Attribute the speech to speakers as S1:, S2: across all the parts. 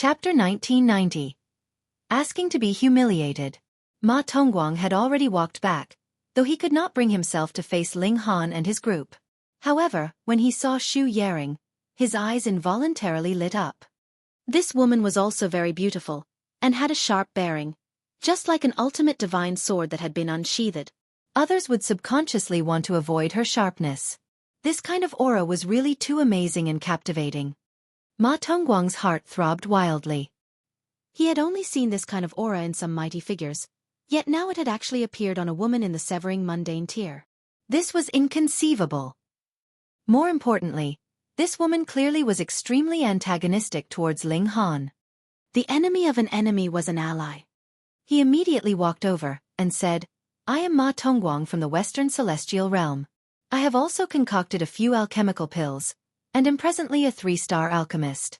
S1: Chapter 1990. Asking to be humiliated. Ma Tongguang had already walked back, though he could not bring himself to face Ling Han and his group. However, when he saw Xu Yaring, his eyes involuntarily lit up. This woman was also very beautiful, and had a sharp bearing, just like an ultimate divine sword that had been unsheathed. Others would subconsciously want to avoid her sharpness. This kind of aura was really too amazing and captivating. Ma Tongguang's heart throbbed wildly. He had only seen this kind of aura in some mighty figures, yet now it had actually appeared on a woman in the severing mundane tier. This was inconceivable. More importantly, this woman clearly was extremely antagonistic towards Ling Han. The enemy of an enemy was an ally. He immediately walked over and said, "I am Ma Tongguang from the Western Celestial Realm. I have also concocted a few alchemical pills, and am presently a 3-star alchemist."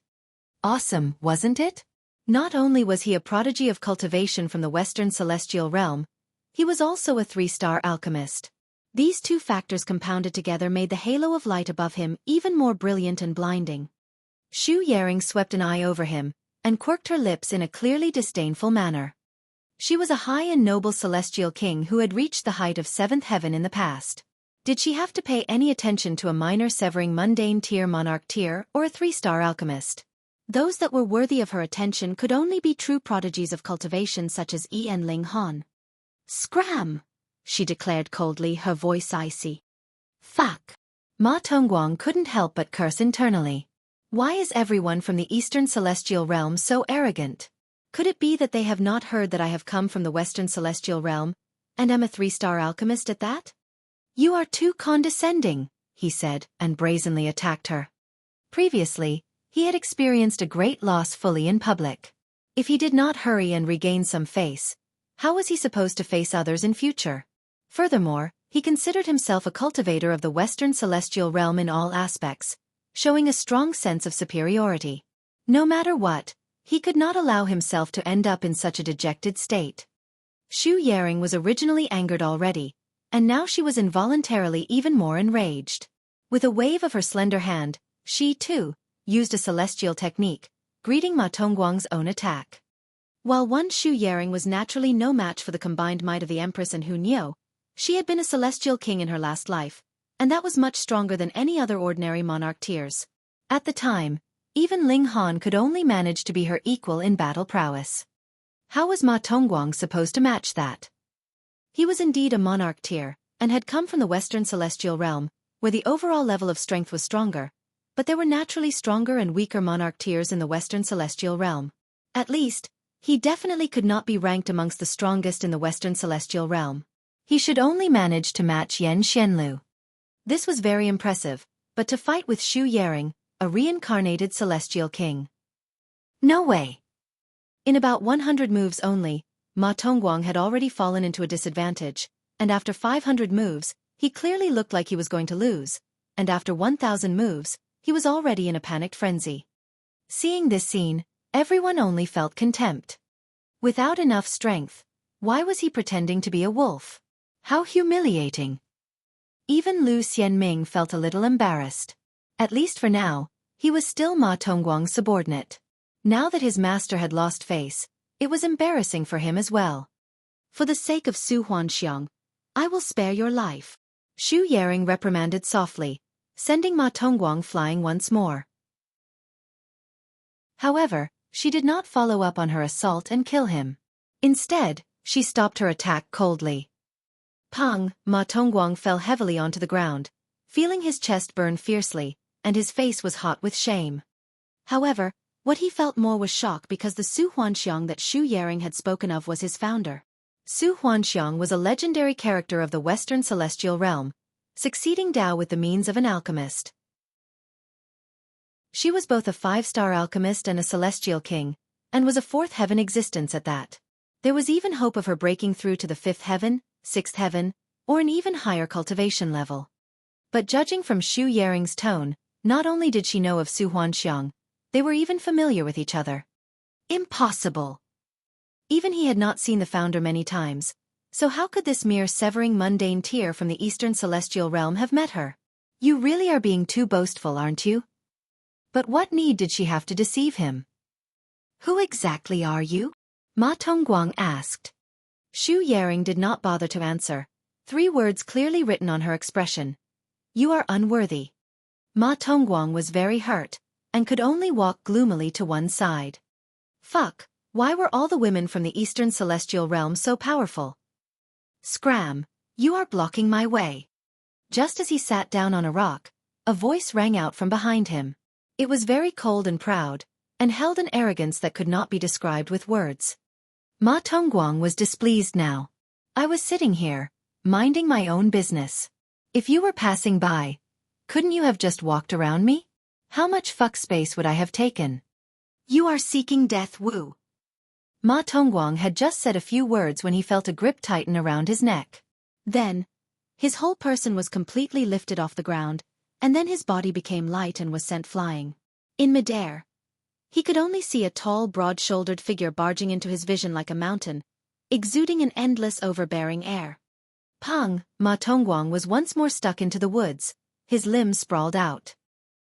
S1: Awesome, wasn't it? Not only was he a prodigy of cultivation from the Western Celestial Realm, he was also a 3-star alchemist. These two factors compounded together made the halo of light above him even more brilliant and blinding. Xu Yaring swept an eye over him, and quirked her lips in a clearly disdainful manner. She was a high and noble celestial king who had reached the height of 7th heaven in the past. Did she have to pay any attention to a minor severing mundane tier monarch tier or a 3-star alchemist? Those that were worthy of her attention could only be true prodigies of cultivation such as En Ling Han. "Scram!" she declared coldly, her voice icy. "Fuck!" Ma Tongguang couldn't help but curse internally. Why is everyone from the Eastern Celestial Realm so arrogant? Could it be that they have not heard that I have come from the Western Celestial Realm, and am a 3-star alchemist at that? "You are too condescending," he said, and brazenly attacked her. Previously, he had experienced a great loss fully in public. If he did not hurry and regain some face, how was he supposed to face others in future? Furthermore, he considered himself a cultivator of the Western Celestial Realm in all aspects, showing a strong sense of superiority. No matter what, he could not allow himself to end up in such a dejected state. Xu Yaring was originally angered already, and now she was involuntarily even more enraged. With a wave of her slender hand, she, too, used a celestial technique, greeting Ma Tongguang's own attack. While one Xu Yaring was naturally no match for the combined might of the Empress and Hu Niu, she had been a celestial king in her last life, and that was much stronger than any other ordinary monarch tiers. At the time, even Ling Han could only manage to be her equal in battle prowess. How was Ma Tongguang supposed to match that? He was indeed a monarch tier, and had come from the Western Celestial Realm, where the overall level of strength was stronger, but there were naturally stronger and weaker monarch tiers in the Western Celestial Realm. At least, he definitely could not be ranked amongst the strongest in the Western Celestial Realm. He should only manage to match Yan Xianlu. This was very impressive, but to fight with Xu Yaring, a reincarnated celestial king. No way! In about 100 moves only, Ma Tongguang had already fallen into a disadvantage, and after 500 moves, he clearly looked like he was going to lose, and after 1,000 moves, he was already in a panicked frenzy. Seeing this scene, everyone only felt contempt. Without enough strength, why was he pretending to be a wolf? How humiliating! Even Lu Xianming felt a little embarrassed. At least for now, he was still Ma Tongguang's subordinate. Now that his master had lost face, it was embarrassing for him as well. "For the sake of Su Huanxiang, I will spare your life," Xu Yaring reprimanded softly, sending Ma Tongguang flying once more. However, she did not follow up on her assault and kill him. Instead, she stopped her attack coldly. Pang! Ma Tongguang fell heavily onto the ground, feeling his chest burn fiercely, and his face was hot with shame. However, what he felt more was shock because the Su Huanxiang that Xu Yaring had spoken of was his founder. Su Huanxiang was a legendary character of the Western Celestial Realm, succeeding Dao with the means of an alchemist. She was both a 5-star alchemist and a celestial king, and was a 4th heaven existence at that. There was even hope of her breaking through to the 5th heaven, 6th heaven, or an even higher cultivation level. But judging from Xu Yaring's tone, not only did she know of Su Huanxiang, they were even familiar with each other. Impossible! Even he had not seen the founder many times, so how could this mere severing mundane tier from the Eastern Celestial Realm have met her? You really are being too boastful, aren't you? But what need did she have to deceive him? Who exactly are you? Ma Tongguang asked. Xu Yaring did not bother to answer. 3 words clearly written on her expression. You are unworthy. Ma Tongguang was very hurt, and could only walk gloomily to one side. Fuck, why were all the women from the Eastern Celestial Realm so powerful? Scram, you are blocking my way. Just as he sat down on a rock, a voice rang out from behind him. It was very cold and proud, and held an arrogance that could not be described with words. Ma Tongguang was displeased now. I was sitting here, minding my own business. If you were passing by, couldn't you have just walked around me? How much fuck space would I have taken? You are seeking death, Wu. Ma Tongguang had just said a few words when he felt a grip tighten around his neck. Then, his whole person was completely lifted off the ground, and then his body became light and was sent flying. In midair, he could only see a tall, broad-shouldered figure barging into his vision like a mountain, exuding an endless, overbearing air. Pang, Ma Tongguang was once more stuck into the woods, his limbs sprawled out.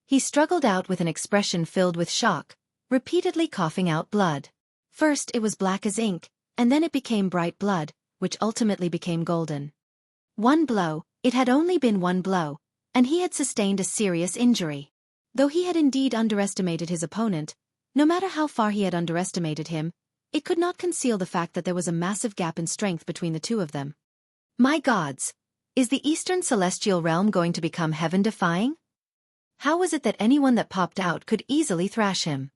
S1: He struggled out with an expression filled with shock, repeatedly coughing out blood. First it was black as ink, and then it became bright blood, which ultimately became golden. One blow, it had only been one blow, and he had sustained a serious injury. Though he had indeed underestimated his opponent, no matter how far he had underestimated him, it could not conceal the fact that there was a massive gap in strength between the two of them. My gods! Is the Eastern Celestial Realm going to become heaven-defying? How was it that anyone that popped out could easily thrash him?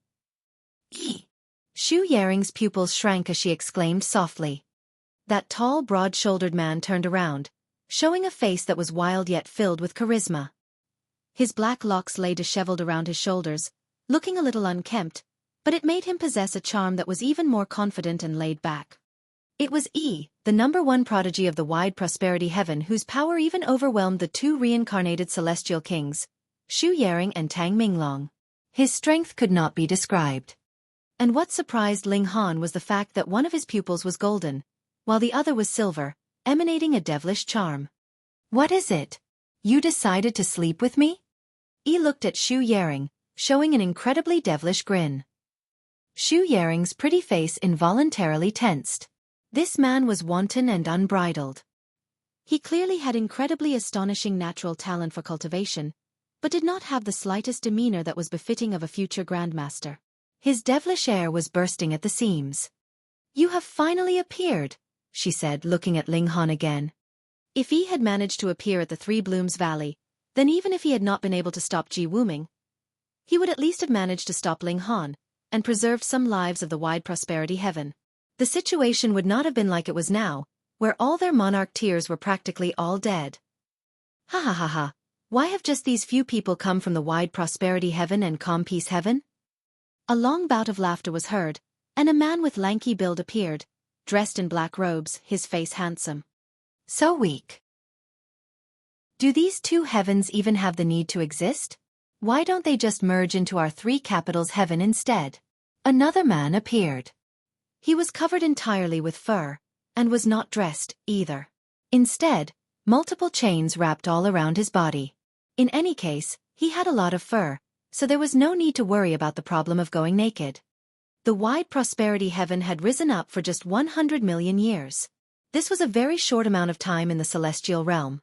S1: Xu Yaring's pupils shrank as she exclaimed softly. That tall, broad-shouldered man turned around, showing a face that was wild yet filled with charisma. His black locks lay disheveled around his shoulders, looking a little unkempt, but it made him possess a charm that was even more confident and laid back. It was the #1 prodigy of the wide prosperity heaven whose power even overwhelmed the 2 reincarnated celestial kings, Xu Yaring and Tang Minglong. His strength could not be described. And what surprised Ling Han was the fact that one of his pupils was golden, while the other was silver, emanating a devilish charm. What is it? You decided to sleep with me? He looked at Xu Yaring, showing an incredibly devilish grin. Xu Yaring's pretty face involuntarily tensed. This man was wanton and unbridled. He clearly had incredibly astonishing natural talent for cultivation, but did not have the slightest demeanor that was befitting of a future grandmaster. His devilish air was bursting at the seams. You have finally appeared, she said, looking at Ling Han again. If he had managed to appear at the Three Blooms Valley, then even if he had not been able to stop Ji Wuming, he would at least have managed to stop Ling Han, and preserved some lives of the wide prosperity heaven. The situation would not have been like it was now, where all their monarch tiers were practically all dead. Ha ha ha ha, why have just these few people come from the wide prosperity heaven and calm peace heaven? A long bout of laughter was heard, and a man with lanky build appeared, dressed in black robes, his face handsome. So weak. Do these 2 heavens even have the need to exist? Why don't they just merge into our 3 capitals heaven instead? Another man appeared. He was covered entirely with fur, and was not dressed, either. Instead, multiple chains wrapped all around his body. In any case, he had a lot of fur, so there was no need to worry about the problem of going naked. The wide prosperity heaven had risen up for just 100 million years. This was a very short amount of time in the celestial realm.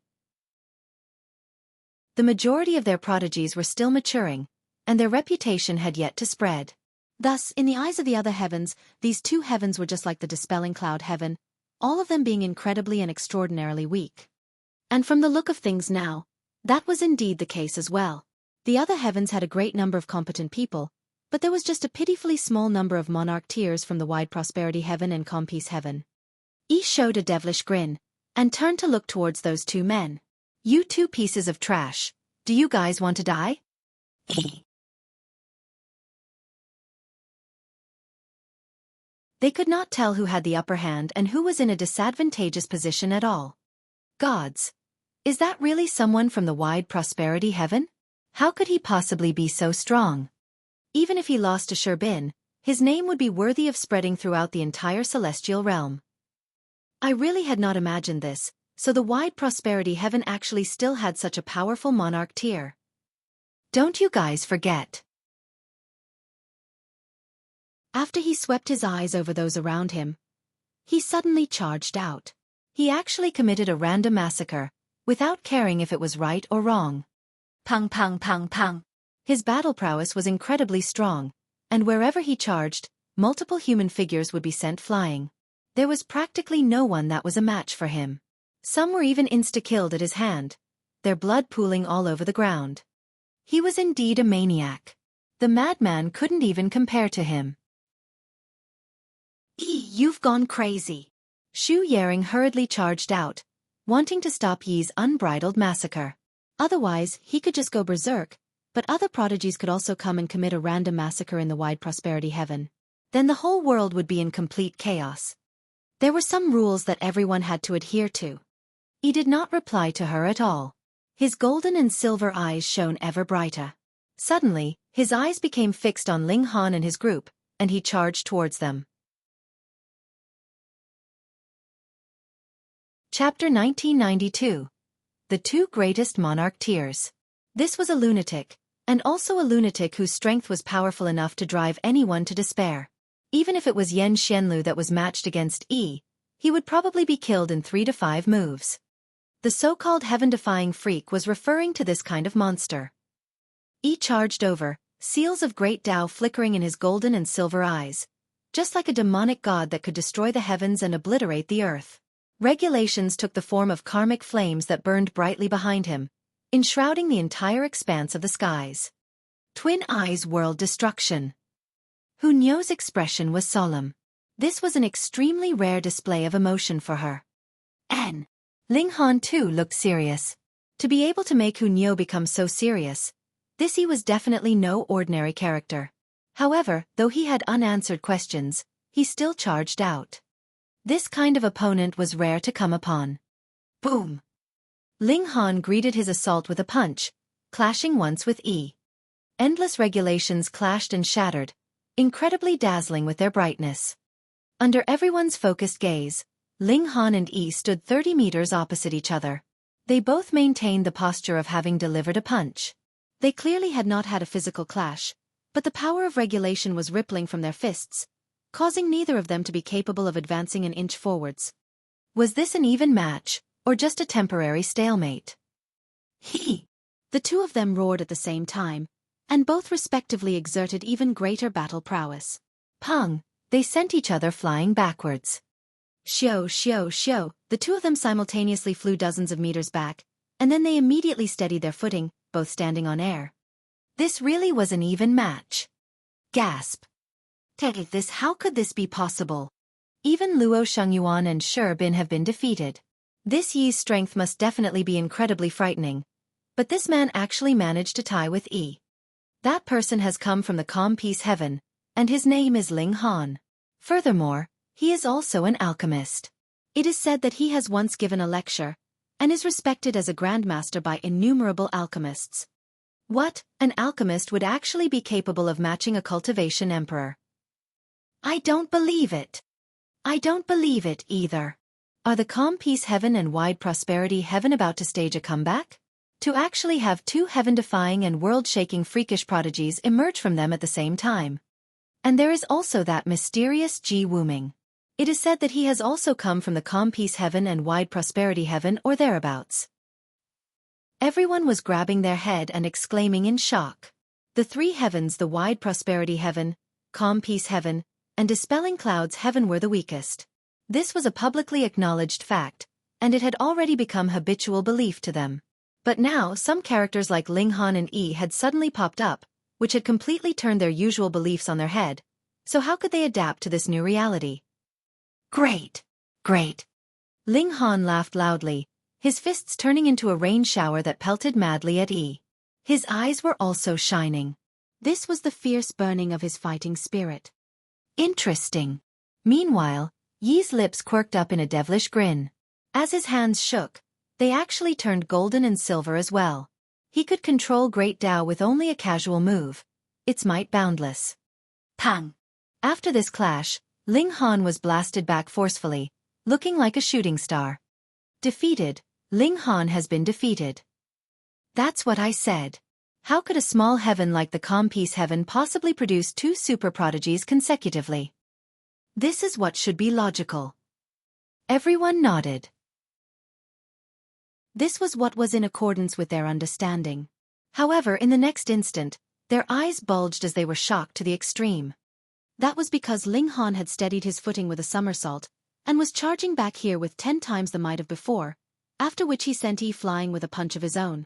S1: The majority of their prodigies were still maturing, and their reputation had yet to spread. Thus, in the eyes of the other heavens, these 2 heavens were just like the dispelling cloud heaven, all of them being incredibly and extraordinarily weak. And from the look of things now, that was indeed the case as well. The other heavens had a great number of competent people, but there was just a pitifully small number of monarch tiers from the wide prosperity heaven and calm peace heaven. He showed a devilish grin, and turned to look towards those 2 men. You 2 pieces of trash, do you guys want to die? They could not tell who had the upper hand and who was in a disadvantageous position at all. Gods! Is that really someone from the wide prosperity heaven? How could he possibly be so strong? Even if he lost to Sherbin, his name would be worthy of spreading throughout the entire celestial realm. I really had not imagined this, so the wide prosperity heaven actually still had such a powerful monarch tier. Don't you guys forget. After he swept his eyes over those around him, he suddenly charged out. He actually committed a random massacre, without caring if it was right or wrong. Pang pang pang pang. His battle prowess was incredibly strong, and wherever he charged, multiple human figures would be sent flying. There was practically no one that was a match for him. Some were even insta-killed at his hand, their blood pooling all over the ground. He was indeed a maniac. The madman couldn't even compare to him. You've gone crazy. Xu Yaring hurriedly charged out, wanting to stop Yi's unbridled massacre. Otherwise, he could just go berserk, but other prodigies could also come and commit a random massacre in the wide prosperity heaven. Then the whole world would be in complete chaos. There were some rules that everyone had to adhere to. He did not reply to her at all. His golden and silver eyes shone ever brighter. Suddenly, his eyes became fixed on Ling Han and his group, and he charged towards them. Chapter 1992. The Two Greatest Monarch Tears. This was a lunatic, and also a lunatic whose strength was powerful enough to drive anyone to despair. Even if it was Yen Xianlu that was matched against Yi, he would probably be killed in 3 to 5 moves. The so-called heaven-defying freak was referring to this kind of monster. Yi charged over, seals of great Tao flickering in his golden and silver eyes, just like a demonic god that could destroy the heavens and obliterate the earth. Regulations took the form of karmic flames that burned brightly behind him, enshrouding the entire expanse of the skies. Twin Eyes World Destruction. Hu Niu's expression was solemn. This was an extremely rare display of emotion for her. Ling Han too looked serious. To be able to make Hu Niu become so serious, this he was definitely no ordinary character. However, though he had unanswered questions, he still charged out. This kind of opponent was rare to come upon. Boom! Ling Han greeted his assault with a punch, clashing once with Yi. Endless regulations clashed and shattered, incredibly dazzling with their brightness. Under everyone's focused gaze, Ling Han and Yi stood 30 meters opposite each other. They both maintained the posture of having delivered a punch. They clearly had not had a physical clash, but the power of regulation was rippling from their fists, causing neither of them to be capable of advancing an inch forwards. Was this an even match, or just a temporary stalemate? The two of them roared at the same time, and both respectively exerted even greater battle prowess. Pang! They sent each other flying backwards. Xiao, xiao, xiao, the two of them simultaneously flew dozens of meters back, and then they immediately steadied their footing, both standing on air. This really was an even match. Gasp. How could this be possible? Even Luo Shengyuan and Shi Bin have been defeated. This Yi's strength must definitely be incredibly frightening. But this man actually managed to tie with Yi. That person has come from the calm peace heaven, and his name is Ling Han. Furthermore, he is also an alchemist. It is said that he has once given a lecture, and is respected as a grandmaster by innumerable alchemists. What, an alchemist would actually be capable of matching a cultivation emperor? I don't believe it. I don't believe it either. Are the calm peace heaven and wide prosperity heaven about to stage a comeback? To actually have two heaven-defying and world-shaking freakish prodigies emerge from them at the same time. And there is also that mysterious Ji Wuming. It is said that he has also come from the calm peace heaven and wide prosperity heaven or thereabouts. Everyone was grabbing their head and exclaiming in shock. The three heavens, the wide prosperity heaven, calm peace heaven, and dispelling clouds heaven were the weakest. This was a publicly acknowledged fact, and it had already become habitual belief to them. But now some characters like Ling Han and Yi had suddenly popped up, which had completely turned their usual beliefs on their head. So how could they adapt to this new reality? Great! Great! Ling Han laughed loudly, his fists turning into a rain shower that pelted madly at Yi. His eyes were also shining. This was the fierce burning of his fighting spirit. Interesting. Meanwhile, Yi's lips quirked up in a devilish grin. As his hands shook, they actually turned golden and silver as well. He could control Great Tao with only a casual move, its might boundless. Pang! After this clash, Ling Han was blasted back forcefully, looking like a shooting star. Defeated, Ling Han has been defeated. That's what I said. How could a small heaven like the calm peace heaven possibly produce two super prodigies consecutively? This is what should be logical. Everyone nodded. This was what was in accordance with their understanding. However, in the next instant, their eyes bulged as they were shocked to the extreme. That was because Ling Han had steadied his footing with a somersault, and was charging back here with 10 times the might of before, after which he sent Yi flying with a punch of his own.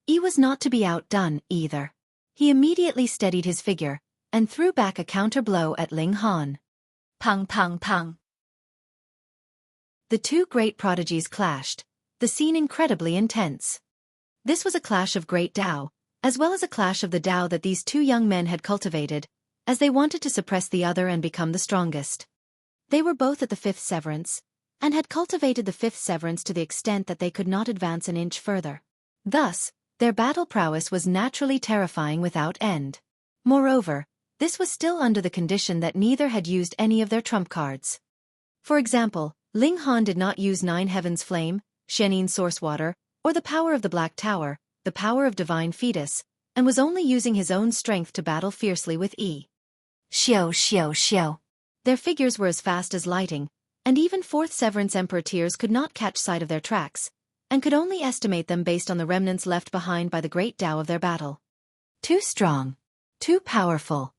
S1: Yi was not to be outdone, either. He immediately steadied his figure, and threw back a counter-blow at Ling Han. Pang pang pang. The two great prodigies clashed, the scene incredibly intense. This was a clash of great Tao, as well as a clash of the Tao that these two young men had cultivated, as they wanted to suppress the other and become the strongest. They were both at the fifth severance, and had cultivated the fifth severance to the extent that they could not advance an inch further. Thus, their battle prowess was naturally terrifying without end. Moreover, this was still under the condition that neither had used any of their trump cards. For example, Ling Han did not use Nine Heavens Flame, Shenin Source Water, or the power of the Black Tower, the power of Divine Fetus, and was only using his own strength to battle fiercely with Yi. Xiao xiao xiao. Their figures were as fast as lightning, and even fourth severance Emperor Tears could not catch sight of their tracks, and could only estimate them based on the remnants left behind by the great Tao of their battle. Too strong. Too powerful.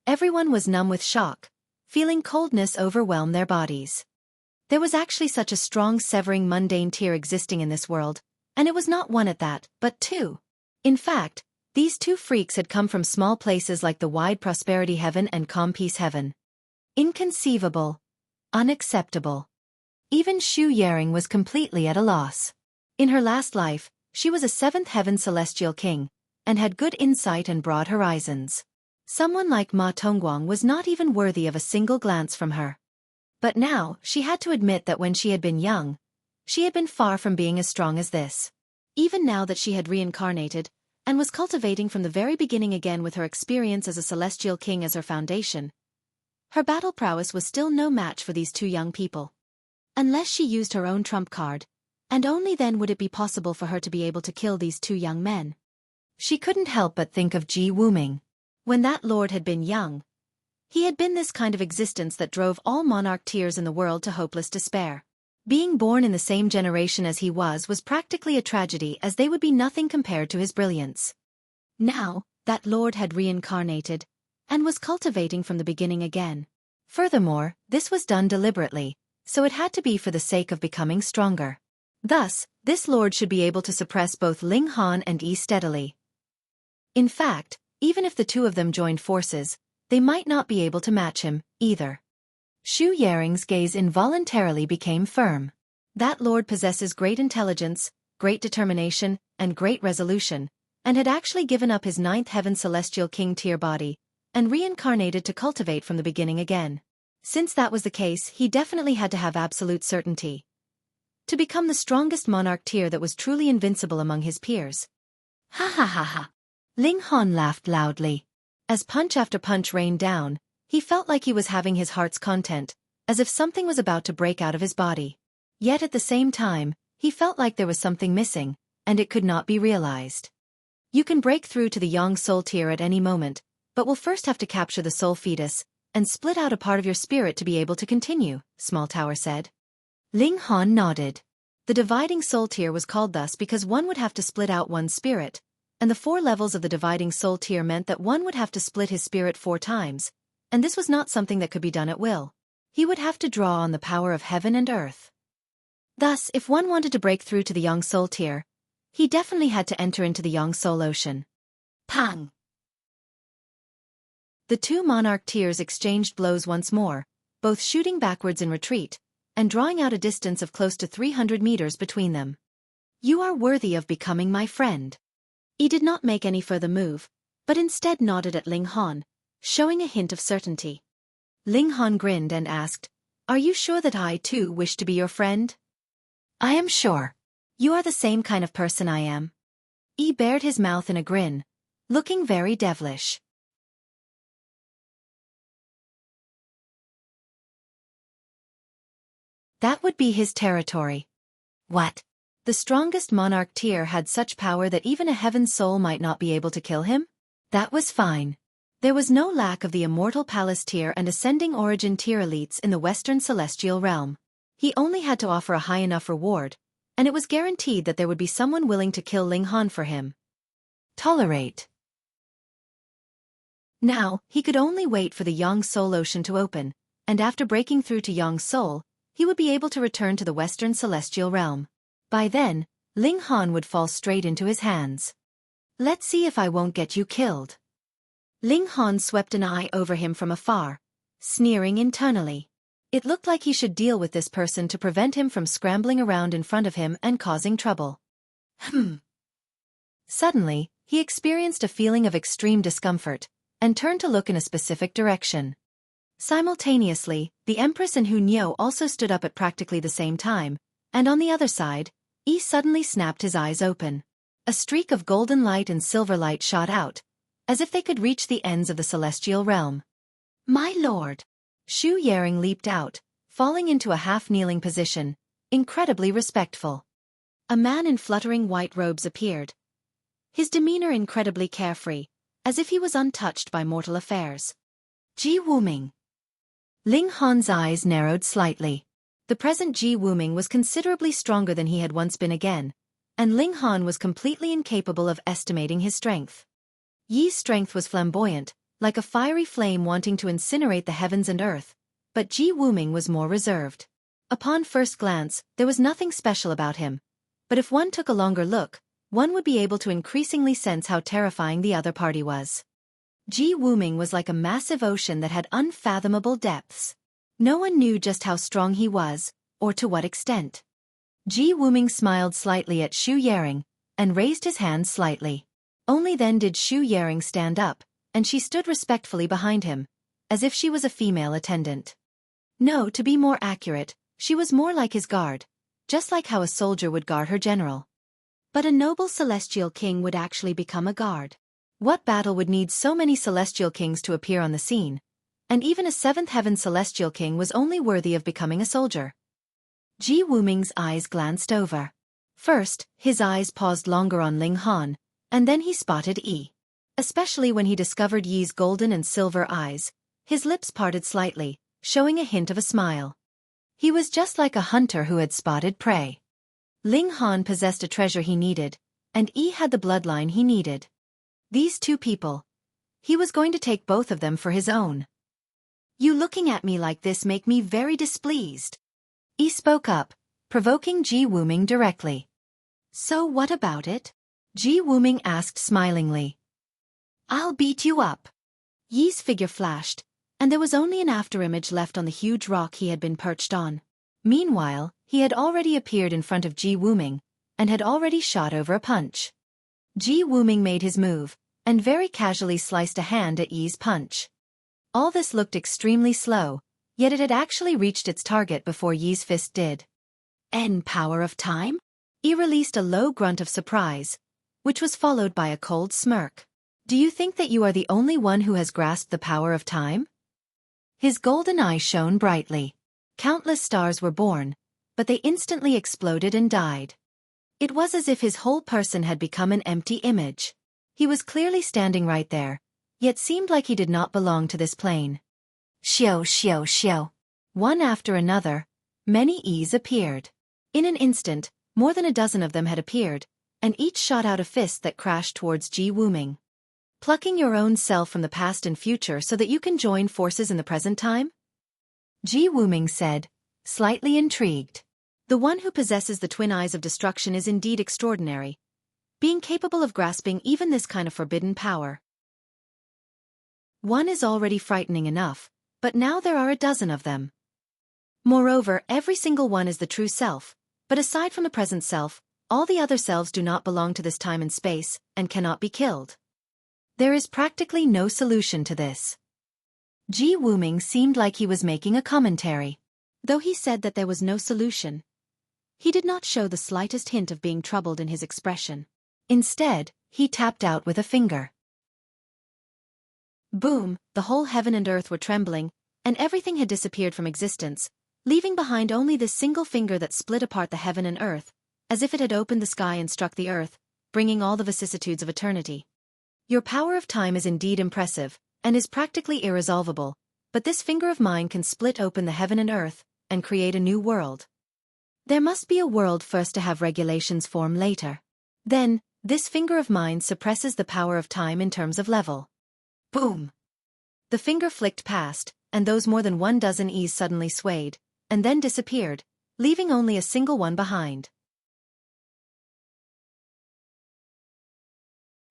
S1: Everyone was numb with shock, feeling coldness overwhelm their bodies. There was actually such a strong severing mundane tier existing in this world, and it was not one at that, but two. In fact, these two freaks had come from small places like the wide prosperity heaven and calm peace heaven. Inconceivable. Unacceptable. Even Xu Yaring was completely at a loss. In her last life, she was a seventh heaven celestial king, and had good insight and broad horizons. Someone like Ma Tongguang was not even worthy of a single glance from her. But now, she had to admit that when she had been young, she had been far from being as strong as this. Even now that she had reincarnated, and was cultivating from the very beginning again with her experience as a celestial king as her foundation, her battle prowess was still no match for these two young people. Unless she used her own trump card, and only then would it be possible for her to be able to kill these two young men. She couldn't help but think of Ji Wuming. When that lord had been young, he had been this kind of existence that drove all monarch tiers in the world to hopeless despair. Being born in the same generation as he was practically a tragedy, as they would be nothing compared to his brilliance. Now, that lord had reincarnated, and was cultivating from the beginning again. Furthermore, this was done deliberately, so it had to be for the sake of becoming stronger. Thus, this lord should be able to suppress both Ling Han and Yi steadily. In fact, even if the two of them joined forces, they might not be able to match him, either. Xu Yaring's gaze involuntarily became firm. That lord possesses great intelligence, great determination, and great resolution, and had actually given up his ninth heaven celestial king tier body, and reincarnated to cultivate from the beginning again. Since that was the case, he definitely had to have absolute certainty to become the strongest monarch tier that was truly invincible among his peers. Ha ha ha ha. Ling Han laughed loudly. As punch after punch rained down, he felt like he was having his heart's content, as if something was about to break out of his body. Yet at the same time, he felt like there was something missing, and it could not be realized. You can break through to the Yang Soul tier at any moment, but will first have to capture the soul fetus, and split out a part of your spirit to be able to continue, Small Tower said. Ling Han nodded. The dividing soul tier was called thus because one would have to split out one's spirit, and the 4 levels of the dividing soul tier meant that one would have to split his spirit 4 times, and this was not something that could be done at will. He would have to draw on the power of heaven and earth. Thus, if one wanted to break through to the Yang Soul tier, he definitely had to enter into the Yang Soul Ocean. Pang! The two monarch tiers exchanged blows once more, both shooting backwards in retreat, and drawing out a distance of close to 300 meters between them. You are worthy of becoming my friend. He did not make any further move, but instead nodded at Ling Han, showing a hint of certainty. Ling Han grinned and asked, "Are you sure that I too wish to be your friend?" "I am sure. You are the same kind of person I am." He bared his mouth in a grin, looking very devilish. That would be his territory. What? The strongest monarch tier had such power that even a heaven soul might not be able to kill him? That was fine. There was no lack of the immortal palace tier and ascending origin tier elites in the western celestial realm. He only had to offer a high enough reward, and it was guaranteed that there would be someone willing to kill Ling Han for him. Tolerate. Now, he could only wait for the Yang Soul Ocean to open, and after breaking through to Yang Soul, he would be able to return to the western celestial realm. By then, Ling Han would fall straight into his hands. Let's see if I won't get you killed. Ling Han swept an eye over him from afar, sneering internally. It looked like he should deal with this person to prevent him from scrambling around in front of him and causing trouble. Suddenly, he experienced a feeling of extreme discomfort, and turned to look in a specific direction. Simultaneously, the Empress and Hu Niu also stood up at practically the same time, and on the other side, Yi suddenly snapped his eyes open. A streak of golden light and silver light shot out, as if they could reach the ends of the celestial realm. My lord! Xu Yaring leaped out, falling into a half-kneeling position, incredibly respectful. A man in fluttering white robes appeared, his demeanor incredibly carefree, as if he was untouched by mortal affairs. Ji Wuming. Ling Han's eyes narrowed slightly. The present Ji Wuming was considerably stronger than he had once been again, and Ling Han was completely incapable of estimating his strength. Yi's strength was flamboyant, like a fiery flame wanting to incinerate the heavens and earth, but Ji Wuming was more reserved. Upon first glance, there was nothing special about him, but if one took a longer look, one would be able to increasingly sense how terrifying the other party was. Ji Wuming was like a massive ocean that had unfathomable depths. No one knew just how strong he was, or to what extent. Ji Wuming smiled slightly at Xu Yaring, and raised his hand slightly. Only then did Xu Yaring stand up, and she stood respectfully behind him, as if she was a female attendant. No, to be more accurate, she was more like his guard, just like how a soldier would guard her general. But a noble celestial king would actually become a guard. What battle would need so many celestial kings to appear on the scene? And even a seventh heaven celestial king was only worthy of becoming a soldier. Ji Wuming's eyes glanced over. First, his eyes paused longer on Ling Han, and then he spotted Yi. Especially when he discovered Yi's golden and silver eyes, his lips parted slightly, showing a hint of a smile. He was just like a hunter who had spotted prey. Ling Han possessed a treasure he needed, and Yi had the bloodline he needed. These two people. He was going to take both of them for his own. You looking at me like this make me very displeased. Yi spoke up, provoking Ji Wuming directly. So what about it? Ji Wuming asked smilingly. I'll beat you up. Yi's figure flashed, and there was only an afterimage left on the huge rock he had been perched on. Meanwhile, he had already appeared in front of Ji Wuming, and had already shot over a punch. Ji Wuming made his move, and very casually sliced a hand at Yi's punch. All this looked extremely slow, yet it had actually reached its target before Yi's fist did. Power of time? Yi released a low grunt of surprise, which was followed by a cold smirk. Do you think that you are the only one who has grasped the power of time? His golden eye shone brightly. Countless stars were born, but they instantly exploded and died. It was as if his whole person had become an empty image. He was clearly standing right there, yet seemed like he did not belong to this plane. Xiao, xiao, xiao. One after another, many Yis appeared. In an instant, more than a dozen of them had appeared, and each shot out a fist that crashed towards Ji Wuming. Plucking your own self from the past and future so that you can join forces in the present time? Ji Wuming said, slightly intrigued. The one who possesses the twin eyes of destruction is indeed extraordinary, being capable of grasping even this kind of forbidden power. One is already frightening enough, but now there are a dozen of them. Moreover, every single one is the true self, but aside from the present self, all the other selves do not belong to this time and space, and cannot be killed. There is practically no solution to this. Ji Wuming seemed like he was making a commentary. Though he said that there was no solution, he did not show the slightest hint of being troubled in his expression. Instead, he tapped out with a finger. Boom, the whole heaven and earth were trembling, and everything had disappeared from existence, leaving behind only this single finger that split apart the heaven and earth, as if it had opened the sky and struck the earth, bringing all the vicissitudes of eternity. Your power of time is indeed impressive, and is practically irresolvable, but this finger of mine can split open the heaven and earth, and create a new world. There must be a world first to have regulations form later. Then, this finger of mine suppresses the power of time in terms of level. Boom! The finger flicked past, and those more than 12 E's suddenly swayed, and then disappeared, leaving only a single one behind.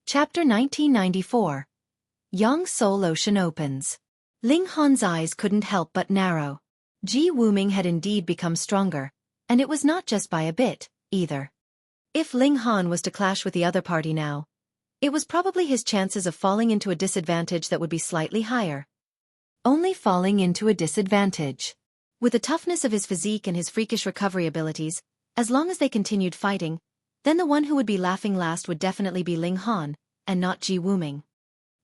S1: Chapter 1994. Yang Soul Ocean opens. Ling Han's eyes couldn't help but narrow. Ji Wuming had indeed become stronger, and it was not just by a bit, either. If Ling Han was to clash with the other party now, it was probably his chances of falling into a disadvantage that would be slightly higher. Only falling into a disadvantage. With the toughness of his physique and his freakish recovery abilities, as long as they continued fighting, then the one who would be laughing last would definitely be Ling Han, and not Ji Wuming.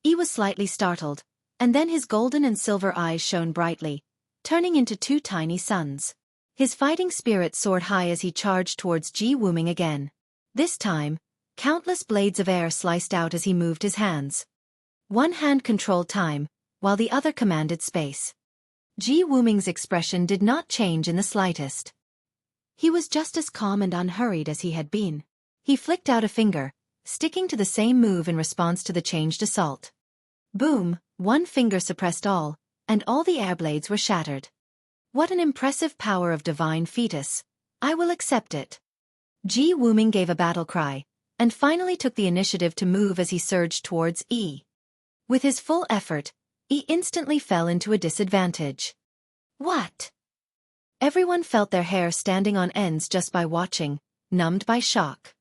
S1: He was slightly startled, and then his golden and silver eyes shone brightly, turning into two tiny suns. His fighting spirit soared high as he charged towards Ji Wuming again. This time, countless blades of air sliced out as he moved his hands. One hand controlled time, while the other commanded space. Ji Wuming's expression did not change in the slightest. He was just as calm and unhurried as he had been. He flicked out a finger, sticking to the same move in response to the changed assault. Boom, one finger suppressed all, and all the air blades were shattered. What an impressive power of divine fetus. I will accept it. Ji Wuming gave a battle cry, and finally took the initiative to move as he surged towards E. With his full effort, E instantly fell into a disadvantage. What? Everyone felt their hair standing on ends just by watching, numbed by shock.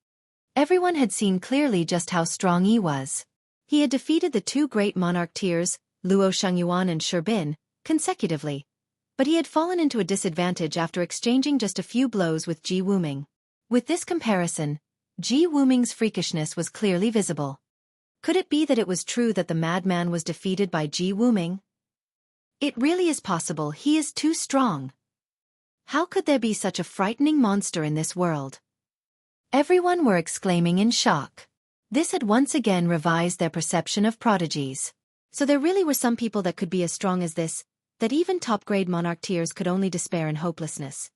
S1: Everyone had seen clearly just how strong E was. He had defeated the two great monarch tiers, Luo Shengyuan and Sherbin, consecutively, but he had fallen into a disadvantage after exchanging just a few blows with Ji Wuming. With this comparison, Ji Wuming's freakishness was clearly visible. Could it be that it was true that the madman was defeated by Ji Wuming? It really is possible he is too strong. How could there be such a frightening monster in this world? Everyone were exclaiming in shock. This had once again revised their perception of prodigies. So there really were some people that could be as strong as this, that even top-grade monarch tiers could only despair in hopelessness.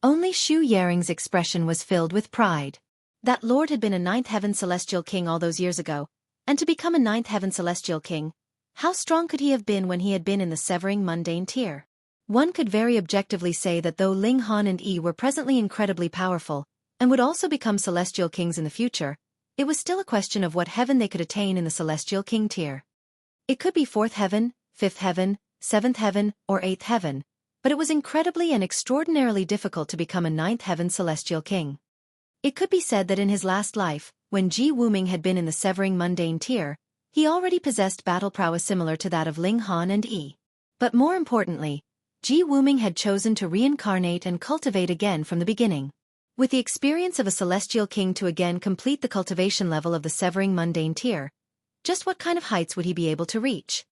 S1: Only Xu Yaring's expression was filled with pride. That lord had been a 9th heaven celestial king all those years ago, and to become a 9th heaven celestial king, how strong could he have been when he had been in the severing mundane tier? One could very objectively say that though Ling Han and Yi were presently incredibly powerful, and would also become celestial kings in the future, it was still a question of what heaven they could attain in the celestial king tier. It could be 4th heaven, 5th heaven, 7th heaven, or 8th heaven, but it was incredibly and extraordinarily difficult to become a 9th heaven celestial king. It could be said that in his last life, when Ji Wuming had been in the severing mundane tier, he already possessed battle prowess similar to that of Ling Han and Yi. But more importantly, Ji Wuming had chosen to reincarnate and cultivate again from the beginning. With the experience of a celestial king to again complete the cultivation level of the severing mundane tier, just what kind of heights would he be able to reach?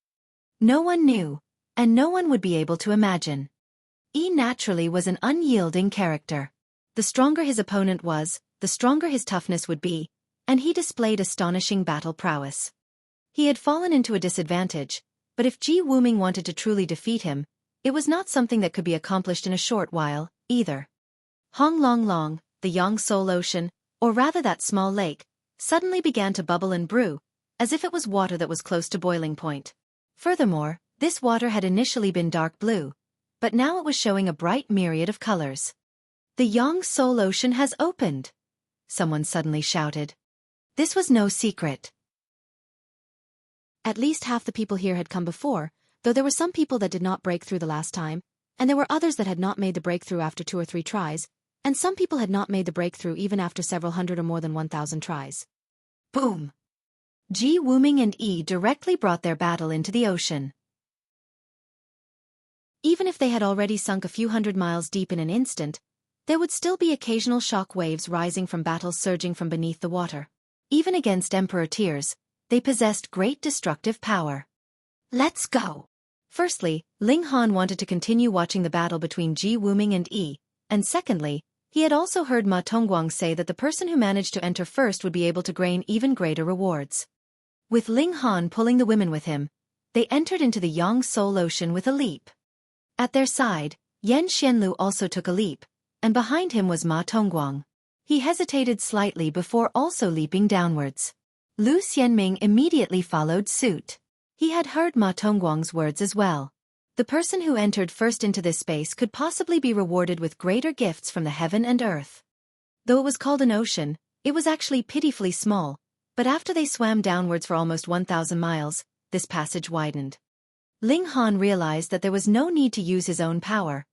S1: No one knew, and no one would be able to imagine. Yi naturally was an unyielding character. The stronger his opponent was, the stronger his toughness would be, and he displayed astonishing battle prowess. He had fallen into a disadvantage, but if Ji Wuming wanted to truly defeat him, it was not something that could be accomplished in a short while, either. Hong Long Long, the Yang Soul Ocean, or rather that small lake, suddenly began to bubble and brew, as if it was water that was close to boiling point. Furthermore, this water had initially been dark blue, but now it was showing a bright myriad of colors. The Yang Soul Ocean has opened! Someone suddenly shouted. This was no secret. At least half the people here had come before, though there were some people that did not break through the last time, and there were others that had not made the breakthrough after 2 or 3 tries, and some people had not made the breakthrough even after several hundred or more than 1,000 tries. Boom! Ji Wuming and Yi directly brought their battle into the ocean. Even if they had already sunk a few hundred miles deep in an instant, there would still be occasional shock waves rising from battles surging from beneath the water. Even against Emperor tiers, they possessed great destructive power. Let's go! Firstly, Ling Han wanted to continue watching the battle between Ji Wuming and Yi, and secondly, He had also heard Ma Tongguang say that the person who managed to enter first would be able to gain even greater rewards. With Ling Han pulling the women with him, they entered into the Yang Soul Ocean with a leap. At their side, Yan Xianlu also took a leap, and behind him was Ma Tongguang. He hesitated slightly before also leaping downwards. Lu Xianming immediately followed suit. He had heard Ma Tongguang's words as well. The person who entered first into this space could possibly be rewarded with greater gifts from the heaven and earth. Though it was called an ocean, it was actually pitifully small, but after they swam downwards for almost 1,000 miles, this passage widened. Ling Han realized that there was no need to use his own power,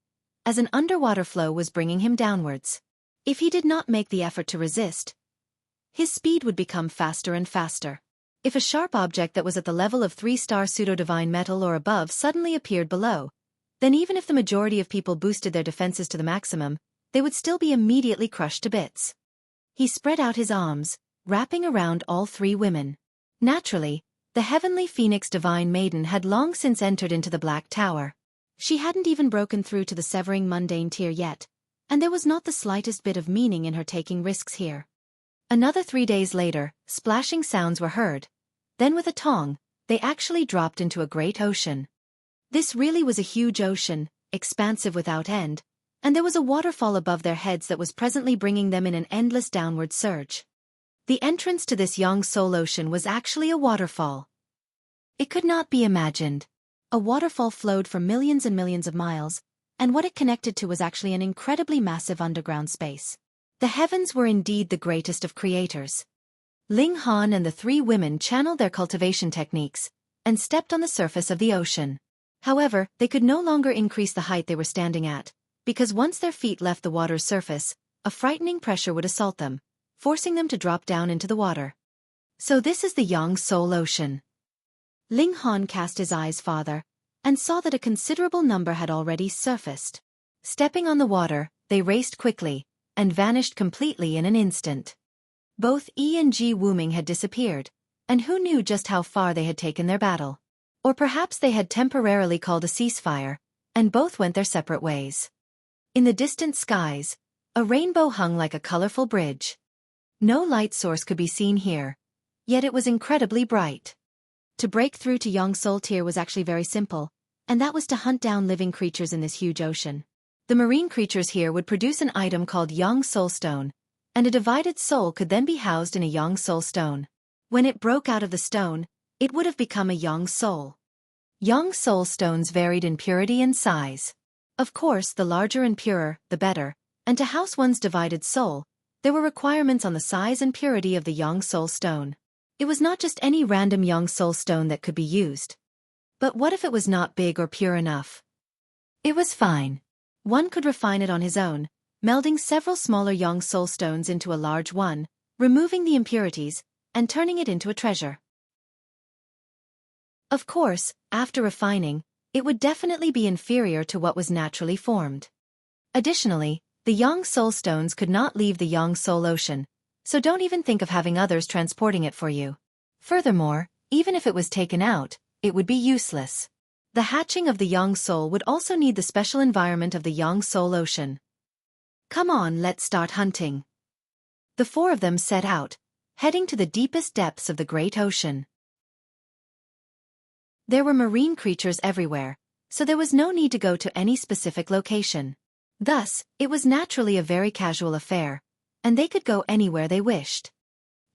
S1: as an underwater flow was bringing him downwards. If he did not make the effort to resist, his speed would become faster and faster. If a sharp object that was at the level of 3-star pseudo-divine metal or above suddenly appeared below, then even if the majority of people boosted their defenses to the maximum, they would still be immediately crushed to bits. He spread out his arms, wrapping around all 3 women. Naturally, the heavenly phoenix divine maiden had long since entered into the Black Tower. She hadn't even broken through to the severing mundane tier yet, and there was not the slightest bit of meaning in her taking risks here. Another 3 days later, splashing sounds were heard. Then with a tong, they actually dropped into a great ocean. This really was a huge ocean, expansive without end, and there was a waterfall above their heads that was presently bringing them in an endless downward surge. The entrance to this Yang Soul Ocean was actually a waterfall. It could not be imagined. A waterfall flowed for millions and millions of miles, and what it connected to was actually an incredibly massive underground space. The heavens were indeed the greatest of creators. Ling Han and the 3 women channeled their cultivation techniques, and stepped on the surface of the ocean. However, they could no longer increase the height they were standing at, because once their feet left the water's surface, a frightening pressure would assault them, forcing them to drop down into the water. So this is the Yang Soul Ocean. Ling Han cast his eyes farther, and saw that a considerable number had already surfaced. Stepping on the water, they raced quickly, and vanished completely in an instant. Both E and Ji Wuming had disappeared, and who knew just how far they had taken their battle. Or perhaps they had temporarily called a ceasefire, and both went their separate ways. In the distant skies, a rainbow hung like a colorful bridge. No light source could be seen here, yet it was incredibly bright. To break through to Yang Soul Tier was actually very simple, and that was to hunt down living creatures in this huge ocean. The marine creatures here would produce an item called Yang Soul Stone, and a divided soul could then be housed in a Yang Soul Stone. When it broke out of the stone, it would have become a Yang Soul. Yang Soul Stones varied in purity and size. Of course, the larger and purer, the better, and to house one's divided soul, there were requirements on the size and purity of the Yang Soul Stone. It was not just any random Yang Soul Stone that could be used. But what if it was not big or pure enough? It was fine. One could refine it on his own, melding several smaller Yang Soul Stones into a large one, removing the impurities, and turning it into a treasure. Of course, after refining, it would definitely be inferior to what was naturally formed. Additionally, the Yang Soul Stones could not leave the Yang Soul Ocean, so don't even think of having others transporting it for you. Furthermore, even if it was taken out, it would be useless. The hatching of the Yang Soul would also need the special environment of the Yang Soul Ocean. Come on, let's start hunting. The 4 of them set out, heading to the deepest depths of the great ocean. There were marine creatures everywhere, so there was no need to go to any specific location. Thus, it was naturally a very casual affair, and they could go anywhere they wished.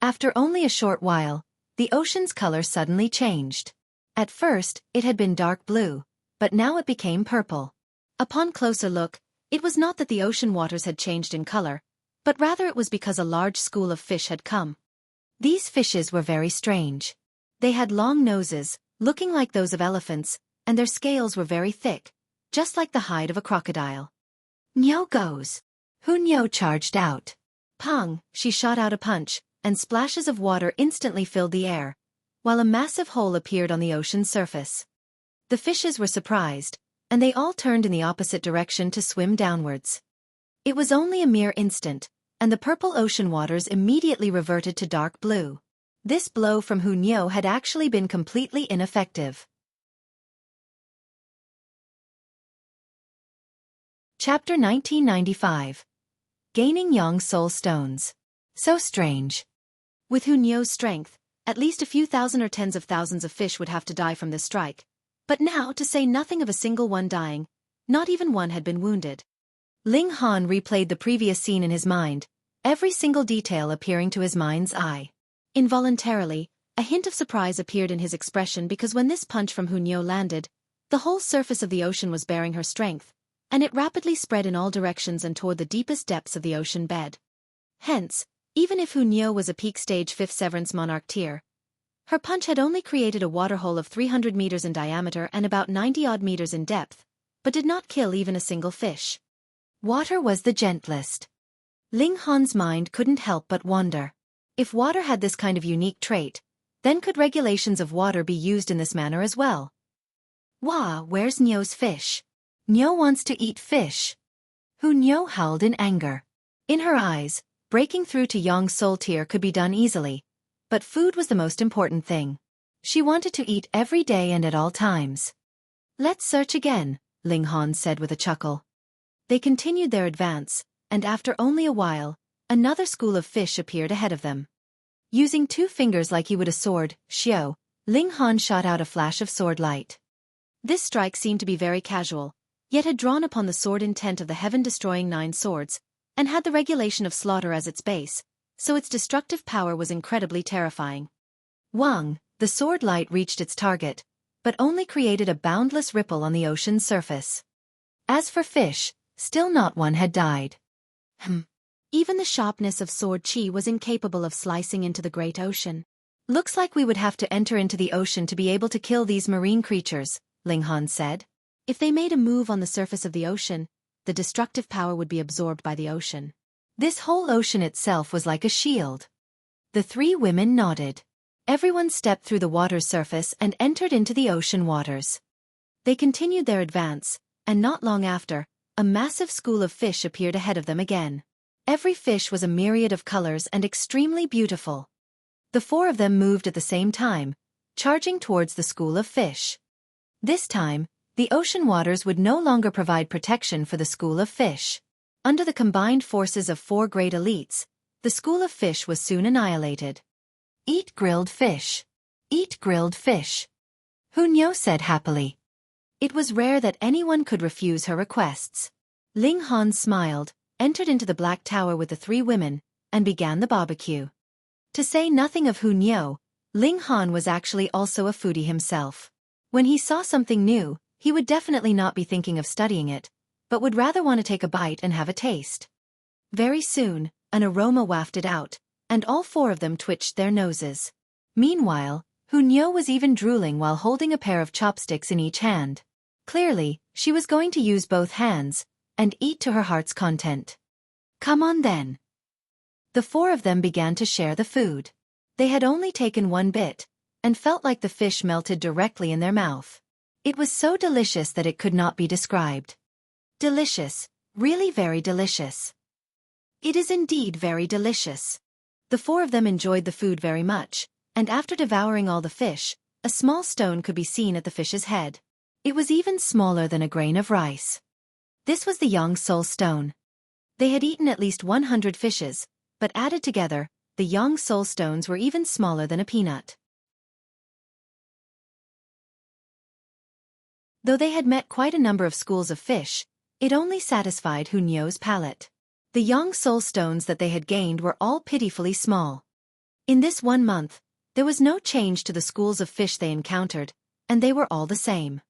S1: After only a short while, the ocean's color suddenly changed. At first, it had been dark blue, but now it became purple. Upon closer look, it was not that the ocean waters had changed in color, but rather it was because a large school of fish had come. These fishes were very strange. They had long noses, looking like those of elephants, and their scales were very thick, just like the hide of a crocodile. Nyo goes! Hunyo charged out. Pang, she shot out a punch, and splashes of water instantly filled the air, while a massive hole appeared on the ocean's surface. The fishes were surprised, and they all turned in the opposite direction to swim downwards. It was only a mere instant, and the purple ocean waters immediately reverted to dark blue. This blow from Hunyo had actually been completely ineffective. Chapter 1995. gaining Yang soul stones. So strange. With Hu Niu's strength, at least a few thousand or tens of thousands of fish would have to die from this strike. But now, to say nothing of a single one dying, not even one had been wounded. Ling Han replayed the previous scene in his mind, every single detail appearing to his mind's eye. Involuntarily, a hint of surprise appeared in his expression because when this punch from Hu Niu landed, the whole surface of the ocean was bearing her strength, and it rapidly spread in all directions and toward the deepest depths of the ocean bed. Hence, even if Hu Niu was a peak stage 5th Severance Monarch tier, her punch had only created a waterhole of 300 meters in diameter and about 90-odd meters in depth, but did not kill even a single fish. Water was the gentlest. Ling Han's mind couldn't help but wonder. If water had this kind of unique trait, then could regulations of water be used in this manner as well? Wah, where's Niu's fish? Niu wants to eat fish. Hu Niu howled in anger. In her eyes, breaking through to Yang's soul tier could be done easily, but food was the most important thing. She wanted to eat every day and at all times. Let's search again, Ling Han said with a chuckle. They continued their advance, and after only a while, another school of fish appeared ahead of them. Using 2 fingers like he would a sword, Xiao, Ling Han shot out a flash of sword light. This strike seemed to be very casual, yet had drawn upon the sword intent of the heaven-destroying 9 swords, and had the regulation of slaughter as its base, so its destructive power was incredibly terrifying. Wang, the sword light reached its target, but only created a boundless ripple on the ocean's surface. As for fish, still not one had died. Even the sharpness of sword chi was incapable of slicing into the great ocean. Looks like we would have to enter into the ocean to be able to kill these marine creatures, Ling Han said. If they made a move on the surface of the ocean, the destructive power would be absorbed by the ocean. This whole ocean itself was like a shield. The 3 women nodded. Everyone stepped through the water's surface and entered into the ocean waters. They continued their advance, and not long after, a massive school of fish appeared ahead of them again. Every fish was a myriad of colors and extremely beautiful. The 4 of them moved at the same time, charging towards the school of fish. This time, the ocean waters would no longer provide protection for the school of fish. Under the combined forces of 4 great elites, the school of fish was soon annihilated. Eat grilled fish. Eat grilled fish. Hu Niu said happily. It was rare that anyone could refuse her requests. Ling Han smiled, entered into the Black Tower with the 3 women, and began the barbecue. To say nothing of Hu Niu, Ling Han was actually also a foodie himself. When he saw something new, he would definitely not be thinking of studying it, but would rather want to take a bite and have a taste. Very soon, an aroma wafted out, and all 4 of them twitched their noses. Meanwhile, Hu Niu was even drooling while holding a pair of chopsticks in each hand. Clearly, she was going to use both hands, and eat to her heart's content. Come on then. The 4 of them began to share the food. They had only taken 1 bit, and felt like the fish melted directly in their mouth. It was so delicious that it could not be described. Delicious, really very delicious. It is indeed very delicious. The 4 of them enjoyed the food very much, and after devouring all the fish, a small stone could be seen at the fish's head. It was even smaller than a grain of rice. This was the Yang Soul Stone. They had eaten at least 100 fishes, but added together, the Yang Soul Stones were even smaller than a peanut. Though they had met quite a number of schools of fish, it only satisfied Hu Niu's palate. The Yang Soul Stones that they had gained were all pitifully small. In this 1 month, there was no change to the schools of fish they encountered, and they were all the same.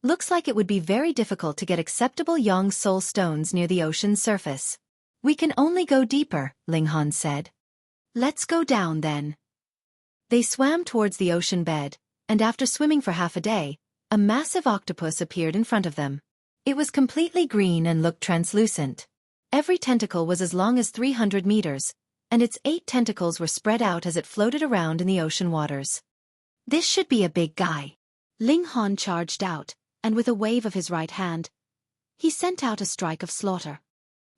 S1: Looks like it would be very difficult to get acceptable Yang Soul Stones near the ocean's surface. We can only go deeper, Ling Han said. Let's go down then. They swam towards the ocean bed, and after swimming for half a day, a massive octopus appeared in front of them. It was completely green and looked translucent. Every tentacle was as long as 300 meters, and its 8 tentacles were spread out as it floated around in the ocean waters. This should be a big guy. Ling Han charged out, and with a wave of his right hand, he sent out a strike of slaughter.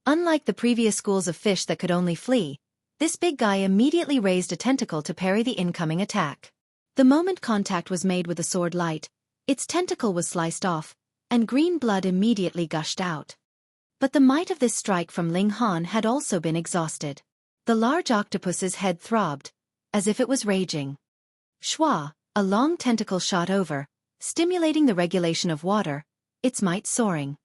S1: Unlike the previous schools of fish that could only flee, this big guy immediately raised a tentacle to parry the incoming attack. The moment contact was made with the sword light, its tentacle was sliced off, and green blood immediately gushed out. But the might of this strike from Ling Han had also been exhausted. The large octopus's head throbbed, as if it was raging. Shua, a long tentacle shot over, stimulating the regulation of water, its might soaring.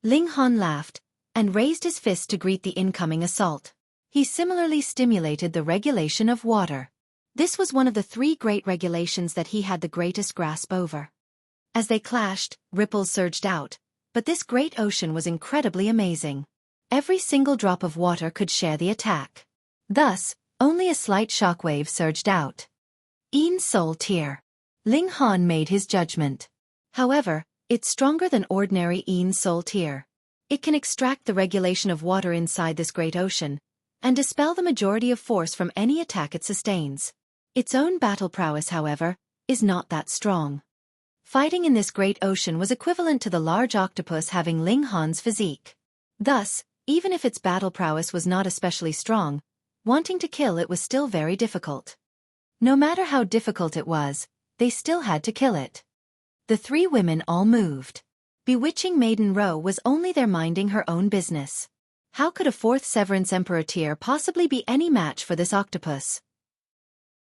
S1: Ling Han laughed, and raised his fist to greet the incoming assault. He similarly stimulated the regulation of water. This was one of the three great regulations that he had the greatest grasp over. As they clashed, ripples surged out, but this great ocean was incredibly amazing. Every single drop of water could share the attack. Thus, only a slight shockwave surged out. Een Soul Tear. Ling Han made his judgment. However, it's stronger than ordinary Een Soul Tear. It can extract the regulation of water inside this great ocean, and dispel the majority of force from any attack it sustains. Its own battle prowess, however, is not that strong. Fighting in this great ocean was equivalent to the large octopus having Ling Han's physique. Thus, even if its battle prowess was not especially strong, wanting to kill it was still very difficult. No matter how difficult it was, they still had to kill it. The three women all moved. Bewitching Maiden Row was only there minding her own business. How could a fourth Severance Emperor tier possibly be any match for this octopus?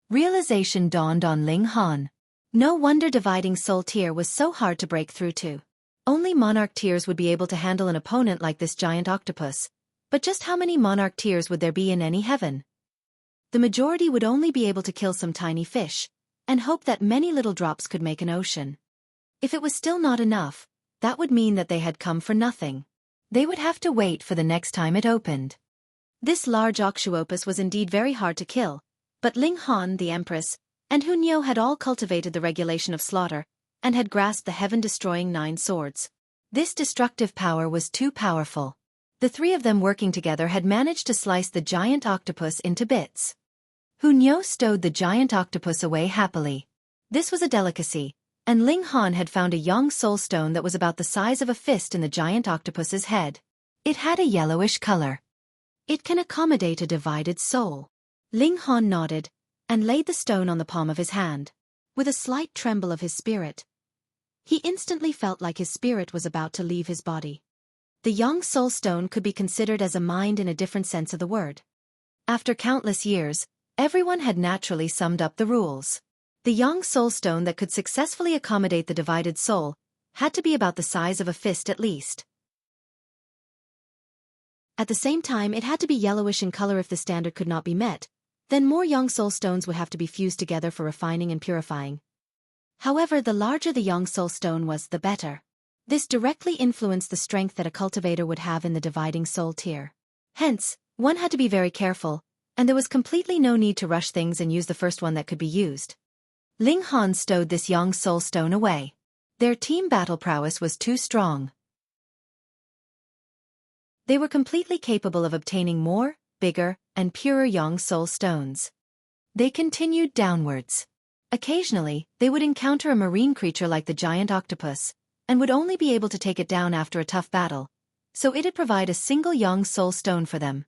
S1: Realization dawned on Ling Han. No wonder Dividing Soul tier was so hard to break through to. Only Monarch tiers would be able to handle an opponent like this giant octopus, but just how many Monarch tiers would there be in any heaven? The majority would only be able to kill some tiny fish, and hope that many little drops could make an ocean. If it was still not enough, that would mean that they had come for nothing. They would have to wait for the next time it opened. This large octopus was indeed very hard to kill, but Ling Han, the Empress, and Hun Yo had all cultivated the regulation of slaughter, and had grasped the heaven-destroying 9 swords. This destructive power was too powerful. The three of them working together had managed to slice the giant octopus into bits. Hun Yo stowed the giant octopus away happily. This was a delicacy, and Ling Han had found a young soul stone that was about the size of a fist in the giant octopus's head. It had a yellowish color. It can accommodate a divided soul. Ling Han nodded, and laid the stone on the palm of his hand. With a slight tremble of his spirit, he instantly felt like his spirit was about to leave his body. The young soul stone could be considered as a mind in a different sense of the word. After countless years, everyone had naturally summed up the rules. The young soul stone that could successfully accommodate the divided soul had to be about the size of a fist at least. At the same time, it had to be yellowish in color if the standard could not be met. Then more young soul stones would have to be fused together for refining and purifying. However, the larger the young soul stone was, the better. This directly influenced the strength that a cultivator would have in the dividing soul tier. Hence, one had to be very careful, and there was completely no need to rush things and use the first one that could be used. Ling Han stowed this young soul stone away. Their team battle prowess was too strong. They were completely capable of obtaining more, bigger, and purer young soul stones. They continued downwards. Occasionally, they would encounter a marine creature like the giant octopus, and would only be able to take it down after a tough battle, so it'd provide a single young soul stone for them.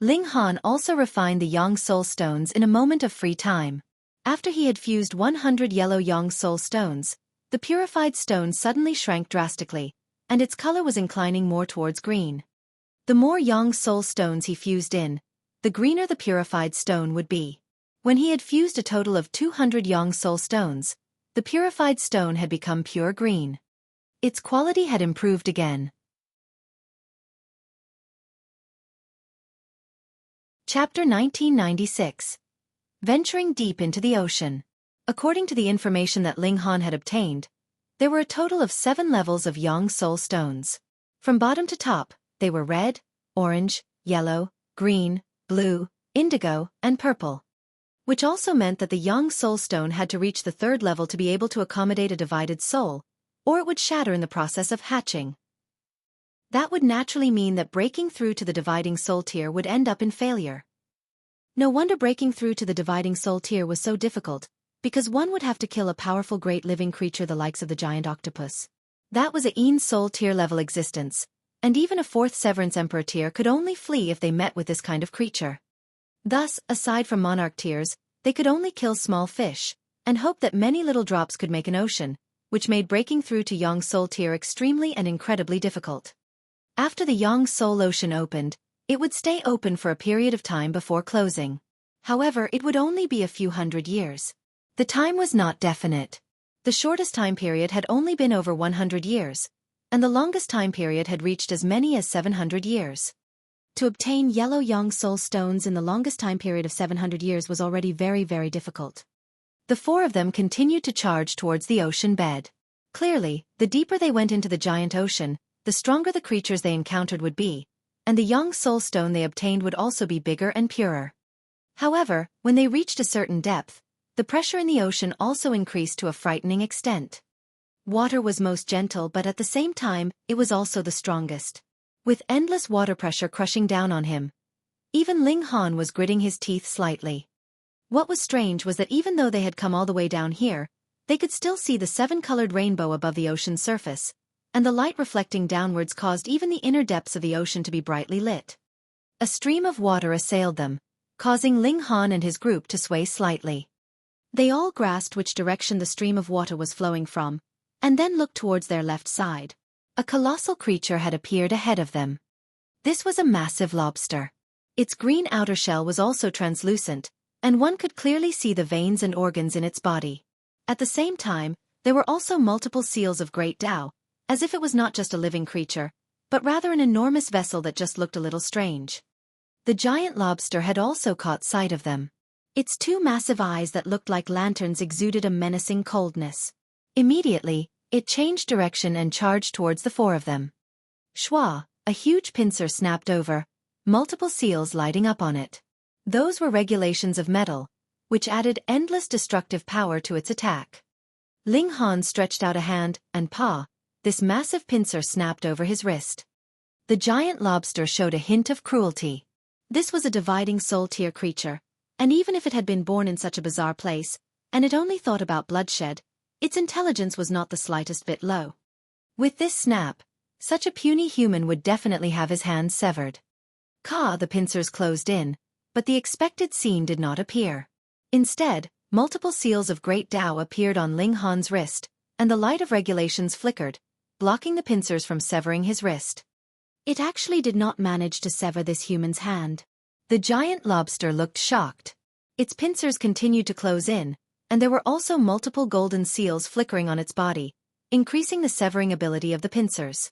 S1: Ling Han also refined the young soul stones in a moment of free time. After he had fused 100 yellow young soul stones, the purified stone suddenly shrank drastically, and its color was inclining more towards green. The more young soul stones he fused in, the greener the purified stone would be. When he had fused a total of 200 young soul stones, the purified stone had become pure green. Its quality had improved again. Chapter 1996. Venturing deep into the ocean. According to the information that Ling Han had obtained, there were a total of 7 levels of young soul stones. From bottom to top, they were red, orange, yellow, green, blue, indigo, and purple. Which also meant that the young soul stone had to reach the 3rd level to be able to accommodate a divided soul, or it would shatter in the process of hatching. That would naturally mean that breaking through to the dividing soul tier would end up in failure. No wonder breaking through to the dividing soul tier was so difficult, because one would have to kill a powerful great living creature the likes of the giant octopus. That was a Een Soul tier level existence, and even a 4th Severance Emperor tier could only flee if they met with this kind of creature. Thus, aside from Monarch tiers, they could only kill small fish, and hope that many little drops could make an ocean, which made breaking through to young soul tier extremely and incredibly difficult. After the Yang Soul Ocean opened, it would stay open for a period of time before closing. However, it would only be a few hundred years. The time was not definite. The shortest time period had only been over 100 years, and the longest time period had reached as many as 700 years. To obtain yellow Yang Soul stones in the longest time period of 700 years was already very, very difficult. The four of them continued to charge towards the ocean bed. Clearly, the deeper they went into the giant ocean, the stronger the creatures they encountered would be, and the Yang Soul stone they obtained would also be bigger and purer. However, when they reached a certain depth, the pressure in the ocean also increased to a frightening extent. Water was most gentle, but at the same time, it was also the strongest. With endless water pressure crushing down on him, even Ling Han was gritting his teeth slightly. What was strange was that even though they had come all the way down here, they could still see the seven-colored rainbow above the ocean's surface, and the light reflecting downwards caused even the inner depths of the ocean to be brightly lit. A stream of water assailed them, causing Ling Han and his group to sway slightly. They all grasped which direction the stream of water was flowing from, and then looked towards their left side. A colossal creature had appeared ahead of them. This was a massive lobster. Its green outer shell was also translucent, and one could clearly see the veins and organs in its body. At the same time, there were also multiple seals of great Tao, as if it was not just a living creature, but rather an enormous vessel that just looked a little strange. The giant lobster had also caught sight of them. Its two massive eyes that looked like lanterns exuded a menacing coldness. Immediately, it changed direction and charged towards the four of them. Shua, a huge pincer snapped over, multiple seals lighting up on it. Those were regulations of metal, which added endless destructive power to its attack. Ling Han stretched out a hand, and this massive pincer snapped over his wrist. The giant lobster showed a hint of cruelty. This was a dividing soul-tier creature, and even if it had been born in such a bizarre place, and it only thought about bloodshed, its intelligence was not the slightest bit low. With this snap, such a puny human would definitely have his hands severed. The pincers closed in, but the expected scene did not appear. Instead, multiple seals of great Tao appeared on Ling Han's wrist, and the light of regulations flickered, blocking the pincers from severing his wrist. It actually did not manage to sever this human's hand. The giant lobster looked shocked. Its pincers continued to close in, and there were also multiple golden seals flickering on its body, increasing the severing ability of the pincers.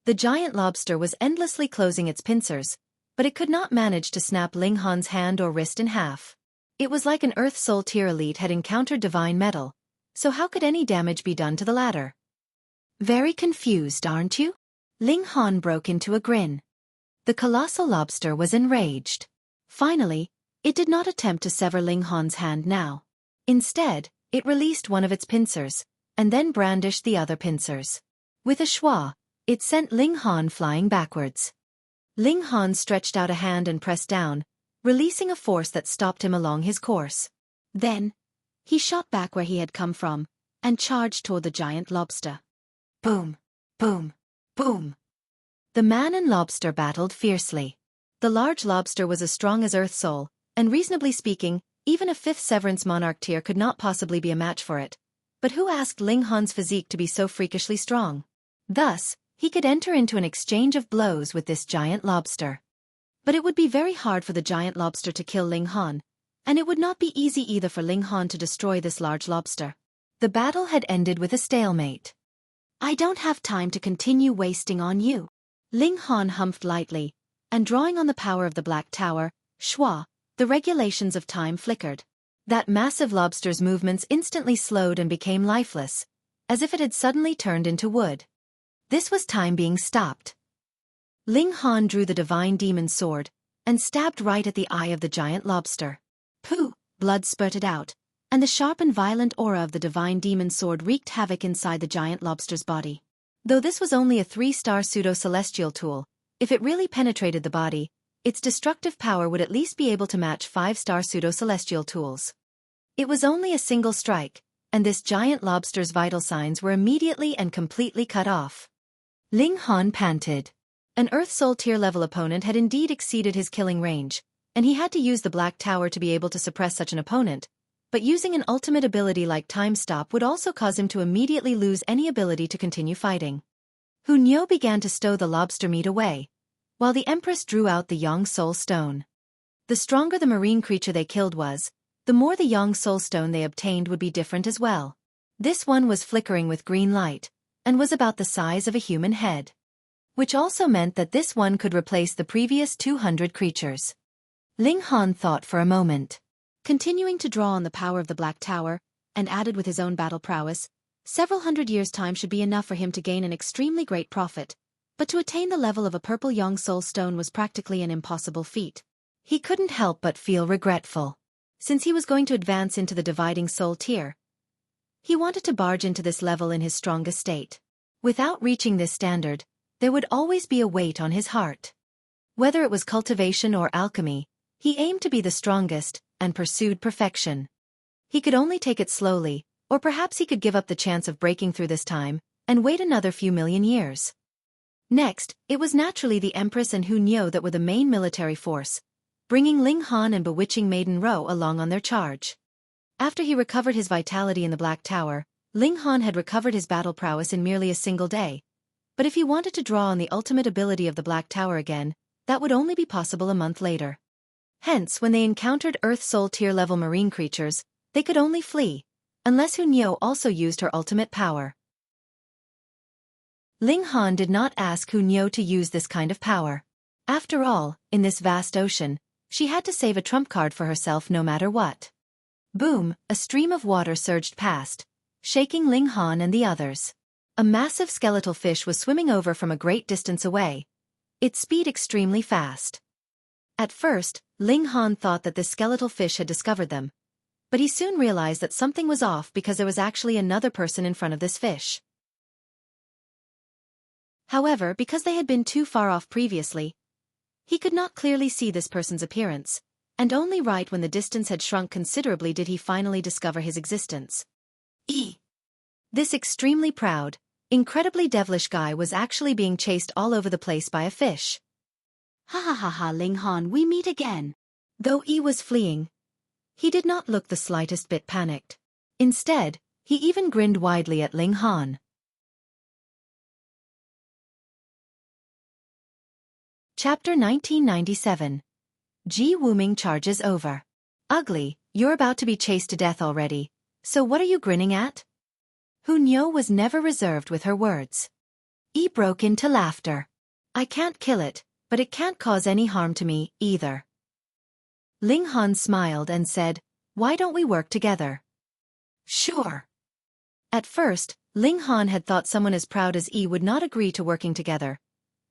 S1: The giant lobster was endlessly closing its pincers, but it could not manage to snap Ling Han's hand or wrist in half. It was like an Earth Soul Tier elite had encountered divine metal, so how could any damage be done to the latter? Very confused, aren't you? Ling Han broke into a grin. The colossal lobster was enraged. Finally, it did not attempt to sever Ling Han's hand now. Instead, it released one of its pincers, and then brandished the other pincers. With a schwa, it sent Ling Han flying backwards. Ling Han stretched out a hand and pressed down, releasing a force that stopped him along his course. Then, he shot back where he had come from, and charged toward the giant lobster. Boom! Boom! Boom! The man and lobster battled fiercely. The large lobster was as strong as Earth Soul, and reasonably speaking, even a fifth Severance Monarch tier could not possibly be a match for it. But who asked Ling Han's physique to be so freakishly strong? Thus, he could enter into an exchange of blows with this giant lobster. But it would be very hard for the giant lobster to kill Ling Han, and it would not be easy either for Ling Han to destroy this large lobster. The battle had ended with a stalemate. I don't have time to continue wasting on you. Ling Han humphed lightly, and drawing on the power of the Black Tower, schwa, the regulations of time flickered. That massive lobster's movements instantly slowed and became lifeless, as if it had suddenly turned into wood. This was time being stopped. Ling Han drew the divine demon sword, and stabbed right at the eye of the giant lobster. Pooh! Blood spurted out, and the sharp and violent aura of the divine demon sword wreaked havoc inside the giant lobster's body. Though this was only a 3-star pseudo-celestial tool, if it really penetrated the body, its destructive power would at least be able to match 5-star pseudo-celestial tools. It was only a single strike, and this giant lobster's vital signs were immediately and completely cut off. Ling Han panted. An Earth Soul Tier level opponent had indeed exceeded his killing range, and he had to use the Black Tower to be able to suppress such an opponent, but using an ultimate ability like Time Stop would also cause him to immediately lose any ability to continue fighting. Hu Niu began to stow the lobster meat away, while the Empress drew out the Yang Soul Stone. The stronger the marine creature they killed was, the more the Yang Soul Stone they obtained would be different as well. This one was flickering with green light, and was about the size of a human head. Which also meant that this one could replace the previous 200 creatures. Ling Han thought for a moment. Continuing to draw on the power of the Black Tower, and added with his own battle prowess, several hundred years' time should be enough for him to gain an extremely great profit, but to attain the level of a purple Yang Soul Stone was practically an impossible feat. He couldn't help but feel regretful. Since he was going to advance into the dividing soul tier, he wanted to barge into this level in his strongest state. Without reaching this standard, there would always be a weight on his heart. Whether it was cultivation or alchemy, he aimed to be the strongest, and pursued perfection. He could only take it slowly, or perhaps he could give up the chance of breaking through this time, and wait another few million years. Next, it was naturally the Empress and Hu Niu that were the main military force, bringing Ling Han and bewitching Maiden Ro along on their charge. After he recovered his vitality in the Black Tower, Ling Han had recovered his battle prowess in merely a single day. But if he wanted to draw on the ultimate ability of the Black Tower again, that would only be possible a month later. Hence, when they encountered Earth Soul tier-level marine creatures, they could only flee, unless Hu Niu also used her ultimate power. Ling Han did not ask Hu Niu to use this kind of power. After all, in this vast ocean, she had to save a trump card for herself no matter what. Boom, a stream of water surged past, shaking Ling Han and the others. A massive skeletal fish was swimming over from a great distance away, its speed extremely fast. At first, Ling Han thought that this skeletal fish had discovered them, but he soon realized that something was off because there was actually another person in front of this fish. However, because they had been too far off previously, he could not clearly see this person's appearance, and only right when the distance had shrunk considerably did he finally discover his existence. This extremely proud, incredibly devilish guy was actually being chased all over the place by a fish. Ha ha ha ha, Ling Han, we meet again. Though Yi was fleeing, he did not look the slightest bit panicked. Instead, he even grinned widely at Ling Han. Chapter 1997. Ji Wuming charges over. Ugly, you're about to be chased to death already, so what are you grinning at? Hu Niu was never reserved with her words. Yi broke into laughter. I can't kill it, but it can't cause any harm to me, either. Ling Han smiled and said, why don't we work together? Sure. At first, Ling Han had thought someone as proud as Yi would not agree to working together,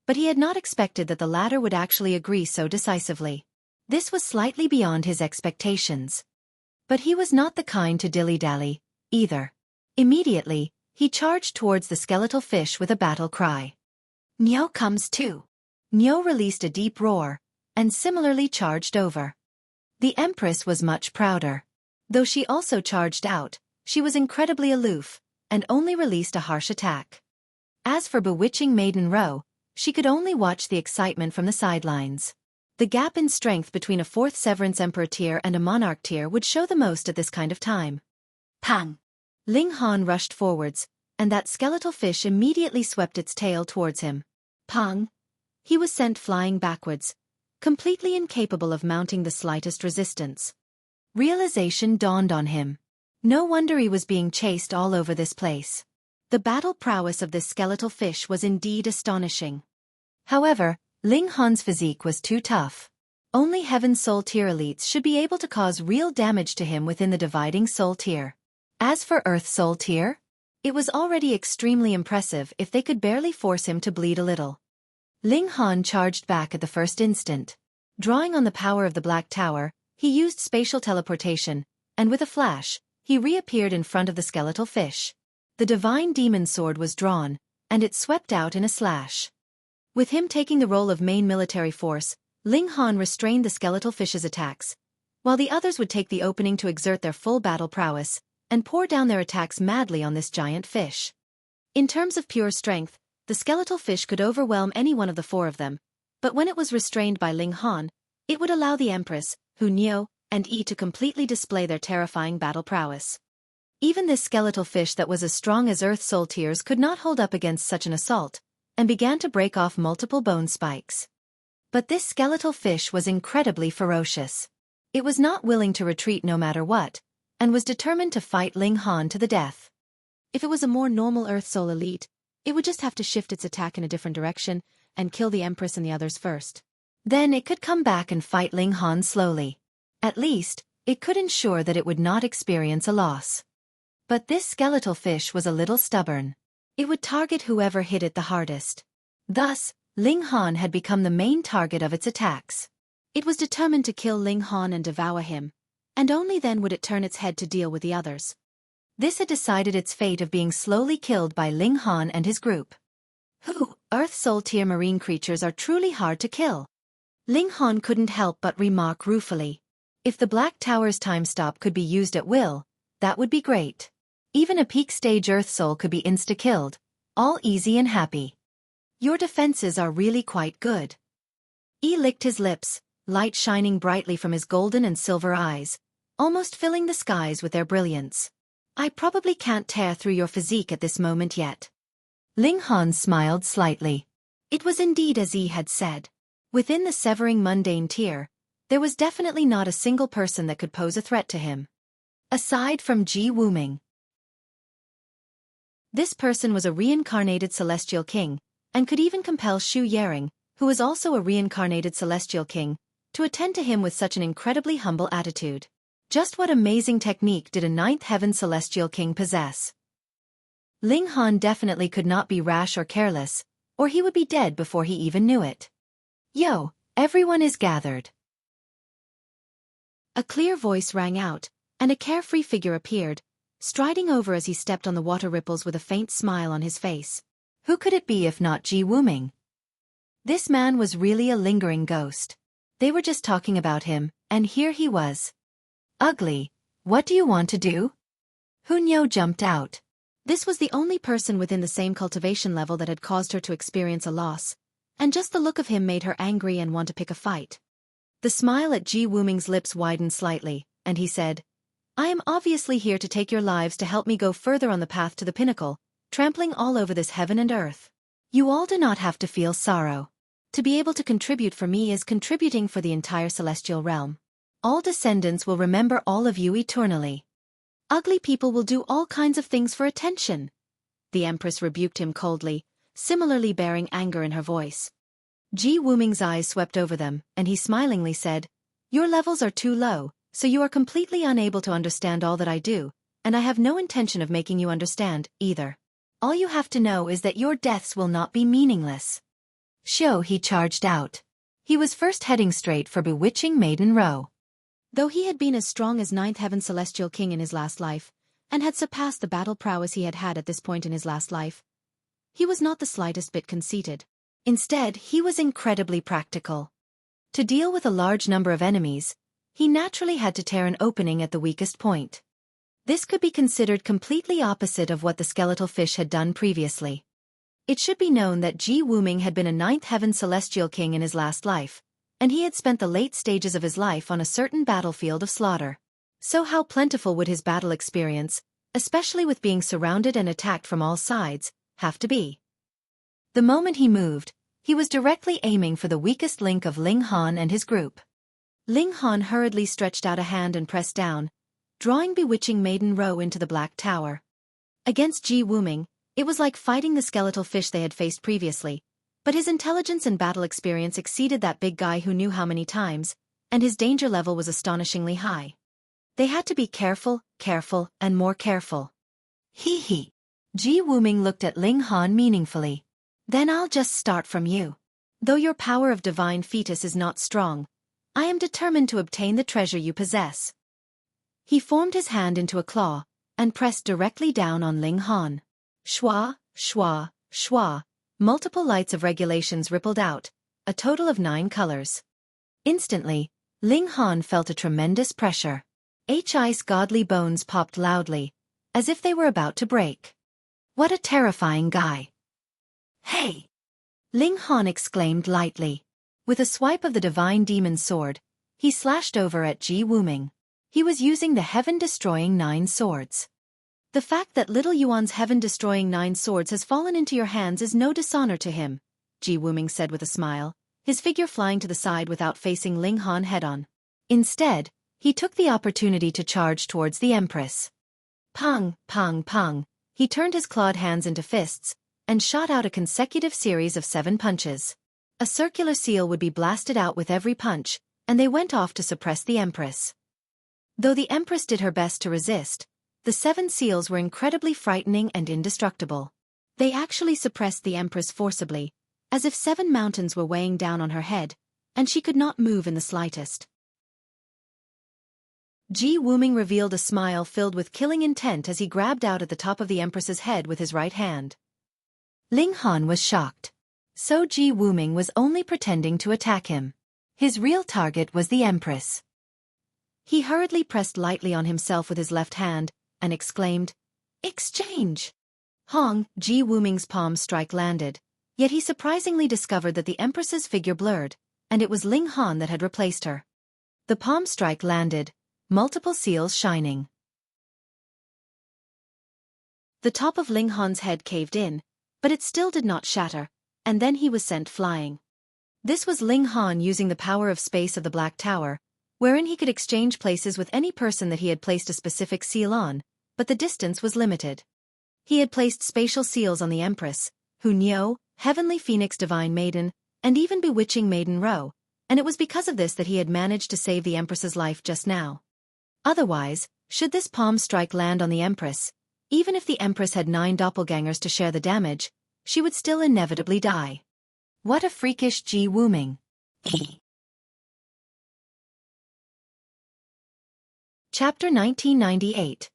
S1: but he had not expected that the latter would actually agree so decisively. This was slightly beyond his expectations. But he was not the kind to dilly-dally, either. Immediately, he charged towards the skeletal fish with a battle cry. Niu comes too. Niu released a deep roar, and similarly charged over. The Empress was much prouder. Though she also charged out, she was incredibly aloof, and only released a harsh attack. As for bewitching Maiden Ro, she could only watch the excitement from the sidelines. The gap in strength between a 4th Severance Emperor tier and a Monarch tier would show the most at this kind of time. Pang! Ling Han rushed forwards, and that skeletal fish immediately swept its tail towards him. Pang! He was sent flying backwards, completely incapable of mounting the slightest resistance. Realization dawned on him. No wonder he was being chased all over this place. The battle prowess of this skeletal fish was indeed astonishing. However, Ling Han's physique was too tough. Only Heaven Soul tier elites should be able to cause real damage to him within the dividing soul tier. As for Earth Soul tier, it was already extremely impressive if they could barely force him to bleed a little. Ling Han charged back at the first instant. Drawing on the power of the Black Tower, he used spatial teleportation, and with a flash, he reappeared in front of the skeletal fish. The divine demon sword was drawn, and it swept out in a slash. With him taking the role of main military force, Ling Han restrained the skeletal fish's attacks, while the others would take the opening to exert their full battle prowess, and pour down their attacks madly on this giant fish. In terms of pure strength, the skeletal fish could overwhelm any one of the 4 of them, but when it was restrained by Ling Han, it would allow the Empress, Hu Niu, and E to completely display their terrifying battle prowess. Even this skeletal fish that was as strong as Earth Soul Tears could not hold up against such an assault, and began to break off multiple bone spikes. But this skeletal fish was incredibly ferocious. It was not willing to retreat no matter what, and was determined to fight Ling Han to the death. If it was a more normal Earth Soul elite, it would just have to shift its attack in a different direction and kill the Empress and the others first. Then it could come back and fight Ling Han slowly. At least, it could ensure that it would not experience a loss. But this skeletal fish was a little stubborn. It would target whoever hit it the hardest. Thus, Ling Han had become the main target of its attacks. It was determined to kill Ling Han and devour him, and only then would it turn its head to deal with the others. This had decided its fate of being slowly killed by Ling Han and his group. Earth Soul Tier marine creatures are truly hard to kill. Ling Han couldn't help but remark ruefully. If the Black Tower's time stop could be used at will, that would be great. Even a peak stage Earth Soul could be insta-killed, all easy and happy. Your defenses are really quite good. E licked his lips, light shining brightly from his golden and silver eyes, almost filling the skies with their brilliance. I probably can't tear through your physique at this moment yet. Ling Han smiled slightly. It was indeed as E had said. Within the severing mundane tier, there was definitely not a single person that could pose a threat to him. Aside from Ji Wuming. This person was a reincarnated celestial king, and could even compel Xu Yaring, who was also a reincarnated celestial king, to attend to him with such an incredibly humble attitude. Just what amazing technique did a ninth heaven celestial king possess? Ling Han definitely could not be rash or careless, or he would be dead before he even knew it. Yo, everyone is gathered. A clear voice rang out, and a carefree figure appeared, striding over as he stepped on the water ripples with a faint smile on his face. Who could it be if not Ji Wuming? This man was really a lingering ghost. They were just talking about him, and here he was. Ugly, what do you want to do? Hunyo jumped out. This was the only person within the same cultivation level that had caused her to experience a loss, and just the look of him made her angry and want to pick a fight. The smile at Ji Wuming's lips widened slightly, and he said, I am obviously here to take your lives to help me go further on the path to the pinnacle, trampling all over this heaven and earth. You all do not have to feel sorrow. To be able to contribute for me is contributing for the entire celestial realm. All descendants will remember all of you eternally. Ugly people will do all kinds of things for attention. The Empress rebuked him coldly, similarly bearing anger in her voice. Ji Wuming's eyes swept over them, and he smilingly said, Your levels are too low, so you are completely unable to understand all that I do, and I have no intention of making you understand, either. All you have to know is that your deaths will not be meaningless. He charged out. He was first heading straight for Bewitching Maiden Row. Though he had been as strong as Ninth Heaven Celestial King in his last life, and had surpassed the battle prowess he had had at this point in his last life, he was not the slightest bit conceited. Instead, he was incredibly practical. To deal with a large number of enemies, he naturally had to tear an opening at the weakest point. This could be considered completely opposite of what the skeletal fish had done previously. It should be known that Ji Wuming had been a Ninth Heaven Celestial King in his last life, and he had spent the late stages of his life on a certain battlefield of slaughter. So how plentiful would his battle experience, especially with being surrounded and attacked from all sides, have to be? The moment he moved, he was directly aiming for the weakest link of Ling Han and his group. Ling Han hurriedly stretched out a hand and pressed down, drawing Bewitching Maiden Row into the Black Tower. Against Ji Wuming, it was like fighting the skeletal fish they had faced previously, but his intelligence and battle experience exceeded that big guy who knew how many times, and his danger level was astonishingly high. They had to be careful, and more careful. Hee. Ji Wuming looked at Ling Han meaningfully. Then I'll just start from you. Though your power of divine fetus is not strong, I am determined to obtain the treasure you possess. He formed his hand into a claw, and pressed directly down on Ling Han. Shwa, shwa, shwa, multiple lights of regulations rippled out, a total of 9 colors. Instantly, Ling Han felt a tremendous pressure. His godly bones popped loudly, as if they were about to break. What a terrifying guy. Hey! Ling Han exclaimed lightly. With a swipe of the divine demon's sword, he slashed over at Ji Wuming. He was using the heaven-destroying 9 swords. The fact that little Yuan's heaven-destroying 9 swords has fallen into your hands is no dishonor to him, Ji Wuming said with a smile, his figure flying to the side without facing Ling Han head-on. Instead, he took the opportunity to charge towards the Empress. Pang, pang, pang, he turned his clawed hands into fists, and shot out a consecutive series of 7 punches. A circular seal would be blasted out with every punch, and they went off to suppress the Empress. Though the Empress did her best to resist, the 7 seals were incredibly frightening and indestructible. They actually suppressed the Empress forcibly, as if 7 mountains were weighing down on her head, and she could not move in the slightest. Ji Wuming revealed a smile filled with killing intent as he grabbed out at the top of the Empress's head with his right hand. Ling Han was shocked. So Ji Wuming was only pretending to attack him. His real target was the Empress. He hurriedly pressed lightly on himself with his left hand, and exclaimed, "Exchange!" Hong, Ji Wuming's palm strike landed, yet he surprisingly discovered that the Empress's figure blurred, and it was Ling Han that had replaced her. The palm strike landed, multiple seals shining. The top of Ling Han's head caved in, but it still did not shatter, and then he was sent flying. This was Ling Han using the power of space of the Black Tower, wherein he could exchange places with any person that he had placed a specific seal on, but the distance was limited. He had placed spatial seals on the Empress, Hunyao, Heavenly Phoenix Divine Maiden, and even Bewitching Maiden Ro, and it was because of this that he had managed to save the Empress's life just now. Otherwise, should this palm strike land on the Empress, even if the Empress had 9 doppelgangers to share the damage, she would still inevitably die. What a freakish Ji Wuming. Chapter 1998.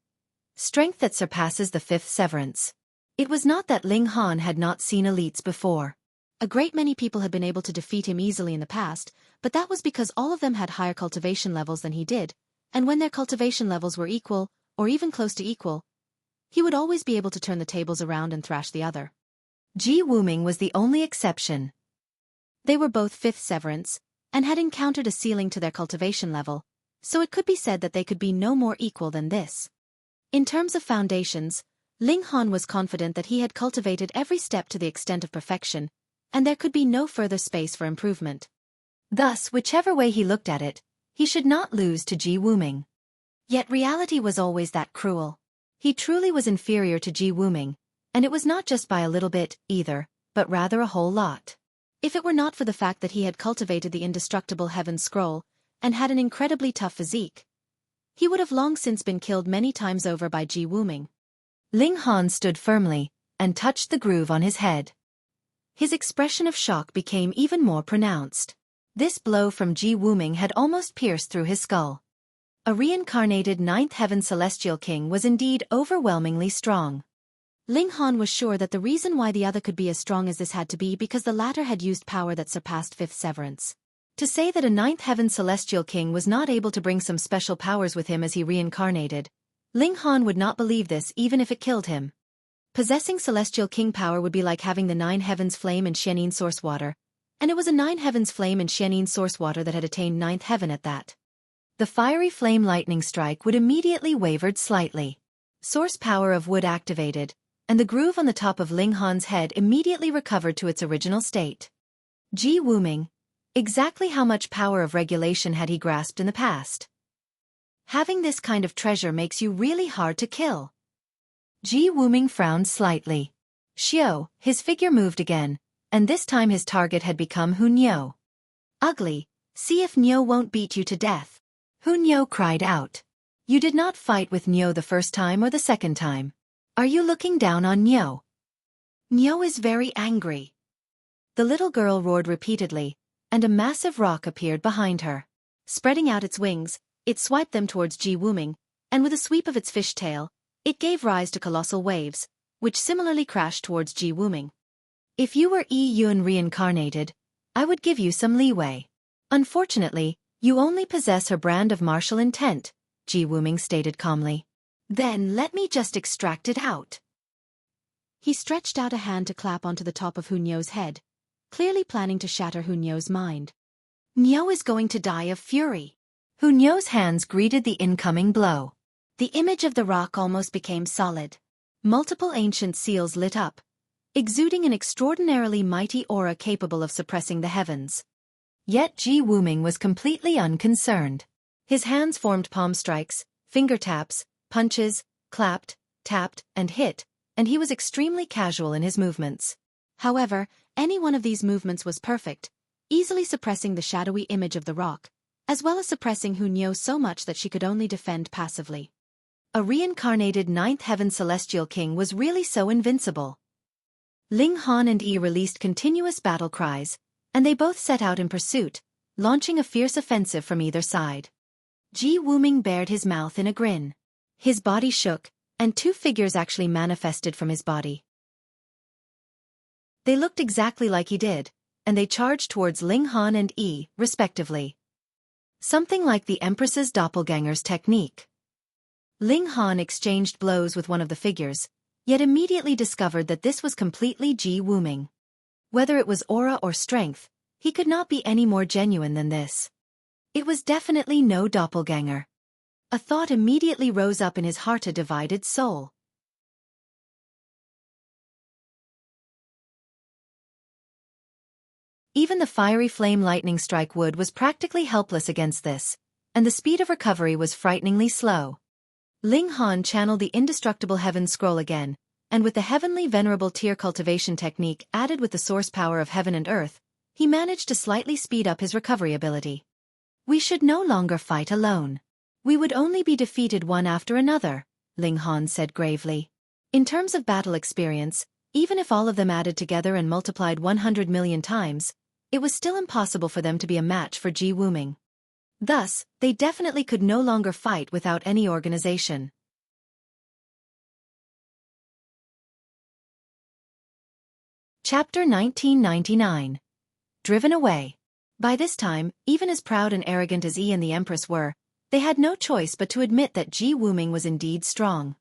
S1: Strength that surpasses the 5th severance. It was not that Ling Han had not seen elites before. A great many people had been able to defeat him easily in the past, but that was because all of them had higher cultivation levels than he did, and when their cultivation levels were equal, or even close to equal, he would always be able to turn the tables around and thrash the other. Ji Wuming was the only exception. They were both 5th severance, and had encountered a ceiling to their cultivation level, so it could be said that they could be no more equal than this. In terms of foundations, Ling Han was confident that he had cultivated every step to the extent of perfection, and there could be no further space for improvement. Thus, whichever way he looked at it, he should not lose to Ji Wuming. Yet reality was always that cruel. He truly was inferior to Ji Wuming, and it was not just by a little bit, either, but rather a whole lot. If it were not for the fact that he had cultivated the indestructible Heaven Scroll, and had an incredibly tough physique, he would have long since been killed many times over by Ji Wuming. Ling Han stood firmly, and touched the groove on his head. His expression of shock became even more pronounced. This blow from Ji Wuming had almost pierced through his skull. A reincarnated 9th Heaven Celestial King was indeed overwhelmingly strong. Ling Han was sure that the reason why the other could be as strong as this had to be because the latter had used power that surpassed 5th severance. To say that a 9th Heaven Celestial King was not able to bring some special powers with him as he reincarnated, Ling Han would not believe this even if it killed him. Possessing Celestial King power would be like having the 9 Heavens Flame and Xianin Source Water, and it was a 9 Heavens Flame and Xianin Source Water that had attained 9th Heaven at that. The fiery flame lightning strike would immediately wavered slightly. Source power of wood activated, and the groove on the top of Ling Han's head immediately recovered to its original state. Ji Wuming. Exactly how much power of regulation had he grasped in the past? Having this kind of treasure makes you really hard to kill. Ji Wuming frowned slightly. Xiao, his figure moved again, and this time his target had become Hunyao. Ugly, see if Niao won't beat you to death. Hunyao cried out. You did not fight with Niao the first time or the second time. Are you looking down on Niao? Niao is very angry. The little girl roared repeatedly, and a massive rock appeared behind her. Spreading out its wings, it swiped them towards Ji Wuming, and with a sweep of its fish tail, it gave rise to colossal waves, which similarly crashed towards Ji Wuming. If you were Yi Yun reincarnated, I would give you some leeway. Unfortunately, you only possess her brand of martial intent, Ji Wuming stated calmly. Then let me just extract it out. He stretched out a hand to clap onto the top of Hunyao's head, clearly planning to shatter Hunyao's mind. Niu is going to die of fury. Hu Niu's hands greeted the incoming blow. The image of the rock almost became solid. Multiple ancient seals lit up, exuding an extraordinarily mighty aura capable of suppressing the heavens. Yet Ji Wuming was completely unconcerned. His hands formed palm strikes, finger taps, punches, clapped, tapped, and hit, and he was extremely casual in his movements. However, any one of these movements was perfect, easily suppressing the shadowy image of the rock, as well as suppressing Hu Niu so much that she could only defend passively. A reincarnated ninth heaven celestial king was really so invincible. Ling Han and Yi released continuous battle cries, and they both set out in pursuit, launching a fierce offensive from either side. Ji Wuming bared his mouth in a grin. His body shook, and two figures actually manifested from his body. They looked exactly like he did, and they charged towards Ling Han and Yi, respectively. Something like the Empress's doppelganger's technique. Ling Han exchanged blows with one of the figures, yet immediately discovered that this was completely Ji Wuming. Whether it was aura or strength, he could not be any more genuine than this. It was definitely no doppelganger. A thought immediately rose up in his heart, a divided soul. Even the fiery flame lightning strike wood was practically helpless against this, and the speed of recovery was frighteningly slow. Ling Han channeled the indestructible heaven scroll again, and with the heavenly venerable tear cultivation technique added with the source power of heaven and earth, he managed to slightly speed up his recovery ability. We should no longer fight alone. We would only be defeated one after another, Ling Han said gravely. In terms of battle experience, even if all of them added together and multiplied 100 million times, it was still impossible for them to be a match for Ji Wuming. Thus, they definitely could no longer fight without any organization. Chapter 1999. Driven away. By this time, even as proud and arrogant as Yi and the Empress were, they had no choice but to admit that Ji Wuming was indeed strong.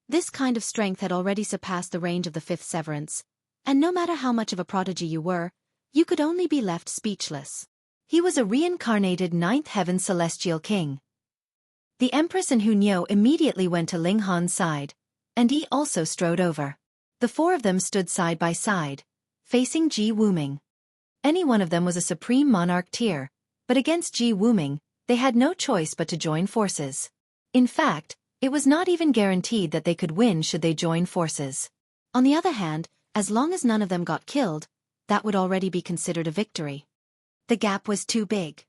S1: This kind of strength had already surpassed the range of the fifth severance, and no matter how much of a prodigy you were, you could only be left speechless. He was a reincarnated ninth heaven celestial king. The Empress and Hu Niu immediately went to Ling Han's side, and Yi also strode over. The four of them stood side by side, facing Ji Wuming. Any one of them was a supreme monarch tier, but against Ji Wuming, they had no choice but to join forces. In fact, it was not even guaranteed that they could win should they join forces. On the other hand, as long as none of them got killed, that would already be considered a victory. The gap was too big.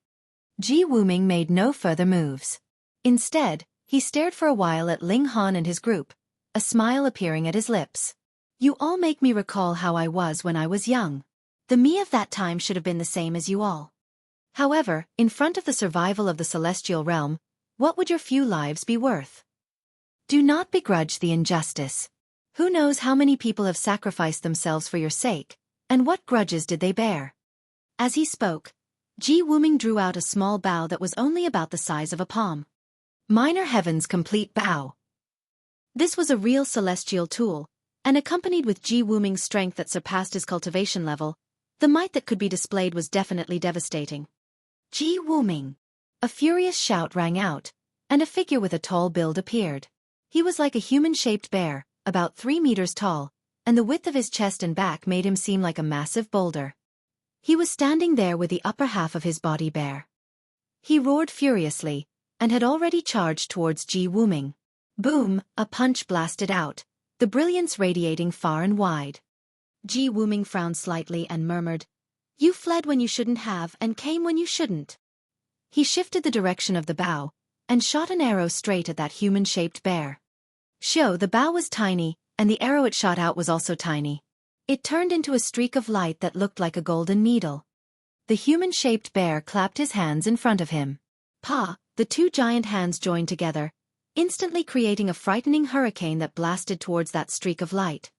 S1: Ji Wuming made no further moves. Instead, he stared for a while at Ling Han and his group, a smile appearing at his lips. You all make me recall how I was when I was young. The me of that time should have been the same as you all. However, in front of the survival of the celestial realm, what would your few lives be worth? Do not begrudge the injustice. Who knows how many people have sacrificed themselves for your sake, and what grudges did they bear? As he spoke, Ji Wuming drew out a small bow that was only about the size of a palm. Minor Heaven's complete bow. This was a real celestial tool, and accompanied with Ji Wuming's strength that surpassed his cultivation level, the might that could be displayed was definitely devastating. Ji Wuming! A furious shout rang out, and a figure with a tall build appeared. He was like a human-shaped bear, about 3 meters tall, and the width of his chest and back made him seem like a massive boulder. He was standing there with the upper half of his body bare. He roared furiously, and had already charged towards Ji Wuming. Boom! A punch blasted out, the brilliance radiating far and wide. Ji Wuming frowned slightly and murmured, "You fled when you shouldn't have and came when you shouldn't." He shifted the direction of the bow, and shot an arrow straight at that human-shaped bear. The bow was tiny, and the arrow it shot out was also tiny. It turned into a streak of light that looked like a golden needle. The human-shaped bear clapped his hands in front of him. Pa! The two giant hands joined together, instantly creating a frightening hurricane that blasted towards that streak of light.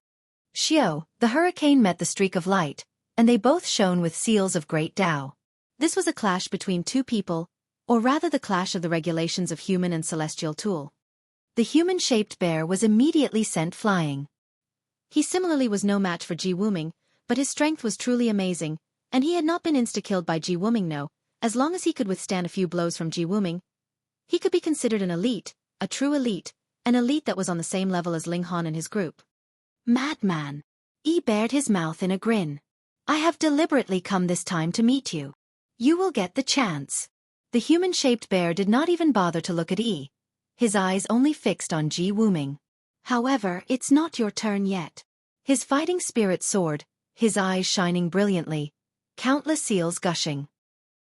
S1: The hurricane met the streak of light, and they both shone with seals of great Tao. This was a clash between two people, or rather the clash of the regulations of human and celestial tool. The human-shaped bear was immediately sent flying. He similarly was no match for Ji Wuming, but his strength was truly amazing, and he had not been insta-killed by Ji Wuming. No, As long as he could withstand a few blows from Ji Wuming, he could be considered an elite, a true elite, an elite that was on the same level as Ling Han and his group. Madman. Yi bared his mouth in a grin. I have deliberately come this time to meet you. You will get the chance. The human-shaped bear did not even bother to look at Yi. His eyes only fixed on Ji Wuming. However, it's not your turn yet. His fighting spirit soared, his eyes shining brilliantly, countless seals gushing.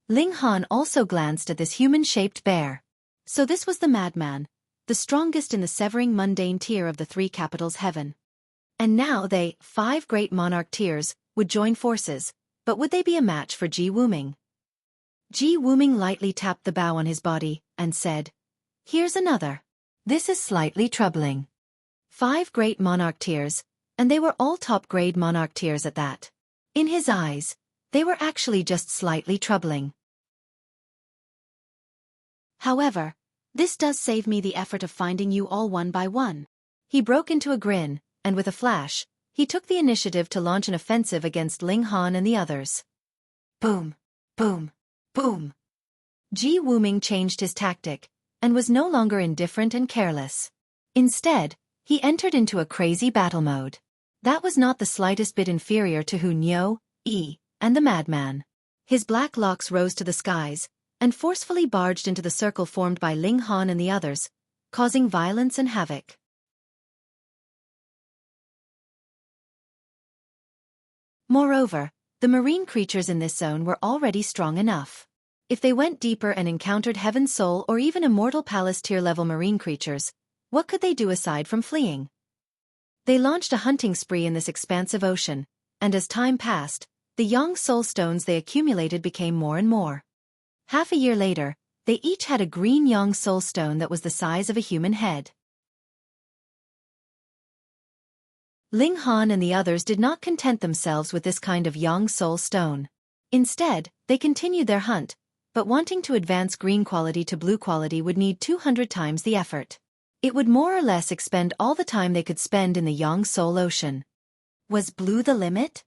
S1: Ling Han also glanced at this human-shaped bear. So this was the madman, the strongest in the severing mundane tier of the three capitals heaven. And now they, 5 great monarch tiers, would join forces, but would they be a match for Ji Wuming? Ji Wuming lightly tapped the bow on his body, and said, Here's another. This is slightly troubling. 5 great monarch tiers, and they were all top-grade monarch tiers at that. In his eyes, they were actually just slightly troubling. However, this does save me the effort of finding you all one by one. He broke into a grin, and with a flash, he took the initiative to launch an offensive against Ling Han and the others. Boom, boom, boom. Ji Wuming changed his tactic, and was no longer indifferent and careless. Instead, he entered into a crazy battle mode. That was not the slightest bit inferior to Hu Niu, Yi, and the madman. His black locks rose to the skies, and forcefully barged into the circle formed by Ling Han and the others, causing violence and havoc. Moreover, the marine creatures in this zone were already strong enough. If they went deeper and encountered Heaven Soul or even Immortal Palace tier-level marine creatures, what could they do aside from fleeing? They launched a hunting spree in this expansive ocean, and as time passed, the Yang Soul stones they accumulated became more and more. Half a year later, they each had a green Yang Soul stone that was the size of a human head. Ling Han and the others did not content themselves with this kind of Yang Soul stone. Instead, they continued their hunt, but wanting to advance green quality to blue quality would need 200 times the effort. It would more or less expend all the time they could spend in the Yang Soul Ocean. Was blue the limit?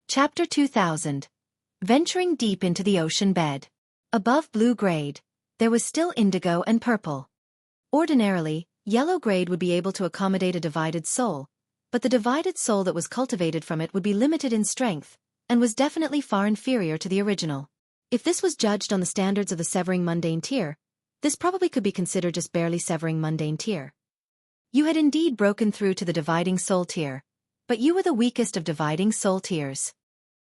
S1: Chapter 2000. Venturing deep into the ocean bed. Above blue grade, there was still indigo and purple. Ordinarily, yellow grade would be able to accommodate a divided soul, but the divided soul that was cultivated from it would be limited in strength, and was definitely far inferior to the original. If this was judged on the standards of the severing mundane tier, this probably could be considered just barely severing mundane tier. You had indeed broken through to the dividing soul tier, but you were the weakest of dividing soul tiers.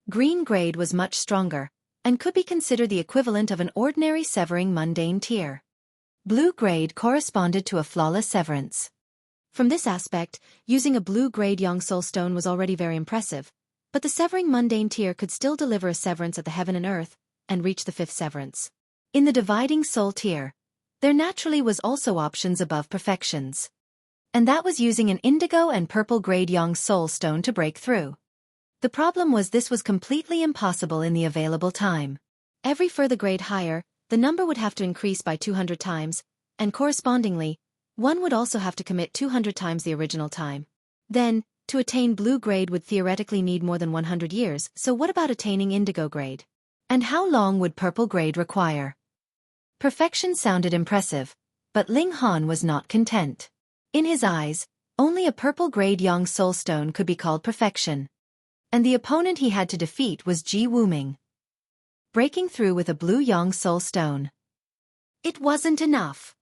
S1: Green grade was much stronger, and could be considered the equivalent of an ordinary severing mundane tier. Blue grade corresponded to a flawless severance. From this aspect, using a blue grade Yang Soul stone was already very impressive, but the severing mundane tier could still deliver a severance at the heaven and earth, and reach the 5th severance. In the dividing soul tier, there naturally was also options above perfections. And that was using an indigo and purple grade Yang Soul stone to break through. The problem was this was completely impossible in the available time. Every further grade higher, the number would have to increase by 200 times, and correspondingly, one would also have to commit 200 times the original time. Then, to attain blue grade would theoretically need more than 100 years, so what about attaining indigo grade? And how long would purple grade require? Perfection sounded impressive, but Ling Han was not content. In his eyes, only a purple grade Yang Soul stone could be called perfection. And the opponent he had to defeat was Ji Wuming. Breaking through with a blue Yang Soul stone. It wasn't enough.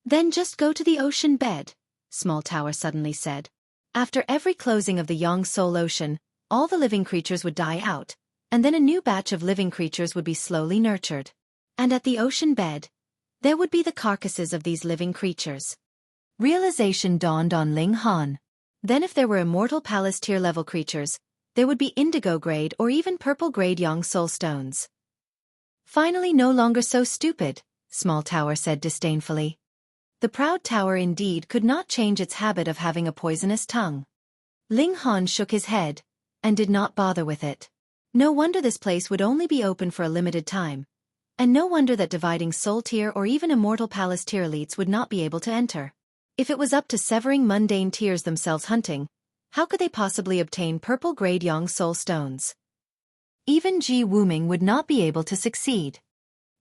S1: Then just go to the ocean bed, Small Tower suddenly said. After every closing of the Yang Soul Ocean, all the living creatures would die out, and then a new batch of living creatures would be slowly nurtured. And at the ocean bed, there would be the carcasses of these living creatures. Realization dawned on Ling Han. Then if there were Immortal Palace tier-level creatures, there would be indigo grade or even purple grade Yang Soul stones. Finally no longer so stupid, Small Tower said disdainfully. The proud tower indeed could not change its habit of having a poisonous tongue. Ling Han shook his head, and did not bother with it. No wonder this place would only be open for a limited time, and no wonder that dividing soul tier or even Immortal Palace tier elites would not be able to enter. If it was up to severing mundane tiers themselves hunting, How could they possibly obtain purple-grade Yang Soul Stones? Even Ji Wuming would not be able to succeed.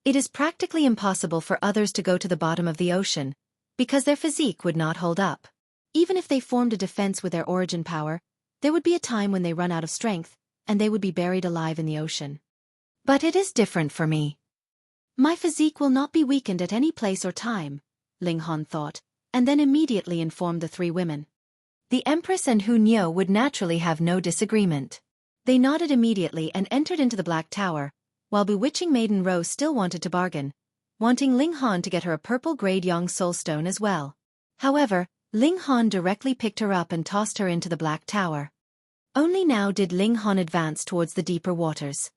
S1: It is practically impossible for others to go to the bottom of the ocean, because their physique would not hold up. Even if they formed a defense with their origin power, there would be a time when they run out of strength, and they would be buried alive in the ocean. But it is different for me. My physique will not be weakened at any place or time, Ling Han thought, and then immediately informed the three women. The Empress and Hu Niu would naturally have no disagreement. They nodded immediately and entered into the Black Tower, while bewitching Maiden Rose still wanted to bargain, wanting Ling Han to get her a purple-grade Yang Soul Stone as well. However, Ling Han directly picked her up and tossed her into the Black Tower. Only now did Ling Han advance towards the deeper waters.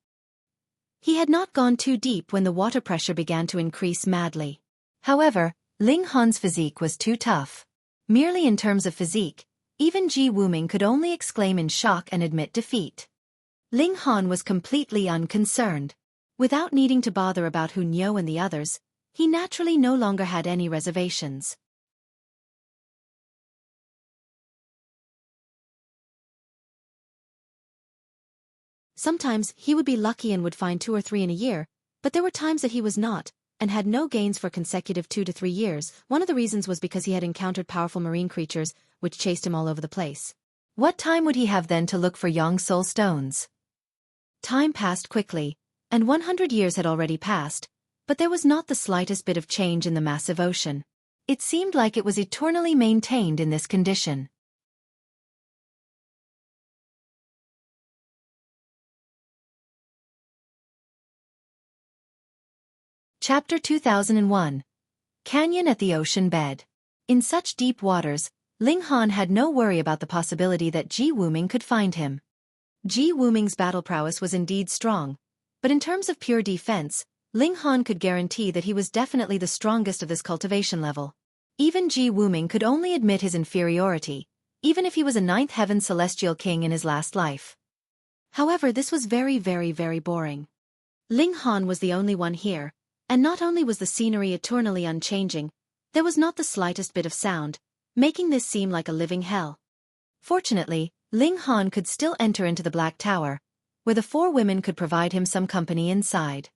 S1: He had not gone too deep when the water pressure began to increase madly. However, Ling Han's physique was too tough. Merely in terms of physique, even Ji Wuming could only exclaim in shock and admit defeat. Ling Han was completely unconcerned. Without needing to bother about Hu Niu and the others, he naturally no longer had any reservations. Sometimes he would be lucky and would find 2 or 3 in a year, but there were times that he was not, and had no gains for consecutive 2 to 3 years. One of the reasons was because he had encountered powerful marine creatures, which chased him all over the place. What time would he have then to look for Yang Soul Stones? Time passed quickly, and 100 years had already passed, but there was not the slightest bit of change in the massive ocean. It seemed like it was eternally maintained in this condition. Chapter 2001. Canyon at the Ocean Bed. In such deep waters, Ling Han had no worry about the possibility that Ji Wuming could find him. Ji Wuming's battle prowess was indeed strong, but in terms of pure defense, Ling Han could guarantee that he was definitely the strongest of this cultivation level. Even Ji Wuming could only admit his inferiority, even if he was a 9th heaven celestial king in his last life. However, this was very boring. Ling Han was the only one here, and not only was the scenery eternally unchanging, there was not the slightest bit of sound, making this seem like a living hell. Fortunately, Ling Han could still enter into the Black Tower, where the 4 women could provide him some company inside.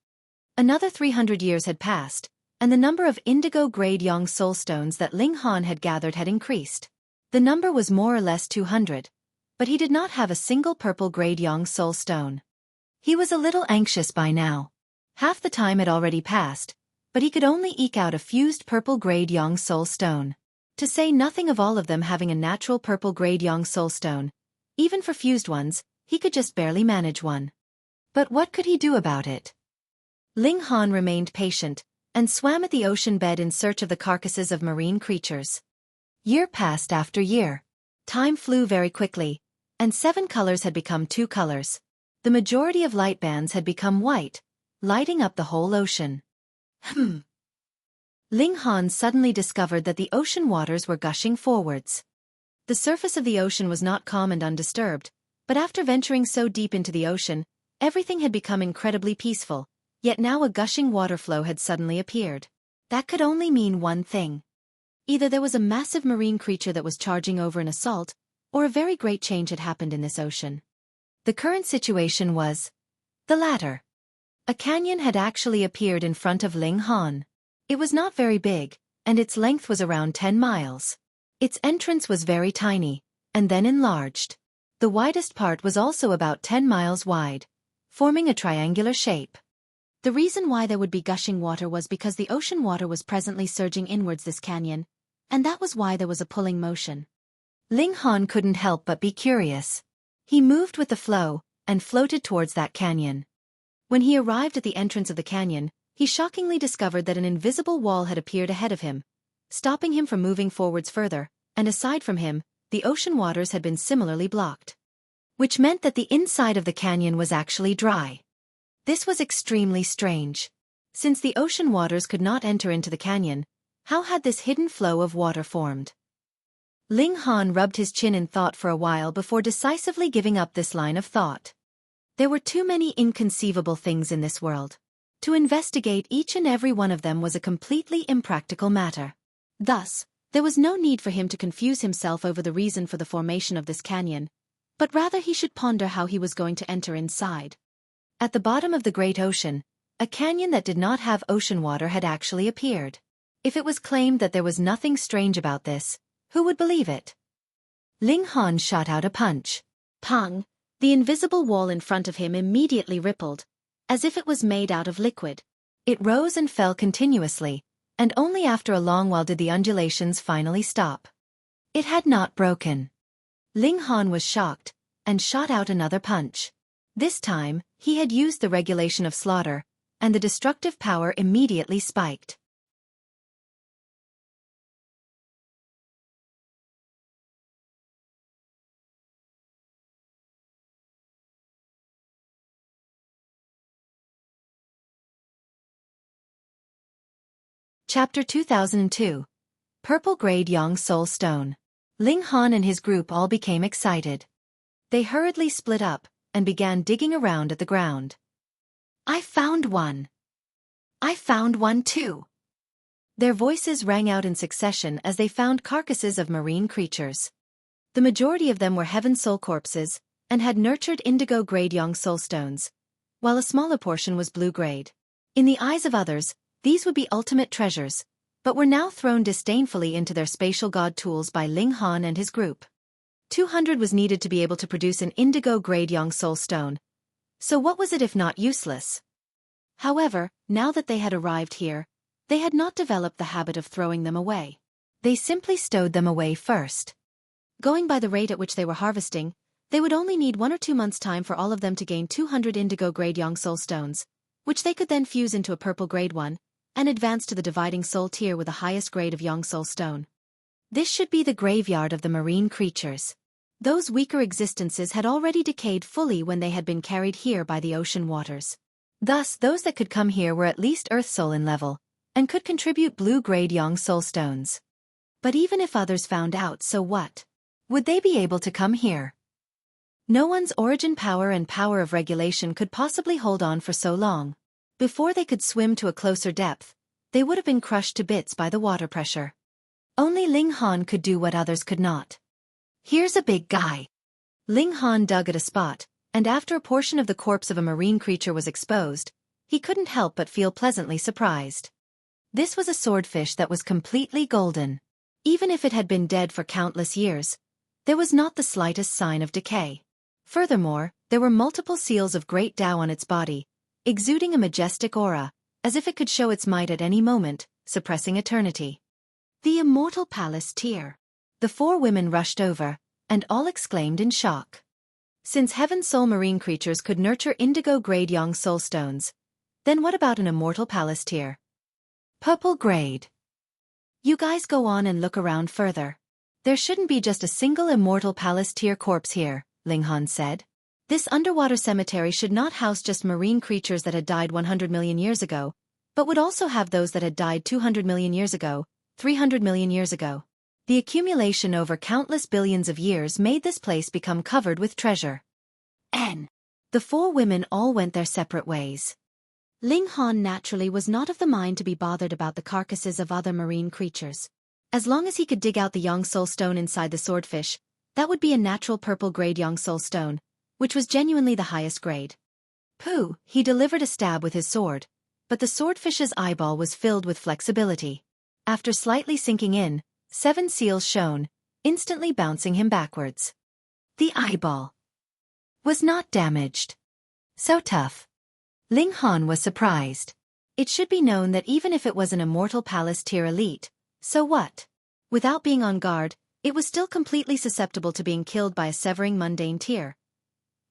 S1: Another 300 years had passed, and the number of indigo-grade Yang Soul Stones that Ling Han had gathered had increased. The number was more or less 200, but he did not have a single purple-grade Yang Soul Stone. He was a little anxious by now. Half the time had already passed, but he could only eke out a fused purple-grade Yang Soul Stone. To say nothing of all of them having a natural purple-grade Yang Soul Stone, even for fused ones, he could just barely manage one. But what could he do about it? Ling Han remained patient, and swam at the ocean bed in search of the carcasses of marine creatures. Year passed after year. Time flew very quickly, and 7 colors had become 2 colors. The majority of light bands had become white, lighting up the whole ocean. Ling Han suddenly discovered that the ocean waters were gushing forwards. The surface of the ocean was not calm and undisturbed, but after venturing so deep into the ocean, everything had become incredibly peaceful, yet now a gushing water flow had suddenly appeared. That could only mean one thing. Either there was a massive marine creature that was charging over an assault, or a very great change had happened in this ocean. The current situation was the latter. A canyon had actually appeared in front of Ling Han. It was not very big, and its length was around 10 miles. Its entrance was very tiny, and then enlarged. The widest part was also about 10 miles wide, forming a triangular shape. The reason why there would be gushing water was because the ocean water was presently surging inwards this canyon, and that was why there was a pulling motion. Ling Han couldn't help but be curious. He moved with the flow, and floated towards that canyon. When he arrived at the entrance of the canyon, he shockingly discovered that an invisible wall had appeared ahead of him, stopping him from moving forwards further, and aside from him, the ocean waters had been similarly blocked. Which meant that the inside of the canyon was actually dry. This was extremely strange. Since the ocean waters could not enter into the canyon, how had this hidden flow of water formed? Ling Han rubbed his chin in thought for a while before decisively giving up this line of thought. There were too many inconceivable things in this world. To investigate each and every one of them was a completely impractical matter. Thus, There was no need for him to confuse himself over the reason for the formation of this canyon, but rather he should ponder how he was going to enter inside. At the bottom of the great ocean, a canyon that did not have ocean water had actually appeared. If it was claimed that there was nothing strange about this, who would believe it? Ling Han shot out a punch. Pang! The invisible wall in front of him immediately rippled, as if it was made out of liquid. It rose and fell continuously, and only after a long while did the undulations finally stop. It had not broken. Ling Han was shocked, and shot out another punch. This time, he had used the regulation of slaughter, and the destructive power immediately spiked. Chapter 2002. Purple Grade Yang Soul Stone. Ling Han and his group all became excited. They hurriedly split up, and began digging around at the ground. I found one. I found one too. Their voices rang out in succession as they found carcasses of marine creatures. The majority of them were heaven soul corpses, and had nurtured indigo grade Yang Soul stones, while a smaller portion was blue grade. In the eyes of others, these would be ultimate treasures, but were now thrown disdainfully into their spatial god tools by Ling Han and his group. 200 was needed to be able to produce an indigo-grade Yang Soul stone. So what was it if not useless? However, now that they had arrived here, they had not developed the habit of throwing them away. They simply stowed them away first. Going by the rate at which they were harvesting, they would only need 1 or 2 months' time for all of them to gain 200 indigo-grade Yang Soul stones, which they could then fuse into a purple-grade one, and advance to the dividing soul tier with the highest grade of Yang Soul stone. This should be the graveyard of the marine creatures. Those weaker existences had already decayed fully when they had been carried here by the ocean waters. Thus, those that could come here were at least Earth Soul in level, and could contribute blue-grade Yang Soul stones. But even if others found out, so what? Would they be able to come here? No one's origin power and power of regulation could possibly hold on for so long. Before they could swim to a closer depth, they would have been crushed to bits by the water pressure. Only Ling Han could do what others could not. Here's a big guy. Ling Han dug at a spot, and after a portion of the corpse of a marine creature was exposed, he couldn't help but feel pleasantly surprised. This was a swordfish that was completely golden. Even if it had been dead for countless years, there was not the slightest sign of decay. Furthermore, there were multiple seals of great Tao on its body, exuding a majestic aura, as if it could show its might at any moment, suppressing eternity. The Immortal Palace tier. The 4 women rushed over, and all exclaimed in shock. Since Heaven Soul marine creatures could nurture indigo-grade Yang Soul stones, then what about an Immortal Palace tier? Purple grade. You guys go on and look around further. There shouldn't be just a single Immortal Palace tier corpse here, Ling Han said. This underwater cemetery should not house just marine creatures that had died 100 million years ago, but would also have those that had died 200 million years ago, 300 million years ago. The accumulation over countless billions of years made this place become covered with treasure. The 4 women all went their separate ways. Ling Han naturally was not of the mind to be bothered about the carcasses of other marine creatures. As long as he could dig out the Yang Soul stone inside the swordfish, that would be a natural purple-grade Yang Soul stone, which was genuinely the highest grade. Pooh, he delivered a stab with his sword, but the swordfish's eyeball was filled with flexibility. After slightly sinking in, 7 seals shone, instantly bouncing him backwards. The eyeball was not damaged. So tough. Ling Han was surprised. It should be known that even if it was an Immortal Palace tier elite, so what? Without being on guard, it was still completely susceptible to being killed by a severing mundane tier.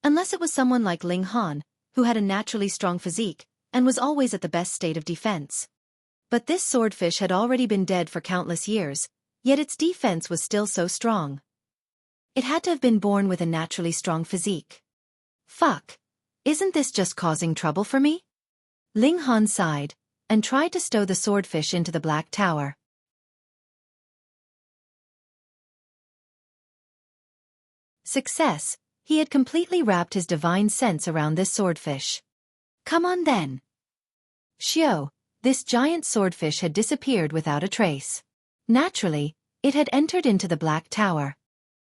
S1: Unless it was someone like Ling Han, who had a naturally strong physique, and was always at the best state of defense. But this swordfish had already been dead for countless years, yet its defense was still so strong. It had to have been born with a naturally strong physique. Fuck. Isn't this just causing trouble for me? Ling Han sighed, and tried to stow the swordfish into the black tower. Success. He had completely wrapped his divine sense around this swordfish. Come on then. Xiao, this giant swordfish had disappeared without a trace. Naturally, It had entered into the Black Tower.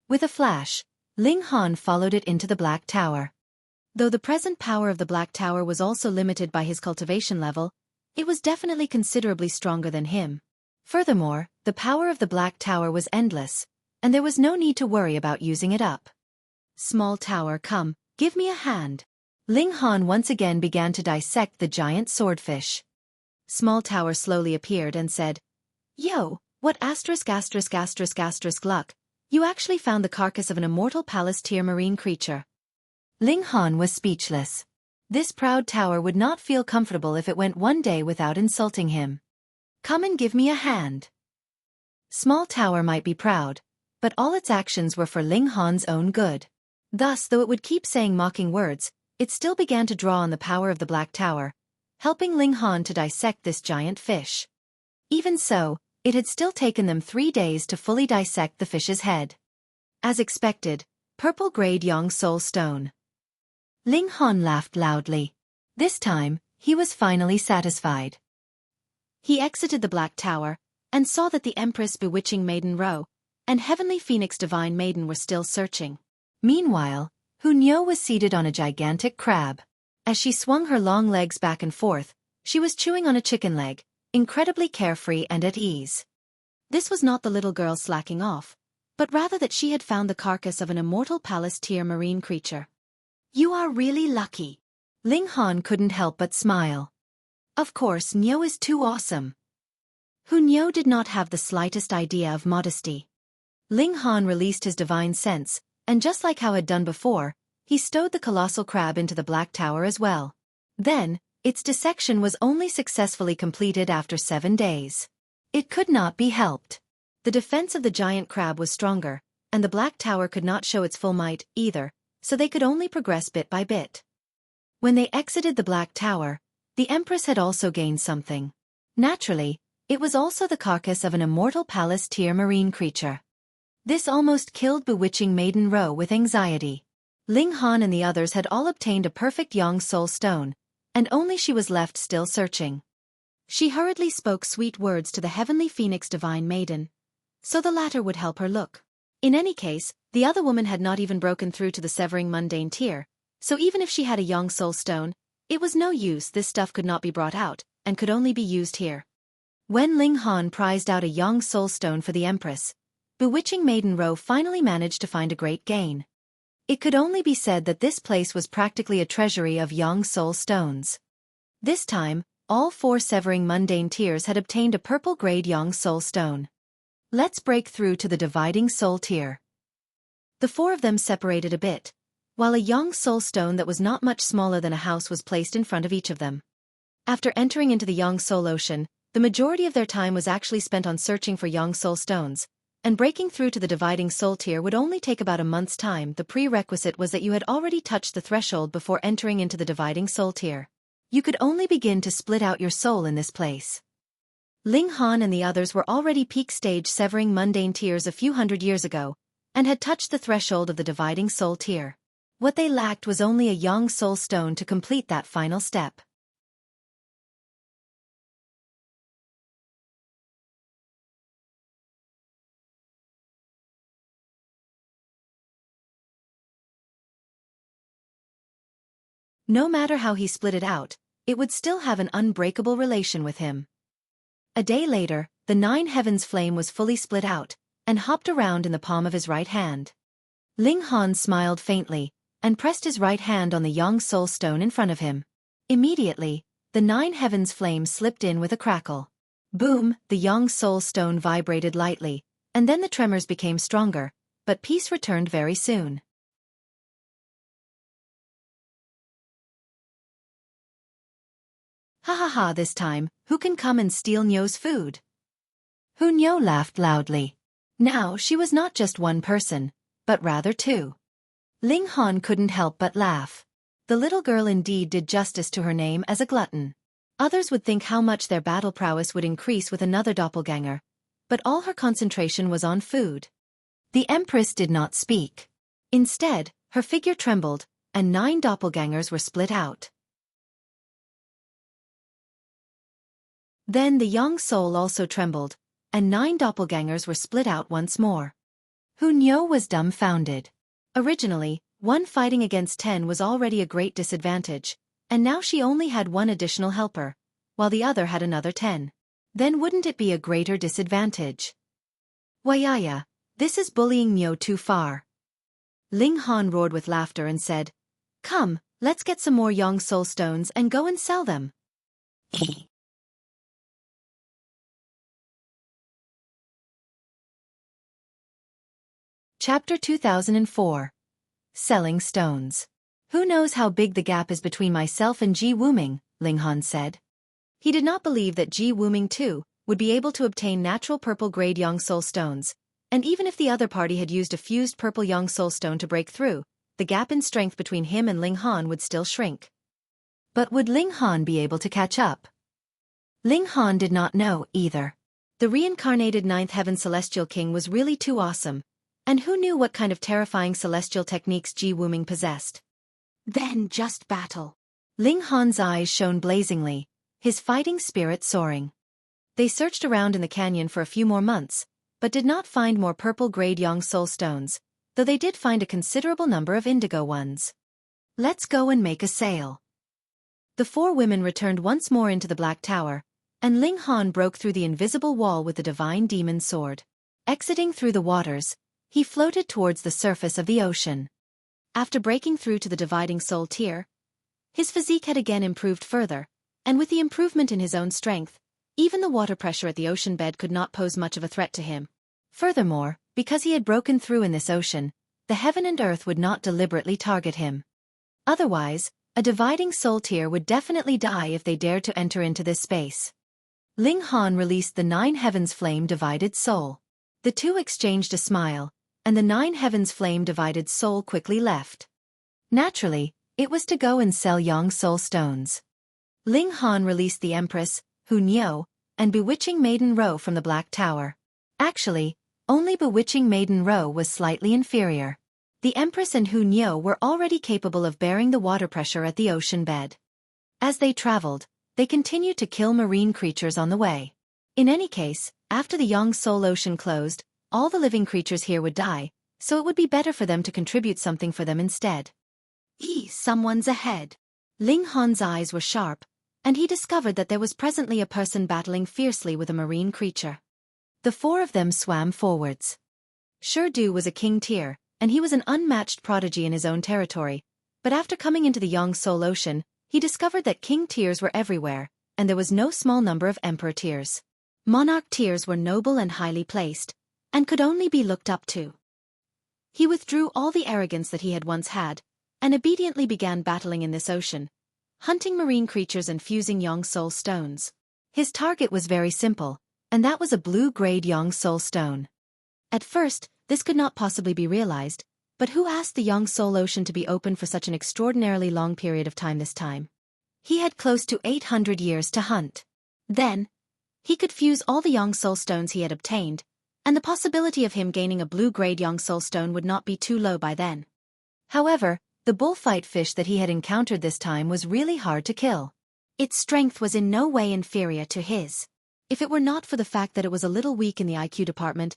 S1: With a flash, Ling Han followed it into the Black Tower. Though the present power of the Black Tower was also limited by his cultivation level, it was definitely considerably stronger than him. Furthermore, the power of the Black Tower was endless, and there was no need to worry about using it up. Small tower, come, give me a hand. Ling Han once again began to dissect the giant swordfish. Small tower slowly appeared and said, "Yo, what asterisk luck, you actually found the carcass of an immortal palace-tier marine creature." Ling Han was speechless. This proud tower would not feel comfortable if it went one day without insulting him. "Come and give me a hand." Small tower might be proud, but all its actions were for Ling Han's own good. Thus, though it would keep saying mocking words, it still began to draw on the power of the Black Tower, helping Ling Han to dissect this giant fish. Even so, it had still taken them 3 days to fully dissect the fish's head. As expected, purple-grade Yang Soul Stone. Ling Han laughed loudly. This time, he was finally satisfied. He exited the Black Tower, and saw that the Empress Bewitching Maiden Ro and Heavenly Phoenix Divine Maiden were still searching. Meanwhile, Hunyo was seated on a gigantic crab. As she swung her long legs back and forth, she was chewing on a chicken leg, incredibly carefree and at ease. This was not the little girl slacking off, but rather that she had found the carcass of an immortal palace-tier marine creature. "You are really lucky." Ling Han couldn't help but smile. Of course, Nyo is too awesome. Hunyo did not have the slightest idea of modesty. Ling Han released his divine sense, and just like how had done before, he stowed the colossal crab into the Black Tower as well. Then, its dissection was only successfully completed after 7 days. It could not be helped. The defense of the giant crab was stronger, and the Black Tower could not show its full might, either, so they could only progress bit by bit. When they exited the Black Tower, the Empress had also gained something. Naturally, it was also the carcass of an immortal palace-tier marine creature. This almost killed Bewitching Maiden Ro with anxiety. Ling Han and the others had all obtained a perfect Yang Soul Stone, and only she was left still searching. She hurriedly spoke sweet words to the Heavenly Phoenix Divine Maiden, so the latter would help her look. In any case, the other woman had not even broken through to the severing mundane tier, so even if she had a Yang Soul Stone, it was no use. This stuff could not be brought out, and could only be used here. When Ling Han prized out a Yang Soul Stone for the Empress, Bewitching Maiden Ro finally managed to find a great gain. It could only be said that this place was practically a treasury of Yang Soul Stones. This time, all 4 severing mundane tiers had obtained a purple-grade Yang Soul Stone. Let's break through to the dividing soul tier. The 4 of them separated a bit, while a Yang Soul Stone that was not much smaller than a house was placed in front of each of them. After entering into the Yang Soul Ocean, the majority of their time was actually spent on searching for Yang Soul Stones, and breaking through to the dividing soul tier would only take about a month's time. The prerequisite was that you had already touched the threshold before entering into the dividing soul tier. You could only begin to split out your soul in this place. Ling Han and the others were already peak stage severing mundane tiers a few hundred years ago, and had touched the threshold of the dividing soul tier. What they lacked was only a Yang Soul Stone to complete that final step. No matter how he split it out, it would still have an unbreakable relation with him. A day later, the 9 heavens flame was fully split out, and hopped around in the palm of his right hand. Ling Han smiled faintly, and pressed his right hand on the Yang Soul Stone in front of him. Immediately, the 9 heavens flame slipped in with a crackle. Boom, the Yang Soul Stone vibrated lightly, and then the tremors became stronger, but peace returned very soon. Ha ha ha, this time, who can come and steal Nyo's food? Hunyo laughed loudly. Now she was not just one person, but rather 2. Ling Han couldn't help but laugh. The little girl indeed did justice to her name as a glutton. Others would think how much their battle prowess would increase with another doppelganger, but all her concentration was on food. The Empress did not speak. Instead, her figure trembled, and 9 doppelgangers were split out. Then the Yang Soul also trembled, and 9 doppelgangers were split out once more. Hu Niu was dumbfounded. Originally, 1 fighting against 10 was already a great disadvantage, and now she only had 1 additional helper, while the other had another 10. Then wouldn't it be a greater disadvantage? Wayaya, this is bullying Niu too far. Ling Han roared with laughter and said, "Come, let's get some more Yang Soul Stones and go and sell them." Chapter 2004. Selling Stones. Who knows how big the gap is between myself and Ji Wuming, Ling Han said. He did not believe that Ji Wuming too would be able to obtain natural purple-grade Yang Soul Stones, and even if the other party had used a fused purple Yang Soul Stone to break through, the gap in strength between him and Ling Han would still shrink. But would Ling Han be able to catch up? Ling Han did not know either. The reincarnated Ninth Heaven Celestial King was really too awesome, and who knew what kind of terrifying celestial techniques Ji Wuming possessed? Then just battle. Ling Han's eyes shone blazingly, his fighting spirit soaring. They searched around in the canyon for a few more months, but did not find more purple-grade Yang Soul Stones, though they did find a considerable number of indigo ones. Let's go and make a sale. The 4 women returned once more into the Black Tower, and Ling Han broke through the invisible wall with the divine demon sword. Exiting through the waters, he floated towards the surface of the ocean. After breaking through to the dividing soul tier, his physique had again improved further, and with the improvement in his own strength, even the water pressure at the ocean bed could not pose much of a threat to him. Furthermore, because he had broken through in this ocean, the heaven and earth would not deliberately target him. Otherwise, a dividing soul tier would definitely die if they dared to enter into this space. Ling Han released the 9 heavens flame divided soul. The 2 exchanged a smile, and the 9 heavens flame divided soul quickly left. Naturally, it was to go and sell Yang Soul Stones. Ling Han released the Empress, Hu Niu, and Bewitching Maiden Ro from the Black Tower. Actually, only Bewitching Maiden Ro was slightly inferior. The Empress and Hu Niu were already capable of bearing the water pressure at the ocean bed. As they traveled, they continued to kill marine creatures on the way. In any case, after the Yang Soul Ocean closed, all the living creatures here would die, so it would be better for them to contribute something for them instead. Someone's ahead. Ling Han's eyes were sharp, and he discovered that there was presently a person battling fiercely with a marine creature. The 4 of them swam forwards. Du was a king tier, and he was an unmatched prodigy in his own territory, but after coming into the Yang Soul Ocean, he discovered that king tiers were everywhere, and there was no small number of emperor tiers. Monarch tiers were noble and highly placed, and could only be looked up to. He withdrew all the arrogance that he had once had, and obediently began battling in this ocean, hunting marine creatures and fusing Yang Soul Stones. His target was very simple, and that was a blue-grade Yang Soul Stone. At first, this could not possibly be realized, but who asked the Yang Soul Ocean to be open for such an extraordinarily long period of time this time? He had close to 800 years to hunt. Then, he could fuse all the Yang Soul Stones he had obtained, and the possibility of him gaining a blue-grade Yang Soul Stone would not be too low by then. However, the bullfight fish that he had encountered this time was really hard to kill. Its strength was in no way inferior to his. If it were not for the fact that it was a little weak in the IQ department,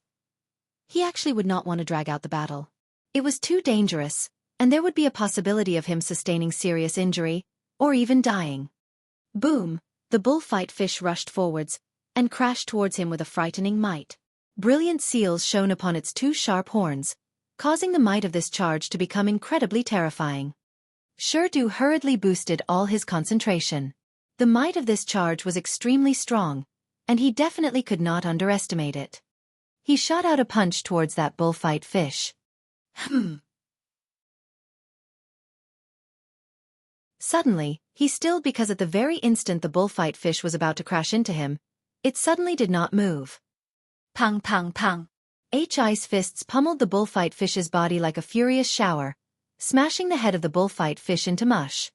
S1: he actually would not want to drag out the battle. It was too dangerous, and there would be a possibility of him sustaining serious injury, or even dying. Boom! The bullfight fish rushed forwards, and crashed towards him with a frightening might. Brilliant seals shone upon its 2 sharp horns, causing the might of this charge to become incredibly terrifying. Du hurriedly boosted all his concentration. The might of this charge was extremely strong, and he definitely could not underestimate it. He shot out a punch towards that bullfight fish. Suddenly, he stilled because at the very instant the bullfight fish was about to crash into him, it suddenly did not move. Pang pang pang. Ice fists pummeled the bullfight fish's body like a furious shower, smashing the head of the bullfight fish into mush.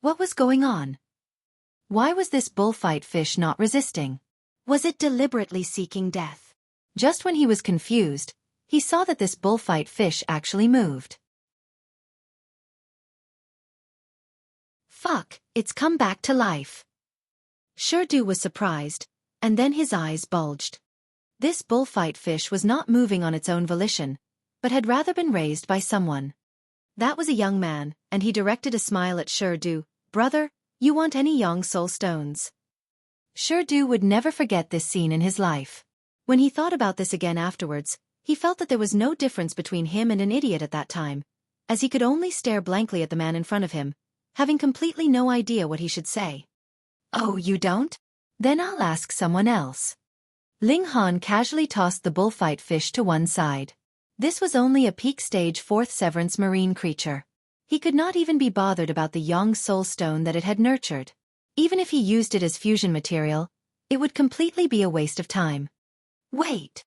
S1: What was going on? Why was this bullfight fish not resisting? Was it deliberately seeking death? Just when he was confused, he saw that this bullfight fish actually moved. Fuck, it's come back to life. Du was surprised, and then his eyes bulged. This bullfight fish was not moving on its own volition, but had rather been raised by someone. That was a young man, and he directed a smile at Du. "Brother, you want any young soul stones?" Du would never forget this scene in his life. When he thought about this again afterwards, he felt that there was no difference between him and an idiot at that time, as he could only stare blankly at the man in front of him, having completely no idea what he should say. "Oh, you don't? Then I'll ask someone else." Ling Han casually tossed the bullfight fish to one side. This was only a peak stage 4th severance marine creature. He could not even be bothered about the young soul stone that it had nurtured. Even if he used it as fusion material, it would completely be a waste of time. "Wait."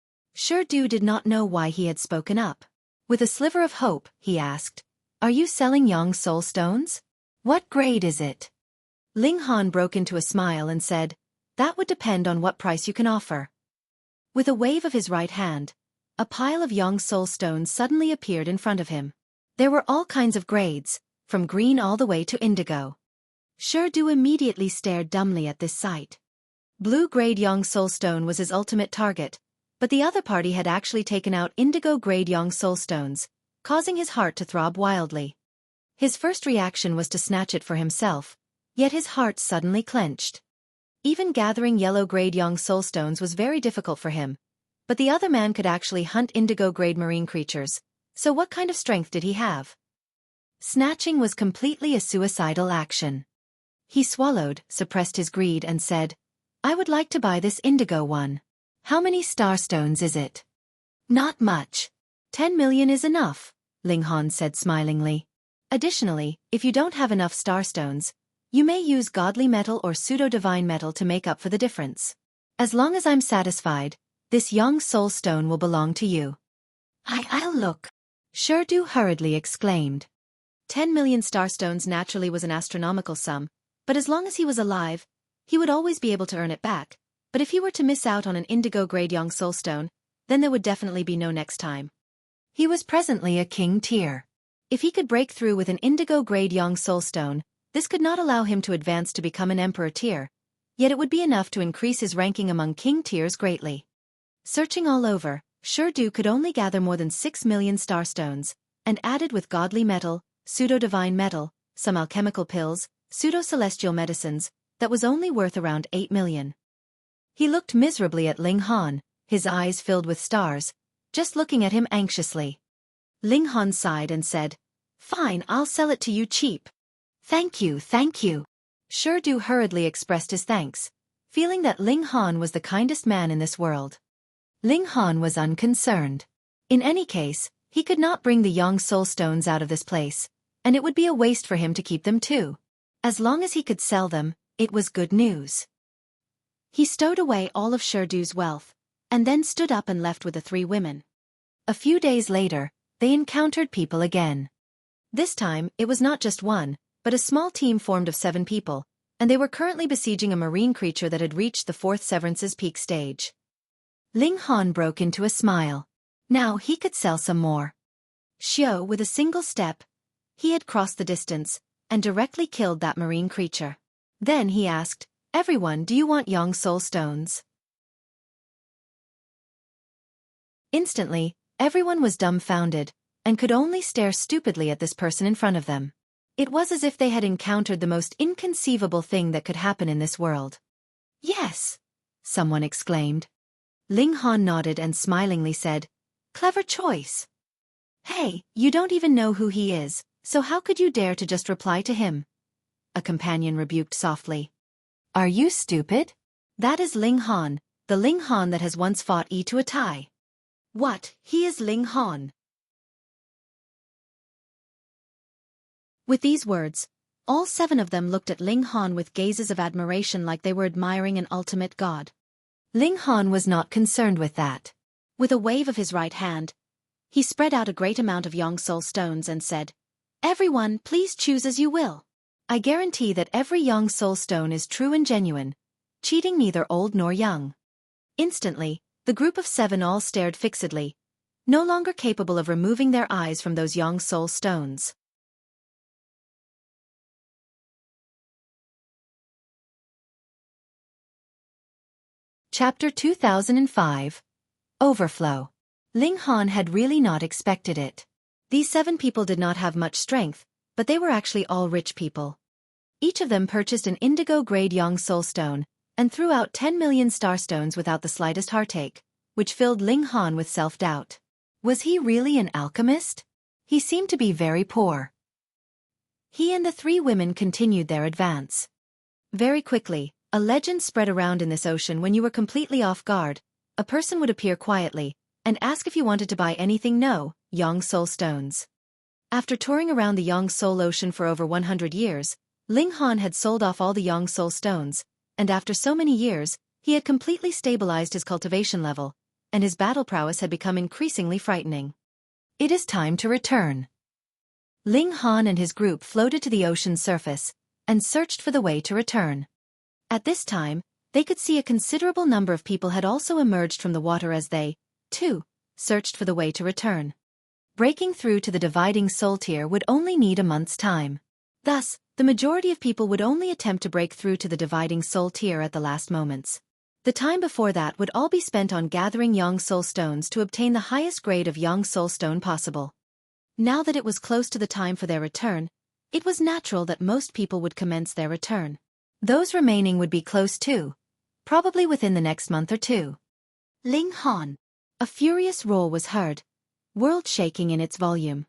S1: Du did not know why he had spoken up. With a sliver of hope, he asked, "Are you selling young soul stones? What grade is it?" Ling Han broke into a smile and said, "That would depend on what price you can offer." With a wave of his right hand, a pile of young soul stones suddenly appeared in front of him. There were all kinds of grades, from green all the way to indigo. Du immediately stared dumbly at this sight. Blue-grade young soul stone was his ultimate target, but the other party had actually taken out indigo-grade young soul stones, causing his heart to throb wildly. His first reaction was to snatch it for himself, yet his heart suddenly clenched. Even gathering yellow-grade young soul stones was very difficult for him, but the other man could actually hunt indigo-grade marine creatures, so what kind of strength did he have? Snatching was completely a suicidal action. He swallowed, suppressed his greed and said, "I would like to buy this indigo one. How many star stones is it?" "Not much. 10 million is enough," Ling Han said smilingly. "Additionally, if you don't have enough star stones, you may use godly metal or pseudo-divine metal to make up for the difference. As long as I'm satisfied, this young soul stone will belong to you." I'll look," Du hurriedly exclaimed. 10 million star stones naturally was an astronomical sum, but as long as he was alive, he would always be able to earn it back, but if he were to miss out on an indigo-grade young soul stone, then there would definitely be no next time. He was presently a king tier. If he could break through with an indigo-grade young soul stone, this could not allow him to advance to become an emperor tier, yet it would be enough to increase his ranking among king tiers greatly. Searching all over, Du could only gather more than 6 million star stones, and added with godly metal, pseudo-divine metal, some alchemical pills, pseudo-celestial medicines, that was only worth around 8 million. He looked miserably at Ling Han, his eyes filled with stars, just looking at him anxiously. Ling Han sighed and said, "Fine, I'll sell it to you cheap." Thank you. Du hurriedly expressed his thanks, feeling that Ling Han was the kindest man in this world. Ling Han was unconcerned. In any case, he could not bring the young soul stones out of this place, and it would be a waste for him to keep them too. As long as he could sell them, it was good news. He stowed away all of Du's wealth, and then stood up and left with the 3 women. A few days later, they encountered people again. This time, it was not just one, but a small team formed of 7 people, and they were currently besieging a marine creature that had reached the 4th severance's peak stage. Ling Han broke into a smile. Now he could sell some more. With a single step, he had crossed the distance, and directly killed that marine creature. Then he asked, "Everyone, do you want young soul stones?" Instantly, everyone was dumbfounded, and could only stare stupidly at this person in front of them. It was as if they had encountered the most inconceivable thing that could happen in this world. "Yes!" someone exclaimed. Ling Han nodded and smilingly said, "Clever choice. Hey, you don't even know who he is, so how could you dare to just reply to him?" A companion rebuked softly. "Are you stupid? That is Ling Han, the Ling Han that has once fought E to a tie." "What, he is Ling Han?" With these words, all 7 of them looked at Ling Han with gazes of admiration like they were admiring an ultimate god. Ling Han was not concerned with that. With a wave of his right hand, he spread out a great amount of young soul stones and said, "Everyone, please choose as you will. I guarantee that every young soul stone is true and genuine, cheating neither old nor young." Instantly, the group of 7 all stared fixedly, no longer capable of removing their eyes from those young soul stones. Chapter 2005 Overflow. Ling Han had really not expected it. These 7 people did not have much strength, but they were actually all rich people. Each of them purchased an indigo-grade Yang Soul Stone, and threw out 10 million star stones without the slightest heartache, which filled Ling Han with self-doubt. Was he really an alchemist? He seemed to be very poor. He and the 3 women continued their advance. Very quickly, a legend spread around in this ocean. When you were completely off guard, a person would appear quietly and ask if you wanted to buy anything. No, Yang Soul Stones. After touring around the Yang Soul Ocean for over 100 years, Ling Han had sold off all the Yang Soul Stones, and after so many years, he had completely stabilized his cultivation level, and his battle prowess had become increasingly frightening. It is time to return. Ling Han and his group floated to the ocean's surface and searched for the way to return. At this time, they could see a considerable number of people had also emerged from the water as they, too, searched for the way to return. Breaking through to the dividing soul tier would only need a month's time. Thus, the majority of people would only attempt to break through to the dividing soul tier at the last moments. The time before that would all be spent on gathering Yang Soul Stones to obtain the highest grade of Yang Soul Stone possible. Now that it was close to the time for their return, it was natural that most people would commence their return. Those remaining would be close too, probably within the next month or 2. Ling Han. A furious roar was heard, world shaking in its volume.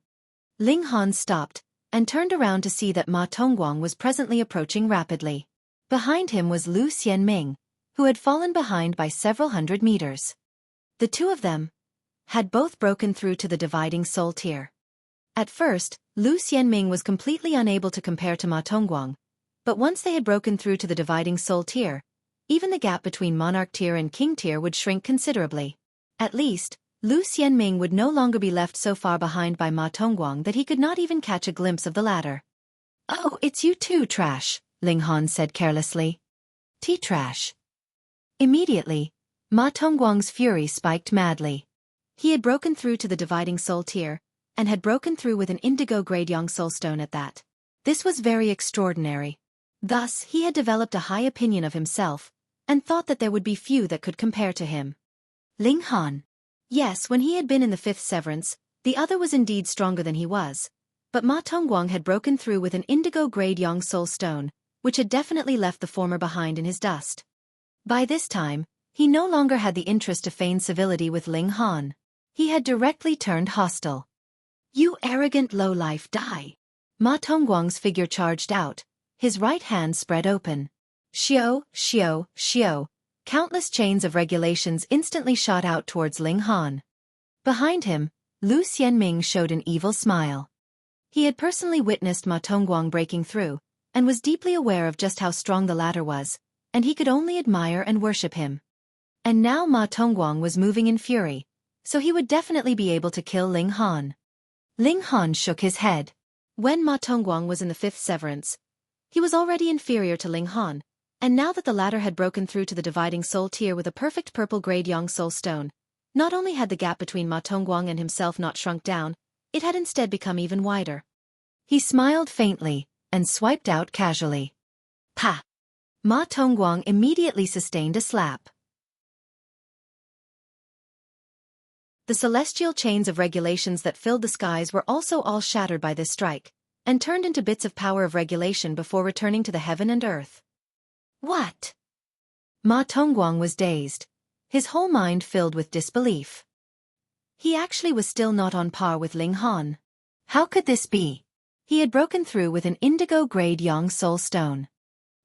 S1: Ling Han stopped and turned around to see that Ma Tongguang was presently approaching rapidly. Behind him was Lu Xianming, who had fallen behind by several hundred meters. The 2 of them had both broken through to the dividing soul tier. At first, Lu Xianming was completely unable to compare to Ma Tongguang, but once they had broken through to the dividing soul tier, even the gap between monarch tier and king tier would shrink considerably. At least, Lu Xianming would no longer be left so far behind by Ma Tongguang that he could not even catch a glimpse of the latter. "Oh, it's you too, Trash," Ling Han said carelessly. "Trash." Immediately, Ma Tongguang's fury spiked madly. He had broken through to the dividing soul tier, and had broken through with an indigo-grade Yang Soul Stone at that. This was very extraordinary. Thus, he had developed a high opinion of himself, and thought that there would be few that could compare to him. Ling Han. Yes, when he had been in the 5th severance, the other was indeed stronger than he was, but Ma Tongguang had broken through with an indigo-grade Yang Soul Stone, which had definitely left the former behind in his dust. By this time, he no longer had the interest to feign civility with Ling Han. He had directly turned hostile. "You arrogant lowlife, die!" Ma Tongguang's figure charged out, his right hand spread open. Xiao, Xiao, Xiao. Countless chains of regulations instantly shot out towards Ling Han. Behind him, Lu Xianming showed an evil smile. He had personally witnessed Ma Tongguang breaking through, and was deeply aware of just how strong the latter was, and he could only admire and worship him. And now Ma Tongguang was moving in fury, so he would definitely be able to kill Ling Han. Ling Han shook his head. When Ma Tongguang was in the 5th severance, he was already inferior to Ling Han, and now that the latter had broken through to the dividing soul tier with a perfect purple-grade Yang Soul Stone, not only had the gap between Ma Tongguang and himself not shrunk down, it had instead become even wider. He smiled faintly, and swiped out casually. "Pa!" Ma Tongguang immediately sustained a slap. The celestial chains of regulations that filled the skies were also all shattered by this strike, and turned into bits of power of regulation before returning to the heaven and earth. "What?" Ma Tongguang was dazed, his whole mind filled with disbelief. He actually was still not on par with Ling Han. How could this be? He had broken through with an indigo-grade Yang Soul Stone.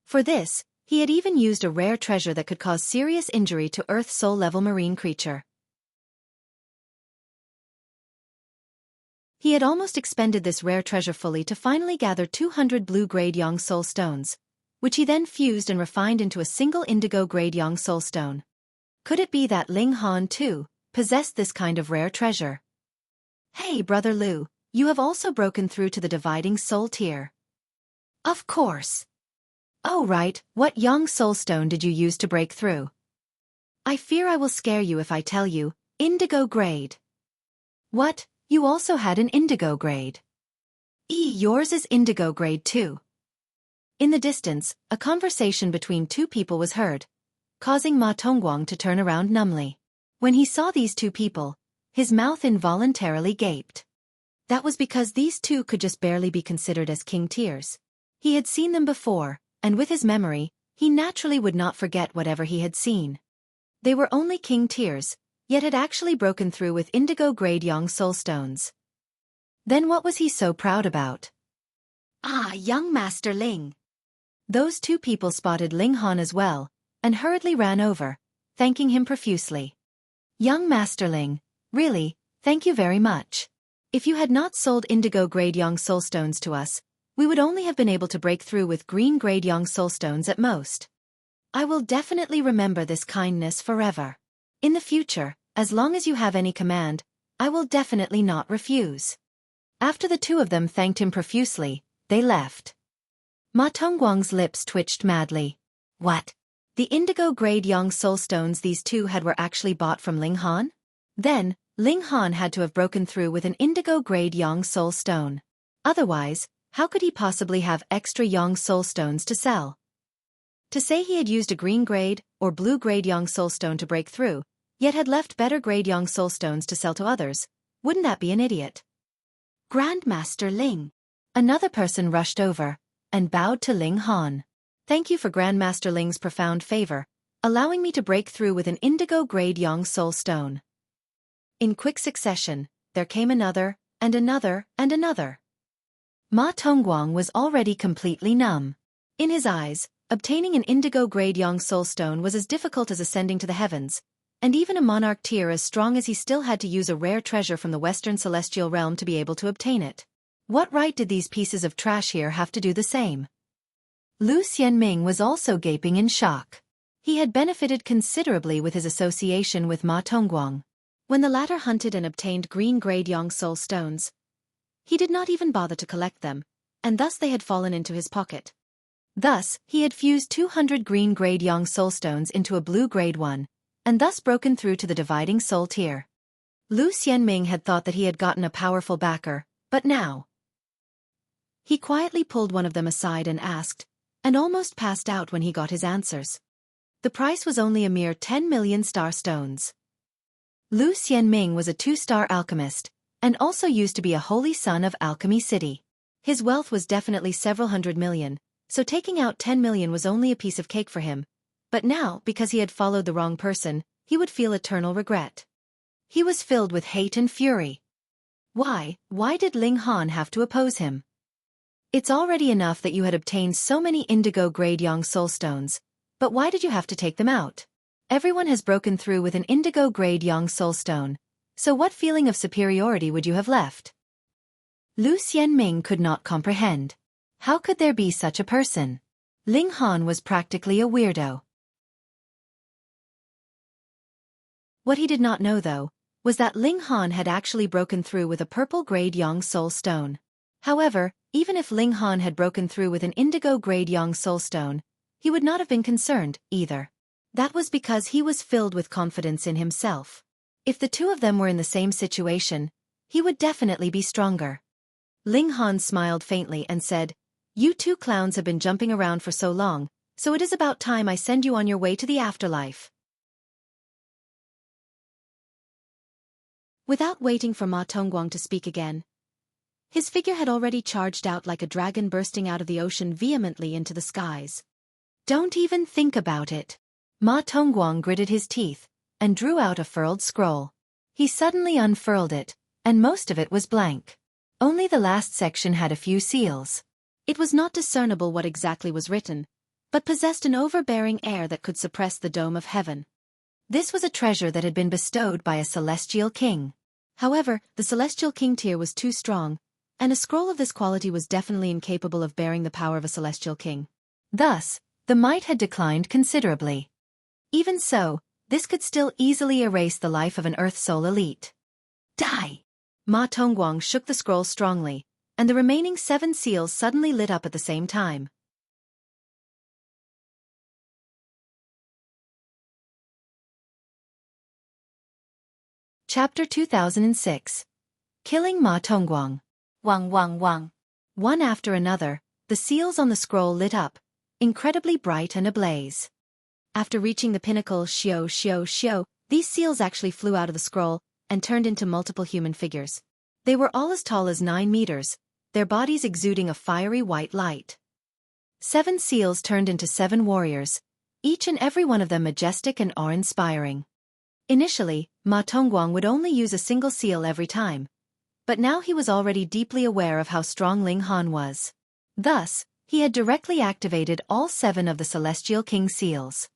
S1: For this, he had even used a rare treasure that could cause serious injury to Earth soul-level marine creature. He had almost expended this rare treasure fully to finally gather 200 blue-grade Yang Soul Stones, which he then fused and refined into a single indigo-grade Yang Soul Stone. Could it be that Ling Han, too, possessed this kind of rare treasure? "Hey, Brother Lu, you have also broken through to the dividing soul tier." "Of course." "Oh right, what Yang Soul Stone did you use to break through?" "I fear I will scare you if I tell you, indigo-grade." "What? You also had an indigo-grade?" Yours is indigo-grade too." In the distance, a conversation between 2 people was heard, causing Ma Tongguang to turn around numbly. When he saw these two people, his mouth involuntarily gaped. That was because these two could just barely be considered as king tiers. He had seen them before, and with his memory, he naturally would not forget whatever he had seen. They were only king tiers, yet had actually broken through with indigo-grade Yang soulstones. Then what was he so proud about? Ah, young Master Ling! Those two people spotted Ling Han as well, and hurriedly ran over, thanking him profusely. Young Master Ling, really, thank you very much. If you had not sold indigo-grade Yang soulstones to us, we would only have been able to break through with green-grade Yang soulstones at most. I will definitely remember this kindness forever. In the future, as long as you have any command, I will definitely not refuse. After the two of them thanked him profusely, they left. Ma Tongguang's lips twitched madly. What? The indigo-grade Yang soulstones these two had were actually bought from Ling Han? Then, Ling Han had to have broken through with an indigo-grade Yang soulstone. Otherwise, how could he possibly have extra Yang soulstones to sell? To say he had used a green-grade or blue-grade Yang soulstone to break through, yet had left better-grade Yang soulstones to sell to others, wouldn't that be an idiot? Grandmaster Ling. Another person rushed over and bowed to Ling Han. Thank you for Grandmaster Ling's profound favor, allowing me to break through with an indigo-grade Yang soulstone. In quick succession, there came another, and another, and another. Ma Tongguang was already completely numb. In his eyes, obtaining an indigo-grade Yang soulstone was as difficult as ascending to the heavens, and even a monarch tier as strong as he still had to use a rare treasure from the Western Celestial Realm to be able to obtain it. What right did these pieces of trash here have to do the same? Lu Xianming was also gaping in shock. He had benefited considerably with his association with Ma Tongguang. When the latter hunted and obtained green-grade Yang soulstones, he did not even bother to collect them, and thus they had fallen into his pocket. Thus, he had fused 200 green-grade Yang soulstones into a blue-grade one, and thus broken through to the dividing soul tier. Lu Xianming had thought that he had gotten a powerful backer, but now... He quietly pulled one of them aside and asked, and almost passed out when he got his answers. The price was only a mere 10 million star stones. Lu Xianming was a 2-star alchemist, and also used to be a holy son of Alchemy City. His wealth was definitely several hundred million, so taking out 10 million was only a piece of cake for him, but now, because he had followed the wrong person, he would feel eternal regret. He was filled with hate and fury. Why did Ling Han have to oppose him? It's already enough that you had obtained so many indigo-grade Yang soulstones, but why did you have to take them out? Everyone has broken through with an indigo-grade Yang soulstone, so what feeling of superiority would you have left? Lu Xianming could not comprehend. How could there be such a person? Ling Han was practically a weirdo. What he did not know, though, was that Ling Han had actually broken through with a purple-grade Yang soulstone. However, even if Ling Han had broken through with an indigo-grade Yang soulstone, he would not have been concerned, either. That was because he was filled with confidence in himself. If the two of them were in the same situation, he would definitely be stronger. Ling Han smiled faintly and said, "You two clowns have been jumping around for so long, so it is about time I send you on your way to the afterlife." Without waiting for Ma Tongguang to speak again, his figure had already charged out like a dragon bursting out of the ocean vehemently into the skies. Don't even think about it. Ma Tongguang gritted his teeth and drew out a furled scroll. He suddenly unfurled it, and most of it was blank. Only the last section had a few seals. It was not discernible what exactly was written, but possessed an overbearing air that could suppress the dome of heaven. This was a treasure that had been bestowed by a celestial king. However, the celestial king tier was too strong, and a scroll of this quality was definitely incapable of bearing the power of a celestial king. Thus, the might had declined considerably. Even so, this could still easily erase the life of an Earth Soul elite. Die! Ma Tongguang shook the scroll strongly, and the remaining 7 seals suddenly lit up at the same time. Chapter 2006. Killing Ma Tongguang. Wang wang wang. One after another, the seals on the scroll lit up, incredibly bright and ablaze. After reaching the pinnacle xiao xiao xiao, These seals actually flew out of the scroll and turned into multiple human figures. They were all as tall as 9 meters, their bodies exuding a fiery white light. 7 seals turned into 7 warriors, each and every one of them majestic and awe-inspiring. Initially, Ma Tongguang would only use a single seal every time, but now he was already deeply aware of how strong Ling Han was. Thus, he had directly activated all 7 of the Celestial King seals.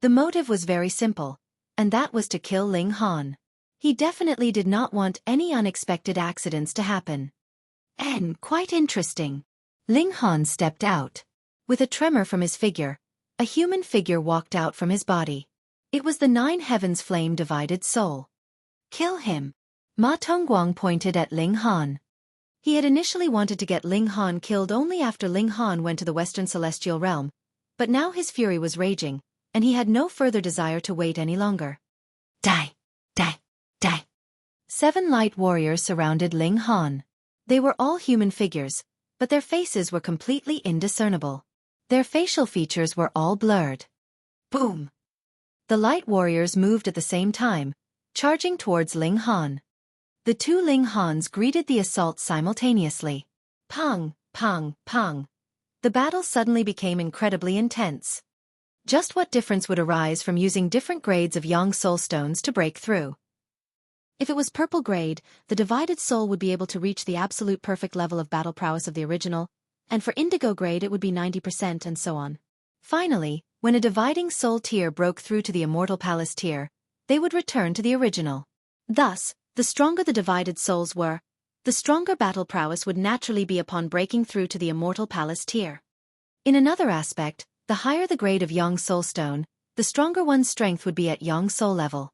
S1: The motive was very simple, and that was to kill Ling Han. He definitely did not want any unexpected accidents to happen. And quite interesting. Ling Han stepped out. With a tremor from his figure, a human figure walked out from his body. It was the 9 heavens flame-divided soul. Kill him. Ma Tongguang pointed at Ling Han. He had initially wanted to get Ling Han killed only after Ling Han went to the Western Celestial Realm, but now his fury was raging, and he had no further desire to wait any longer. Die! Die! Die! 7 light warriors surrounded Ling Han. They were all human figures, but their faces were completely indiscernible. Their facial features were all blurred. Boom! The light warriors moved at the same time, charging towards Ling Han. The 2 Ling Hans greeted the assault simultaneously. Pang, pang, pang. The battle suddenly became incredibly intense. Just what difference would arise from using different grades of Yang Soul Stones to break through? If it was purple grade, the divided soul would be able to reach the absolute perfect level of battle prowess of the original, and for indigo grade it would be 90% and so on. Finally, when a dividing soul tier broke through to the Immortal Palace tier, they would return to the original. Thus, the stronger the divided souls were, the stronger battle prowess would naturally be upon breaking through to the Immortal Palace tier. In another aspect, the higher the grade of Yang Soul Stone, the stronger one's strength would be at Yang Soul level.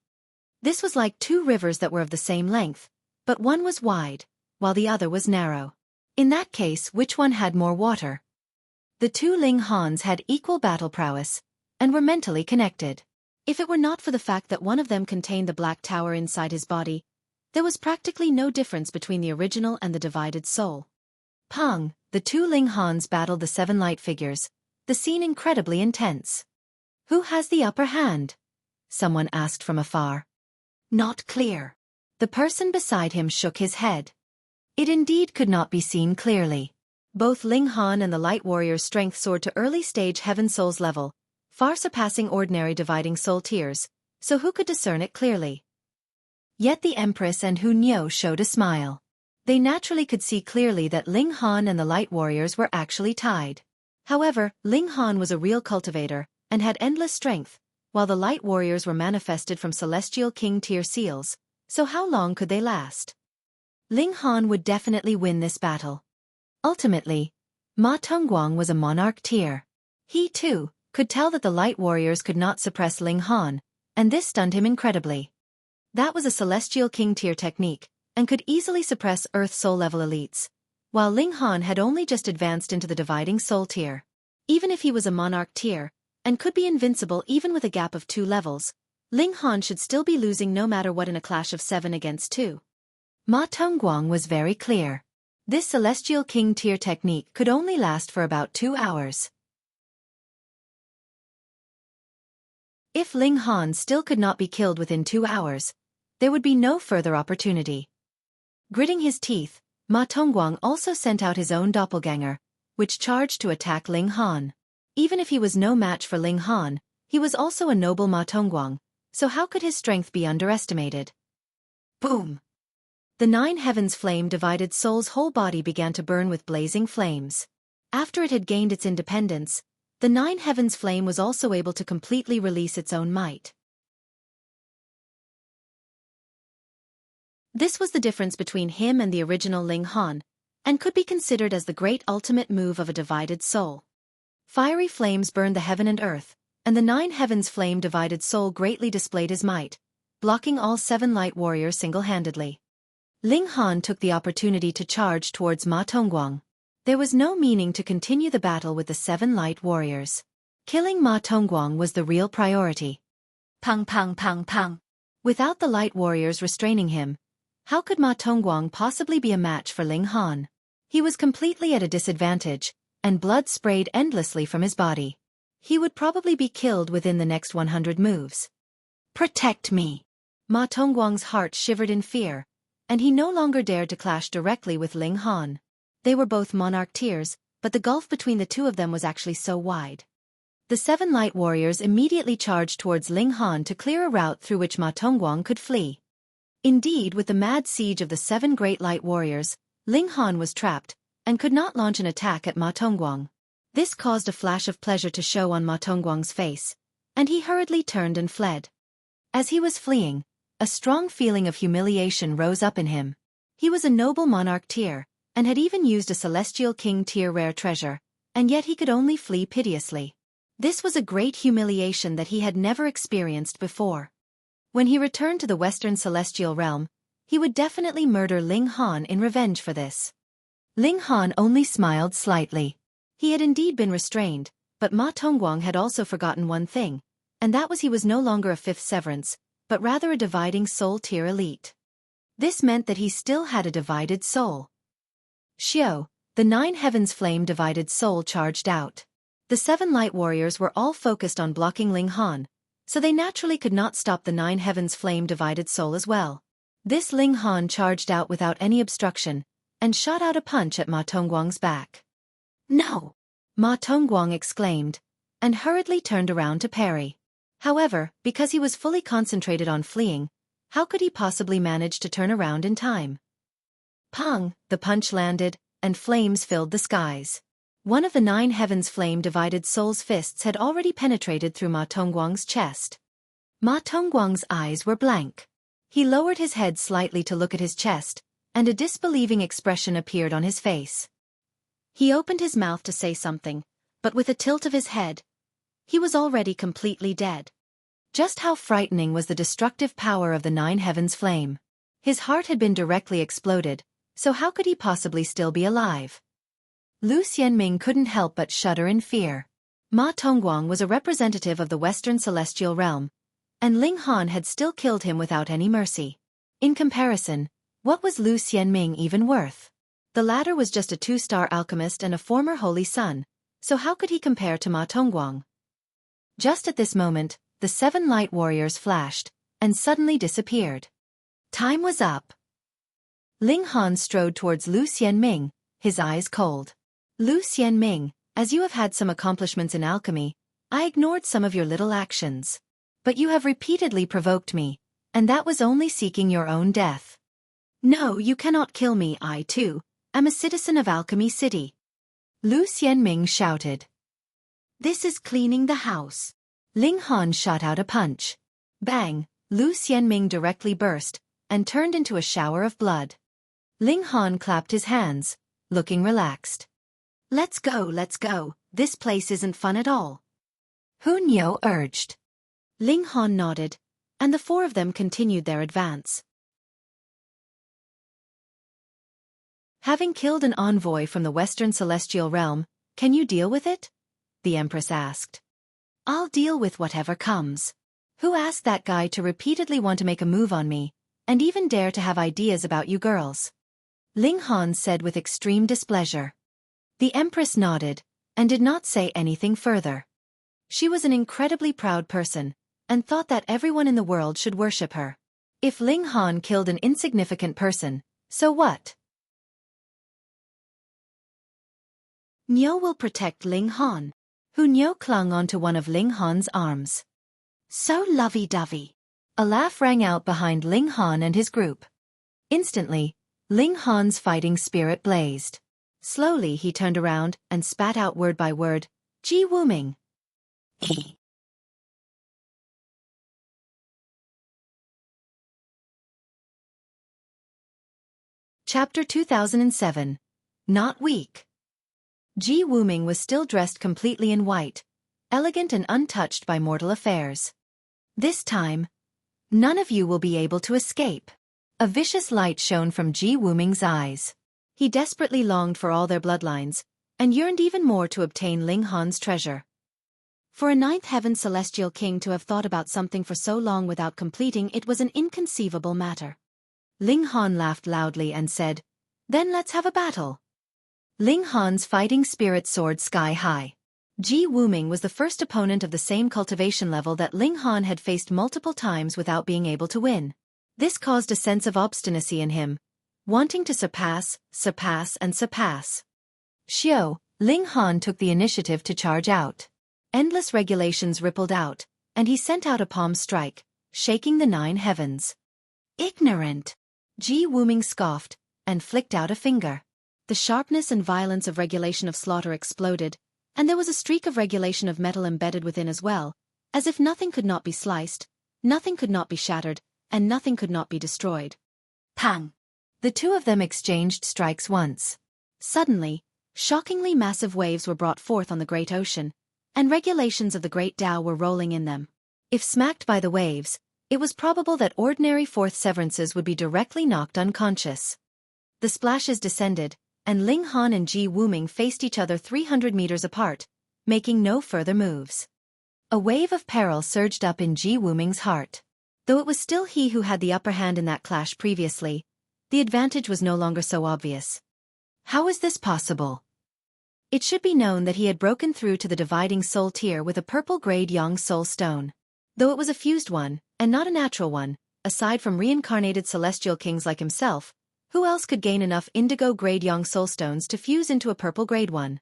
S1: This was like 2 rivers that were of the same length, but one was wide, while the other was narrow. In that case, which one had more water? The 2 Ling Hans had equal battle prowess, and were mentally connected. If it were not for the fact that one of them contained the Black Tower inside his body, there was practically no difference between the original and the divided soul. Pang, the 2 Ling Hans battled the 7 light figures, the scene incredibly intense. Who has the upper hand? Someone asked from afar. Not clear. The person beside him shook his head. It indeed could not be seen clearly. Both Ling Han and the Light Warrior's strength soared to early-stage Heaven Souls level, far surpassing ordinary dividing soul tiers, so who could discern it clearly? Yet the Empress and Hu Niu showed a smile. They naturally could see clearly that Ling Han and the Light Warriors were actually tied. However, Ling Han was a real cultivator, and had endless strength, while the Light Warriors were manifested from Celestial King tier seals, so how long could they last? Ling Han would definitely win this battle. Ultimately, Ma Tongguang was a monarch tier. He, too, could tell that the Light Warriors could not suppress Ling Han, and this stunned him incredibly. That was a Celestial King tier technique, and could easily suppress Earth Soul level elites, while Ling Han had only just advanced into the Dividing Soul tier. Even if he was a monarch tier, and could be invincible even with a gap of 2 levels, Ling Han should still be losing no matter what in a clash of 7 against 2. Ma Tongguang was very clear. This Celestial King tier technique could only last for about 2 hours. If Ling Han still could not be killed within 2 hours, there would be no further opportunity. Gritting his teeth, Ma Tongguang also sent out his own doppelganger, which charged to attack Ling Han. Even if he was no match for Ling Han, he was also a noble Ma Tongguang, so how could his strength be underestimated? Boom! The 9 heavens flame-divided soul's whole body began to burn with blazing flames. After it had gained its independence, the 9 heavens flame was also able to completely release its own might. This was the difference between him and the original Ling Han, and could be considered as the great ultimate move of a divided soul. Fiery flames burned the heaven and earth, and the 9 heavens flame-divided soul greatly displayed his might, blocking all 7 light warriors single-handedly. Ling Han took the opportunity to charge towards Ma Tongguang. There was no meaning to continue the battle with the 7 light warriors. Killing Ma Tongguang was the real priority. Pang pang pang pang. Without the light warriors restraining him, how could Ma Tongguang possibly be a match for Ling Han? He was completely at a disadvantage, and blood sprayed endlessly from his body. He would probably be killed within the next 100 moves. Protect me! Ma Tongguang's heart shivered in fear, and he no longer dared to clash directly with Ling Han. They were both monarch tiers, but the gulf between the two of them was actually so wide. The 7 light warriors immediately charged towards Ling Han to clear a route through which Ma Tongguang could flee. Indeed, with the mad siege of the 7 great light warriors, Ling Han was trapped, and could not launch an attack at Ma Tongguang. This caused a flash of pleasure to show on Ma Tongguang's face, and he hurriedly turned and fled. As he was fleeing, a strong feeling of humiliation rose up in him. He was a noble monarch tier, and had even used a celestial king tier rare treasure, and yet he could only flee piteously. This was a great humiliation that he had never experienced before. When he returned to the Western Celestial Realm, he would definitely murder Ling Han in revenge for this. Ling Han only smiled slightly. He had indeed been restrained, but Ma Tongguang had also forgotten one thing, and that was he was no longer a 5th severance, but rather a dividing soul tier elite. This meant that he still had a divided soul. Xiao, the 9 heavens flame divided soul charged out. The 7 light warriors were all focused on blocking Ling Han, so they naturally could not stop the 9 heavens flame divided soul as well. This Ling Han charged out without any obstruction, and shot out a punch at Ma Tongguang's back. No! Ma Tongguang exclaimed, and hurriedly turned around to parry. However, because he was fully concentrated on fleeing, how could he possibly manage to turn around in time? Pong! The punch landed, and flames filled the skies. One of the 9 heavens flame divided soul's fists had already penetrated through Ma Tongguang's chest. Ma Tongguang's eyes were blank. He lowered his head slightly to look at his chest, and a disbelieving expression appeared on his face. He opened his mouth to say something, but with a tilt of his head, he was already completely dead. Just how frightening was the destructive power of the 9 heavens flame. His heart had been directly exploded, so how could he possibly still be alive? Lu Xianming couldn't help but shudder in fear. Ma Tongguang was a representative of the Western Celestial Realm, and Ling Han had still killed him without any mercy. In comparison, what was Lu Xianming even worth? The latter was just a 2-star alchemist and a former holy son, so how could he compare to Ma Tongguang? Just at this moment, the 7 light warriors flashed, and suddenly disappeared. Time was up. Ling Han strode towards Lu Xianming, his eyes cold. Lu Xianming, as you have had some accomplishments in alchemy, I ignored some of your little actions. But you have repeatedly provoked me, and that was only seeking your own death. No, you cannot kill me. I, too, am a citizen of Alchemy City. Lu Xianming shouted. This is cleaning the house. Ling Han shot out a punch. Bang! Lu Xianming directly burst, and turned into a shower of blood. Ling Han clapped his hands, looking relaxed. Let's go, this place isn't fun at all. Hu Niu urged. Ling Han nodded, and the 4 of them continued their advance. Having killed an envoy from the Western Celestial Realm, can you deal with it? The Empress asked. I'll deal with whatever comes. Who asked that guy to repeatedly want to make a move on me, and even dare to have ideas about you girls? Ling Han said with extreme displeasure. The Empress nodded, and did not say anything further. She was an incredibly proud person, and thought that everyone in the world should worship her. If Ling Han killed an insignificant person, so what? Niu will protect Ling Han. Hu Niu clung onto one of Ling Han's arms. So lovey-dovey. A laugh rang out behind Ling Han and his group. Instantly, Ling Han's fighting spirit blazed. Slowly he turned around and spat out word by word, Ji Wuming. Chapter 2007. Not weak. Ji Wuming was still dressed completely in white, elegant and untouched by mortal affairs. This time, none of you will be able to escape. A vicious light shone from Ji Wuming's eyes. He desperately longed for all their bloodlines, and yearned even more to obtain Ling Han's treasure. For a 9th heaven celestial king to have thought about something for so long without completing it was an inconceivable matter. Ling Han laughed loudly and said, Then let's have a battle. Ling Han's fighting spirit soared sky high. Ji Wuming was the first opponent of the same cultivation level that Ling Han had faced multiple times without being able to win. This caused a sense of obstinacy in him, wanting to surpass. Xiao, Ling Han took the initiative to charge out. Endless regulations rippled out, and he sent out a palm strike, shaking the 9 heavens. Ignorant! Ji Wuming scoffed, and flicked out a finger. The sharpness and violence of regulation of slaughter exploded, and there was a streak of regulation of metal embedded within as well, as if nothing could not be sliced, nothing could not be shattered, and nothing could not be destroyed. Pang! The two of them exchanged strikes once. Suddenly, shockingly massive waves were brought forth on the great ocean, and regulations of the great Tao were rolling in them. If smacked by the waves, it was probable that ordinary fourth severances would be directly knocked unconscious. The splashes descended, and Ling Han and Ji Wuming faced each other 300 meters apart, making no further moves. A wave of peril surged up in Ji Wuming's heart. Though it was still he who had the upper hand in that clash previously, the advantage was no longer so obvious. How is this possible? It should be known that he had broken through to the dividing soul tier with a purple-grade Yang Soul Stone. Though it was a fused one, and not a natural one, aside from reincarnated celestial kings like himself, who else could gain enough indigo-grade Yang Soul Stones to fuse into a purple-grade one?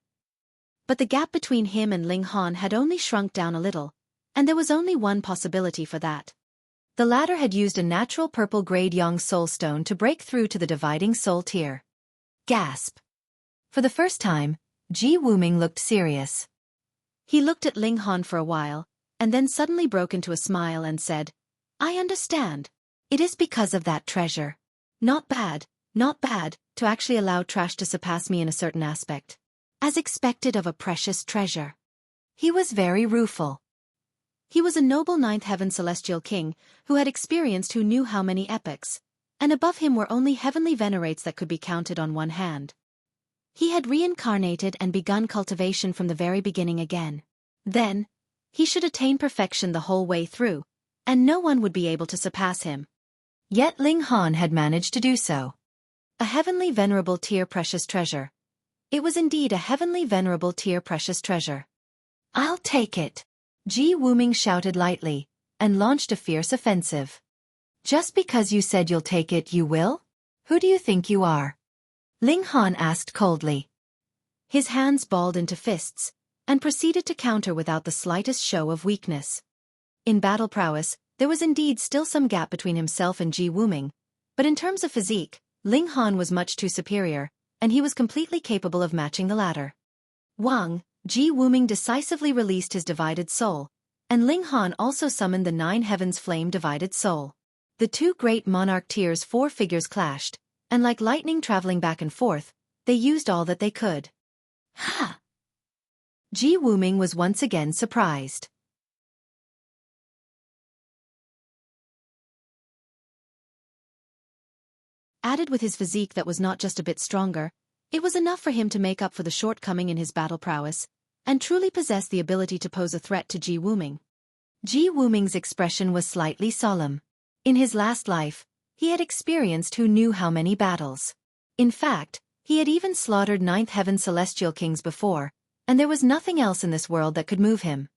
S1: But the gap between him and Ling Han had only shrunk down a little, and there was only one possibility for that. The latter had used a natural purple-grade Yang Soul Stone to break through to the dividing soul tier. Gasp! For the first time, Ji Wuming looked serious. He looked at Ling Han for a while, and then suddenly broke into a smile and said, "I understand. It is because of that treasure. Not bad, to actually allow trash to surpass me in a certain aspect. As expected of a precious treasure." He was very rueful. He was a noble 9th heaven celestial king, who had experienced who knew how many epochs, and above him were only heavenly venerates that could be counted on one hand. He had reincarnated and begun cultivation from the very beginning again. Then, he should attain perfection the whole way through, and no one would be able to surpass him. Yet Ling Han had managed to do so. A heavenly venerable tier precious treasure. It was indeed a heavenly venerable tier precious treasure. "I'll take it," Ji Wuming shouted lightly, and launched a fierce offensive. "Just because you said you'll take it, you will? Who do you think you are?" Ling Han asked coldly. His hands balled into fists, and proceeded to counter without the slightest show of weakness. In battle prowess, there was indeed still some gap between himself and Ji Wuming, but in terms of physique, Ling Han was much too superior, and he was completely capable of matching the latter. Wang, Ji Wuming decisively released his divided soul, and Ling Han also summoned the 9 heavens flame divided soul. The two great monarch tiers 4 figures clashed, and like lightning traveling back and forth, they used all that they could. Ha! Ji Wuming was once again surprised. Added with his physique that was not just a bit stronger, it was enough for him to make up for the shortcoming in his battle prowess, and truly possess the ability to pose a threat to Ji Wuming. Ji Wuming's expression was slightly solemn. In his last life, he had experienced who knew how many battles. In fact, he had even slaughtered 9th heaven celestial kings before, and there was nothing else in this world that could move him.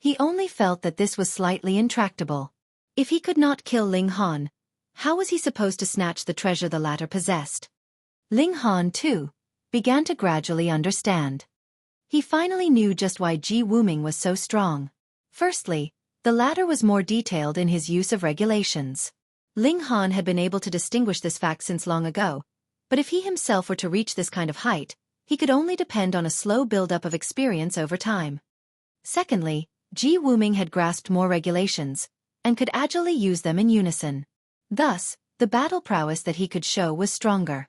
S1: He only felt that this was slightly intractable. If he could not kill Ling Han, how was he supposed to snatch the treasure the latter possessed? Ling Han, too, began to gradually understand. He finally knew just why Ji Wuming was so strong. Firstly, the latter was more detailed in his use of regulations. Ling Han had been able to distinguish this fact since long ago, but if he himself were to reach this kind of height, he could only depend on a slow build-up of experience over time. Secondly, Ji Wuming had grasped more regulations, and could agilely use them in unison. Thus, the battle prowess that he could show was stronger.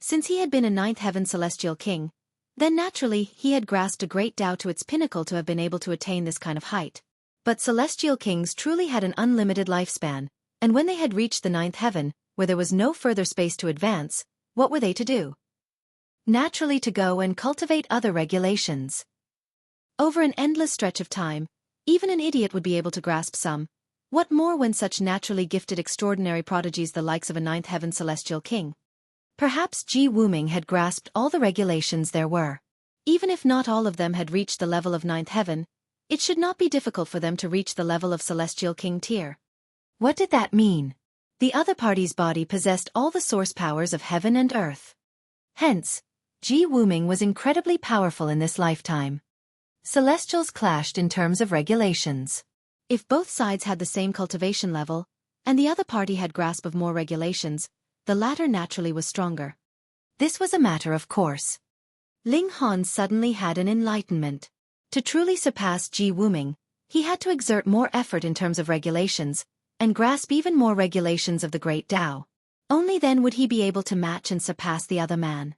S1: Since he had been a 9th heaven celestial king, then naturally he had grasped a great Tao to its pinnacle to have been able to attain this kind of height. But celestial kings truly had an unlimited lifespan, and when they had reached the 9th heaven, where there was no further space to advance, what were they to do? Naturally to go and cultivate other regulations. Over an endless stretch of time, even an idiot would be able to grasp some. What more when such naturally gifted extraordinary prodigies the likes of a 9th heaven celestial king? Perhaps Ji Wuming had grasped all the regulations there were. Even if not all of them had reached the level of ninth heaven, it should not be difficult for them to reach the level of Celestial King tier. What did that mean? The other party's body possessed all the source powers of heaven and earth. Hence, Ji Wuming was incredibly powerful in this lifetime. Celestials clashed in terms of regulations. If both sides had the same cultivation level, and the other party had grasp of more regulations, the latter naturally was stronger. This was a matter of course. Ling Han suddenly had an enlightenment. To truly surpass Ji Wuming, he had to exert more effort in terms of regulations, and grasp even more regulations of the Great Tao. Only then would he be able to match and surpass the other man.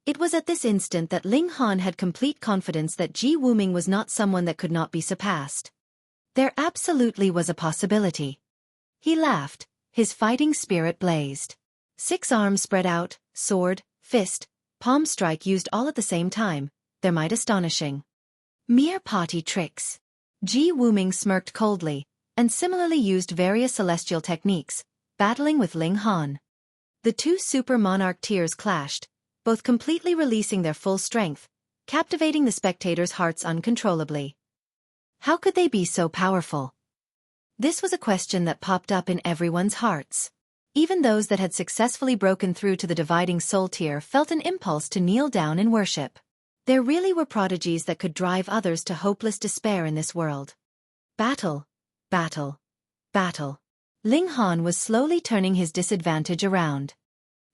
S1: It was at this instant that Ling Han had complete confidence that Ji Wuming was not someone that could not be surpassed. There absolutely was a possibility. He laughed, his fighting spirit blazed. 6 arms spread out, sword, fist, palm strike used all at the same time, their might astonishing. Mere potty tricks. Ji Wuming smirked coldly, and similarly used various celestial techniques, battling with Ling Han. The two super monarch tiers clashed, both completely releasing their full strength, captivating the spectators' hearts uncontrollably. How could they be so powerful? This was a question that popped up in everyone's hearts. Even those that had successfully broken through to the dividing soul tier felt an impulse to kneel down in worship. There really were prodigies that could drive others to hopeless despair in this world. Battle, battle, battle. Ling Han was slowly turning his disadvantage around.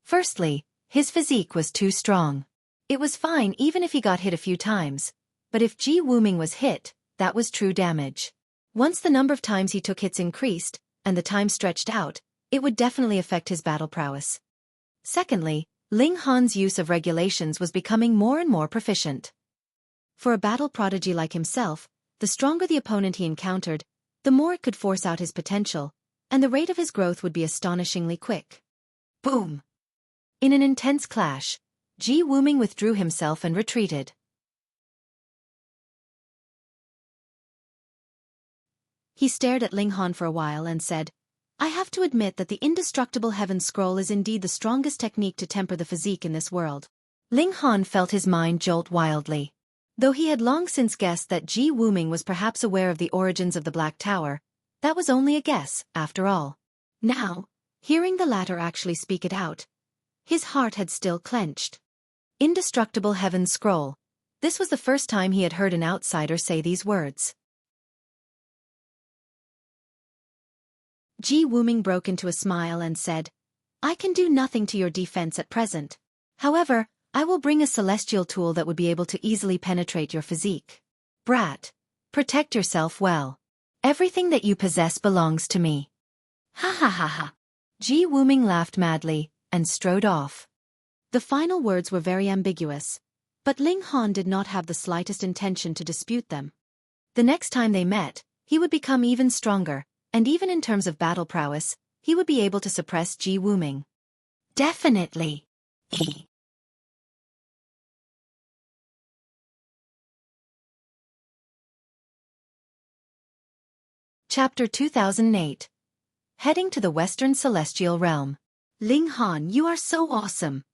S1: Firstly, his physique was too strong. It was fine even if he got hit a few times, but if Ji Wuming was hit, that was true damage. Once the number of times he took hits increased, and the time stretched out, it would definitely affect his battle prowess. Secondly, Ling Han's use of regulations was becoming more and more proficient. For a battle prodigy like himself, the stronger the opponent he encountered, the more it could force out his potential, and the rate of his growth would be astonishingly quick. Boom! In an intense clash, Ji Wuming withdrew himself and retreated. He stared at Ling Han for a while and said, "I have to admit that the indestructible heaven scroll is indeed the strongest technique to temper the physique in this world." Ling Han felt his mind jolt wildly. Though he had long since guessed that Ji Wuming was perhaps aware of the origins of the Black Tower, that was only a guess, after all. Now, hearing the latter actually speak it out, his heart had still clenched. Indestructible heaven scroll. This was the first time he had heard an outsider say these words. Ji Wuming broke into a smile and said, "I can do nothing to your defense at present. However, I will bring a celestial tool that would be able to easily penetrate your physique. Brat, protect yourself well. Everything that you possess belongs to me." Ha ha ha ha. Ji Wuming laughed madly, and strode off. The final words were very ambiguous, but Ling Han did not have the slightest intention to dispute them. The next time they met, he would become even stronger, and even in terms of battle prowess, he would be able to suppress Ji Wuming. Definitely. Chapter 2008. Heading to the Western Celestial Realm. Ling Han, you are so awesome.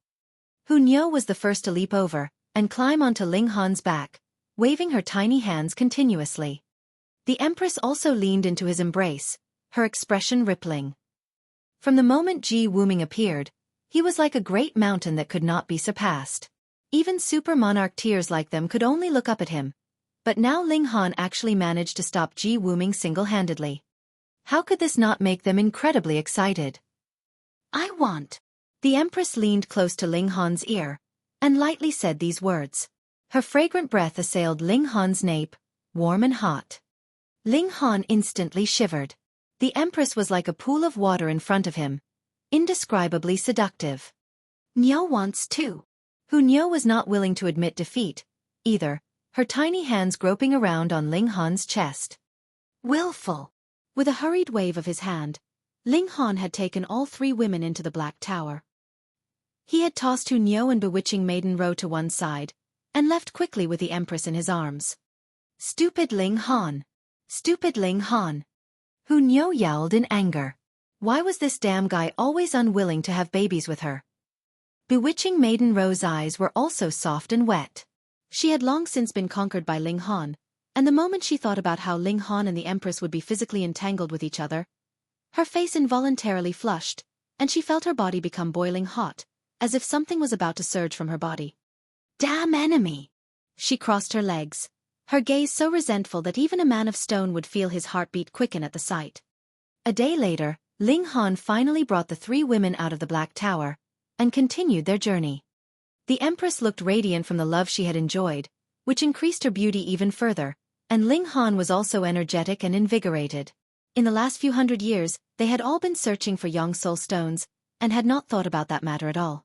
S1: Hu Niu was the first to leap over, and climb onto Ling Han's back, waving her tiny hands continuously. The Empress also leaned into his embrace, her expression rippling. From the moment Ji Wuming appeared, he was like a great mountain that could not be surpassed. Even super monarch tiers like them could only look up at him. But now Ling Han actually managed to stop Ji Wuming single-handedly. How could this not make them incredibly excited? "I want." The Empress leaned close to Ling Han's ear, and lightly said these words. Her fragrant breath assailed Ling Han's nape, warm and hot. Ling Han instantly shivered. The Empress was like a pool of water in front of him, indescribably seductive. "Niu wants too." Hu Niu was not willing to admit defeat, either, her tiny hands groping around on Ling Han's chest. "Willful." With a hurried wave of his hand, Ling Han had taken all 3 women into the Black Tower. He had tossed Hu Niu and bewitching Maiden Row to one side, and left quickly with the Empress in his arms. Stupid Ling Han! Stupid Ling Han! Hu Niu yowled in anger. Why was this damn guy always unwilling to have babies with her? Bewitching Maiden Row's eyes were also soft and wet. She had long since been conquered by Ling Han, and the moment she thought about how Ling Han and the Empress would be physically entangled with each other, her face involuntarily flushed, and she felt her body become boiling hot, as if something was about to surge from her body. Damn enemy! She crossed her legs, her gaze so resentful that even a man of stone would feel his heartbeat quicken at the sight. A day later, Ling Han finally brought the three women out of the Black Tower, and continued their journey. The Empress looked radiant from the love she had enjoyed, which increased her beauty even further, and Ling Han was also energetic and invigorated. In the last few hundred years, they had all been searching for young soul stones, and had not thought about that matter at all.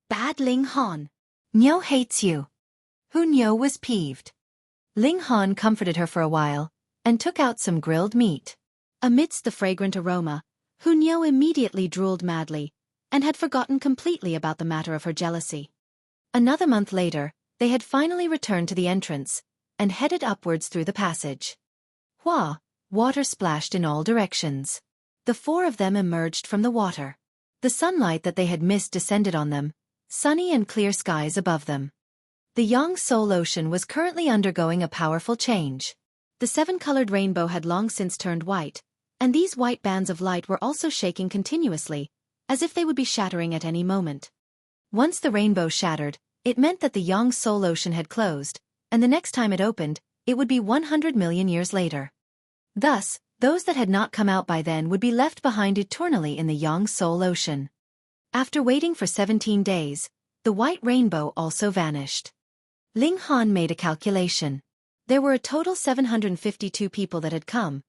S1: Bad Ling Han. Niu hates you. Hu Niu was peeved. Ling Han comforted her for a while, and took out some grilled meat. Amidst the fragrant aroma, Hu Niu immediately drooled madly, and had forgotten completely about the matter of her jealousy. Another month later, they had finally returned to the entrance, and headed upwards through the passage. Hua, water splashed in all directions. The four of them emerged from the water. The sunlight that they had missed descended on them, sunny and clear skies above them. The Yang Soul Ocean was currently undergoing a powerful change. The seven-colored rainbow had long since turned white, and these white bands of light were also shaking continuously, as if they would be shattering at any moment. Once the rainbow shattered, it meant that the Yang Soul Ocean had closed, and the next time it opened, it would be 100 million years later. Thus, those that had not come out by then would be left behind eternally in the Yang Soul Ocean. After waiting for 17 days, the white rainbow also vanished. Ling Han made a calculation. There were a total 752 people that had come,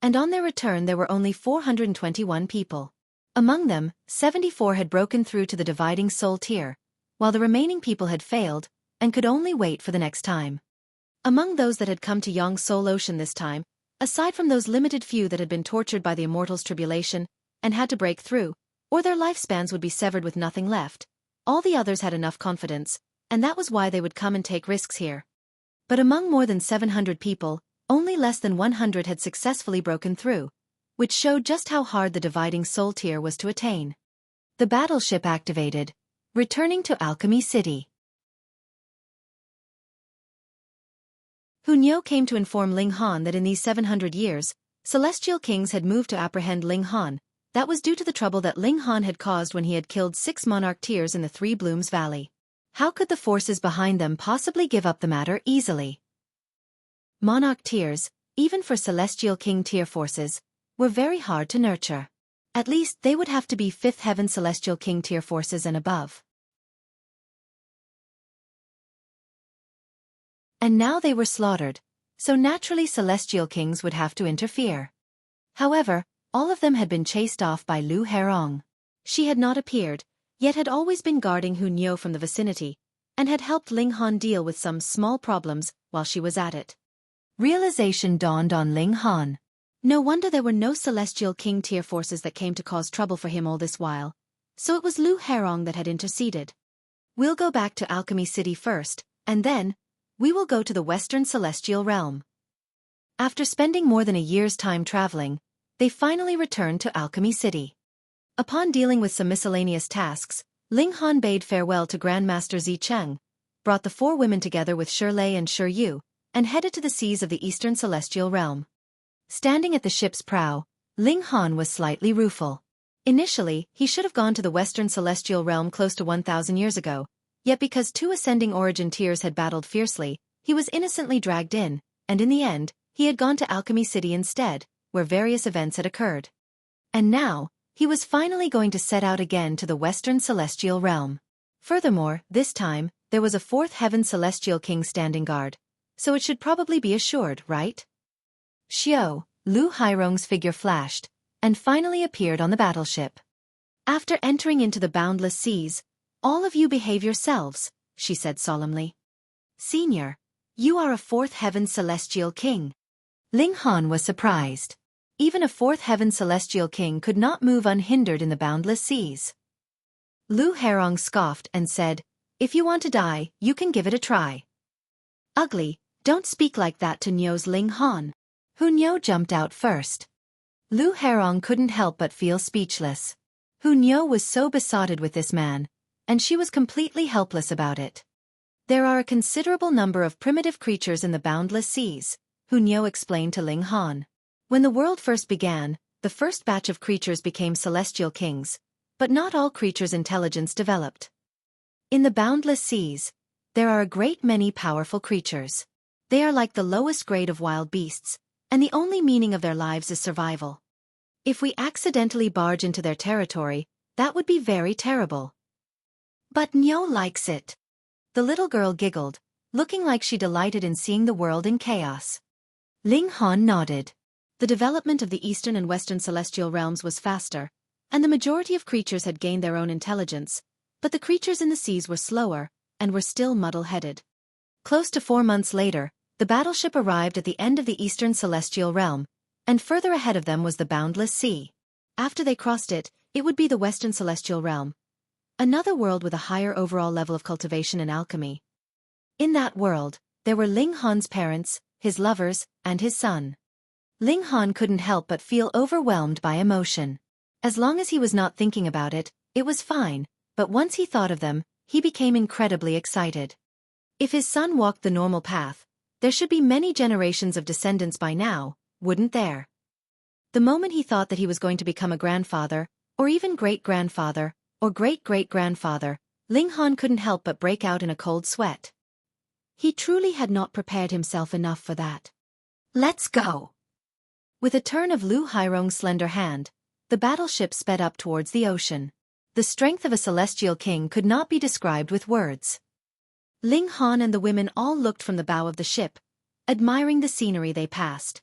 S1: and on their return there were only 421 people. Among them, 74 had broken through to the dividing soul tier, while the remaining people had failed, and could only wait for the next time. Among those that had come to Yang Soul Ocean this time, aside from those limited few that had been tortured by the Immortals' tribulation, and had to break through, or their lifespans would be severed with nothing left, all the others had enough confidence, and that was why they would come and take risks here. But among more than 700 people, only less than 100 had successfully broken through, which showed just how hard the dividing soul tier was to attain. The battleship activated, returning to Alchemy City. Hu Niu came to inform Ling Han that in these 700 years, celestial kings had moved to apprehend Ling Han. That was due to the trouble that Ling Han had caused when he had killed 6 monarch tiers in the Three Blooms Valley. How could the forces behind them possibly give up the matter easily? Monarch tiers, even for celestial king tier forces, were very hard to nurture. At least they would have to be 5th heaven celestial king tier forces and above. And now they were slaughtered, so naturally celestial kings would have to interfere. However, all of them had been chased off by Lu Herong. She had not appeared, yet had always been guarding Hu Niu from the vicinity, and had helped Ling Han deal with some small problems while she was at it. Realization dawned on Ling Han. No wonder there were no celestial king tier forces that came to cause trouble for him all this while, so it was Lu Herong that had interceded. We'll go back to Alchemy City first, and then, we will go to the Western Celestial Realm. After spending more than a year's time traveling, they finally returned to Alchemy City. Upon dealing with some miscellaneous tasks, Ling Han bade farewell to Grandmaster Zi Cheng, brought the 4 women together with Shirlei and Shi Yu, and headed to the seas of the Eastern Celestial Realm. Standing at the ship's prow, Ling Han was slightly rueful. Initially, he should have gone to the Western Celestial Realm close to 1,000 years ago, yet because 2 ascending origin tiers had battled fiercely, he was innocently dragged in, and in the end, he had gone to Alchemy City instead, where various events had occurred. And now, he was finally going to set out again to the Western Celestial Realm. Furthermore, this time, there was a 4th heaven celestial king standing guard, so it should probably be assured, right? Xiao, Lu Hairong's figure flashed, and finally appeared on the battleship. After entering into the boundless seas, all of you behave yourselves, she said solemnly. Senior, you are a 4th heaven celestial king. Ling Han was surprised. Even a 4th heaven celestial king could not move unhindered in the boundless seas. Lu Herong scoffed and said, if you want to die, you can give it a try. Ugly, don't speak like that to Niu's Ling Han. Hu Niu jumped out first. Lu Herong couldn't help but feel speechless. Hu Niu was so besotted with this man, and she was completely helpless about it. There are a considerable number of primitive creatures in the boundless seas, Hunyo explained to Ling Han. When the world first began, the first batch of creatures became celestial kings, but not all creatures' intelligence developed. In the boundless seas, there are a great many powerful creatures. They are like the lowest grade of wild beasts, and the only meaning of their lives is survival. If we accidentally barge into their territory, that would be very terrible. But Nyo likes it. The little girl giggled, looking like she delighted in seeing the world in chaos. Ling Han nodded. The development of the eastern and western celestial realms was faster, and the majority of creatures had gained their own intelligence, but the creatures in the seas were slower, and were still muddle-headed. Close to 4 months later, the battleship arrived at the end of the eastern celestial realm, and further ahead of them was the boundless sea. After they crossed it, it would be the western celestial realm, another world with a higher overall level of cultivation and alchemy. In that world, there were Ling Han's parents, his lovers, and his son. Ling Han couldn't help but feel overwhelmed by emotion. As long as he was not thinking about it, it was fine, but once he thought of them, he became incredibly excited. If his son walked the normal path, there should be many generations of descendants by now, wouldn't there? The moment he thought that he was going to become a grandfather, or even great-grandfather, or great-great-grandfather, Ling Han couldn't help but break out in a cold sweat. He truly had not prepared himself enough for that. Let's go! With a turn of Lu Hairong's slender hand, the battleship sped up towards the ocean. The strength of a celestial king could not be described with words. Ling Han and the women all looked from the bow of the ship, admiring the scenery they passed.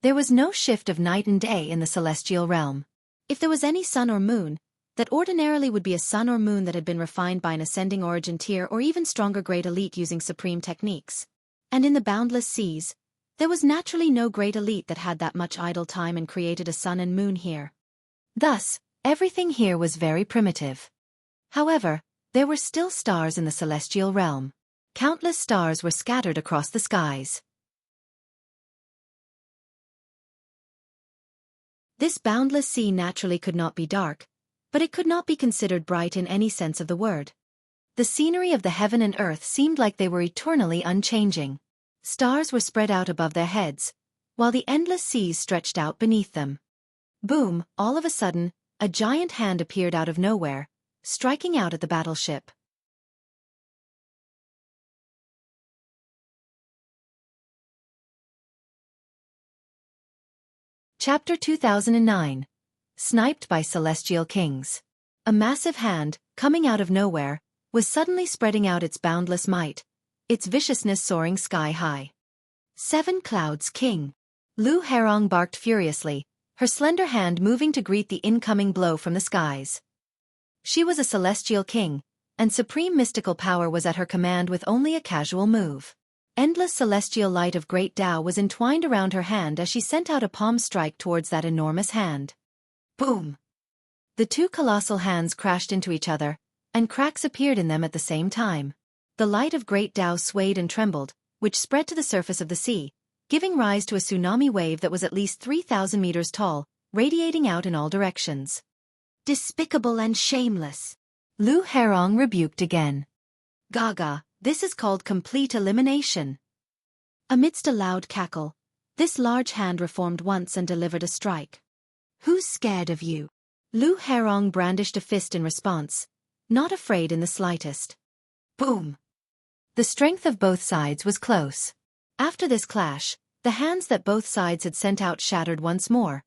S1: There was no shift of night and day in the celestial realm. If there was any sun or moon, that ordinarily would be a sun or moon that had been refined by an ascending origin tier or even stronger grade elite using supreme techniques. And in the boundless seas, there was naturally no great elite that had that much idle time and created a sun and moon here. Thus, everything here was very primitive. However, there were still stars in the celestial realm. Countless stars were scattered across the skies. This boundless sea naturally could not be dark, but it could not be considered bright in any sense of the word. The scenery of the heaven and earth seemed like they were eternally unchanging. Stars were spread out above their heads, while the endless seas stretched out beneath them. Boom, all of a sudden, a giant hand appeared out of nowhere, striking out at the battleship. Chapter 2009. Sniped by Celestial Kings. A massive hand, coming out of nowhere, was suddenly spreading out its boundless might, its viciousness soaring sky-high. 7 Clouds King. Lu Hairong barked furiously, her slender hand moving to greet the incoming blow from the skies. She was a celestial king, and supreme mystical power was at her command with only a casual move. Endless celestial light of great Tao was entwined around her hand as she sent out a palm strike towards that enormous hand. Boom! The 2 colossal hands crashed into each other, and cracks appeared in them at the same time. The light of great Tao swayed and trembled, which spread to the surface of the sea, giving rise to a tsunami wave that was at least 3,000 meters tall, radiating out in all directions. Despicable and shameless! Lu Hairong rebuked again. Gaga, this is called complete elimination. Amidst a loud cackle, this large hand reformed once and delivered a strike. Who's scared of you? Lu Hairong brandished a fist in response, not afraid in the slightest. Boom! The strength of both sides was close. After this clash, the hands that both sides had sent out shattered once more,